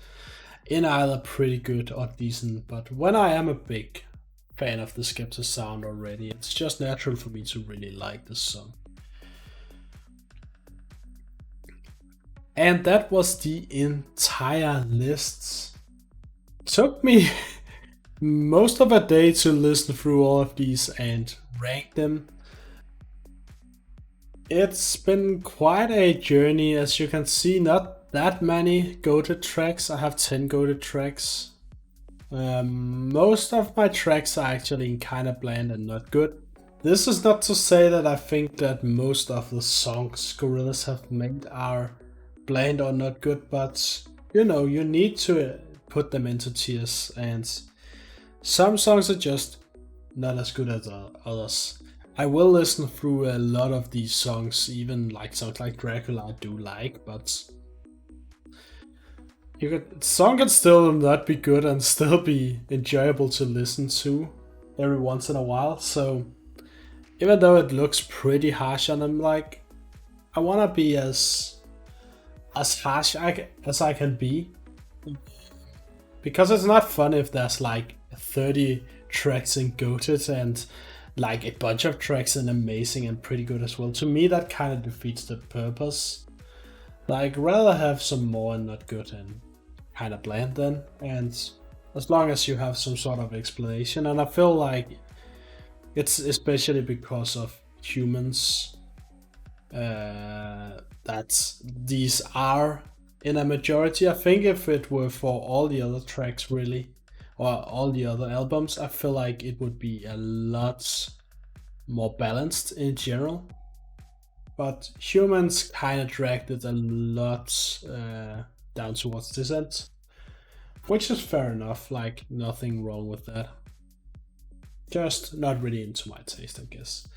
in either pretty good or decent, but when I am a big fan of the Skepta sound already, it's just natural for me to really like this song. And that was the entire list. Took me most of a day to listen through all of these and rank them. It's been quite a journey, as you can see, not that many goated tracks. I have 10 goated tracks. Most of my tracks are actually kind of bland and not good. This is not to say that I think that most of the songs Gorillaz have made are bland or not good, but you know, you need to put them into tiers, and some songs are just not as good as others. I will listen through a lot of these songs, even like songs like Dracula I do like, but song can still not be good and still be enjoyable to listen to every once in a while. So even though it looks pretty harsh on them, like, I wanna be as harsh as I can be, because it's not fun if there's like 30 tracks in goated and like a bunch of tracks in amazing and pretty good as well. To me, that kind of defeats the purpose. Like, rather have some more and not good and kind of bland then, and as long as you have some sort of explanation. And I feel like it's especially because of humans that these are in a majority. I think if it were for all the other tracks really, or all the other albums, I feel like it would be a lot more balanced in general. But humans kind of dragged it a lot down towards this end, which is fair enough, like nothing wrong with that. Just not really into my taste, I guess.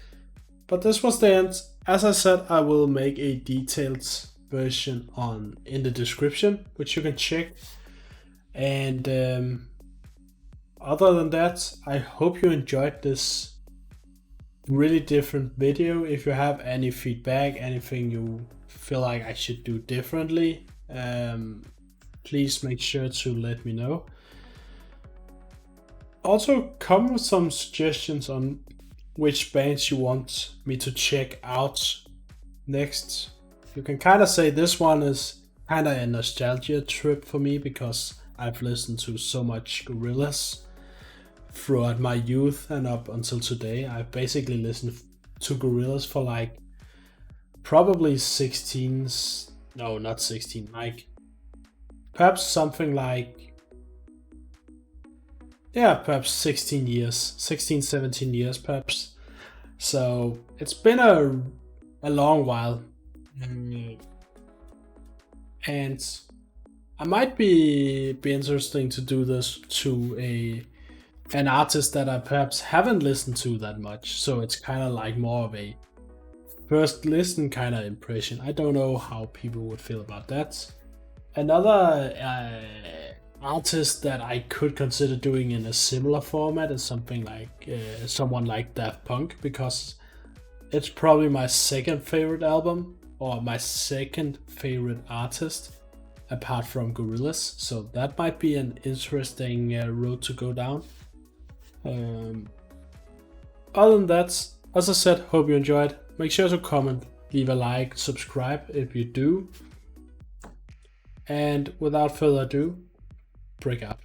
But this was the end. As I said, I will make a detailed version in the description, which you can check. And other than that, I hope you enjoyed this really different video. If you have any feedback, anything you feel like I should do differently, please make sure to let me know. Also, come with some suggestions on which bands you want me to check out next. You can kind of say this one is kind of a nostalgia trip for me, because I've listened to so much Gorillaz throughout my youth and up until today. I've basically listened to Gorillaz for like probably 16, no, not 16, like perhaps something like yeah, perhaps 16 years, 16, 17 years perhaps. So it's been a long while. And I might be interesting to do this to an artist that I perhaps haven't listened to that much. So it's kind of like more of a first listen kind of impression. I don't know how people would feel about that. Another artist that I could consider doing in a similar format is something like someone like Daft Punk, because it's probably my second favorite album or my second favorite artist apart from Gorillaz. So that might be an interesting road to go down. Other than that, as I said, hope you enjoyed. Make sure to comment, leave a like, subscribe if you do. And without further ado, break up.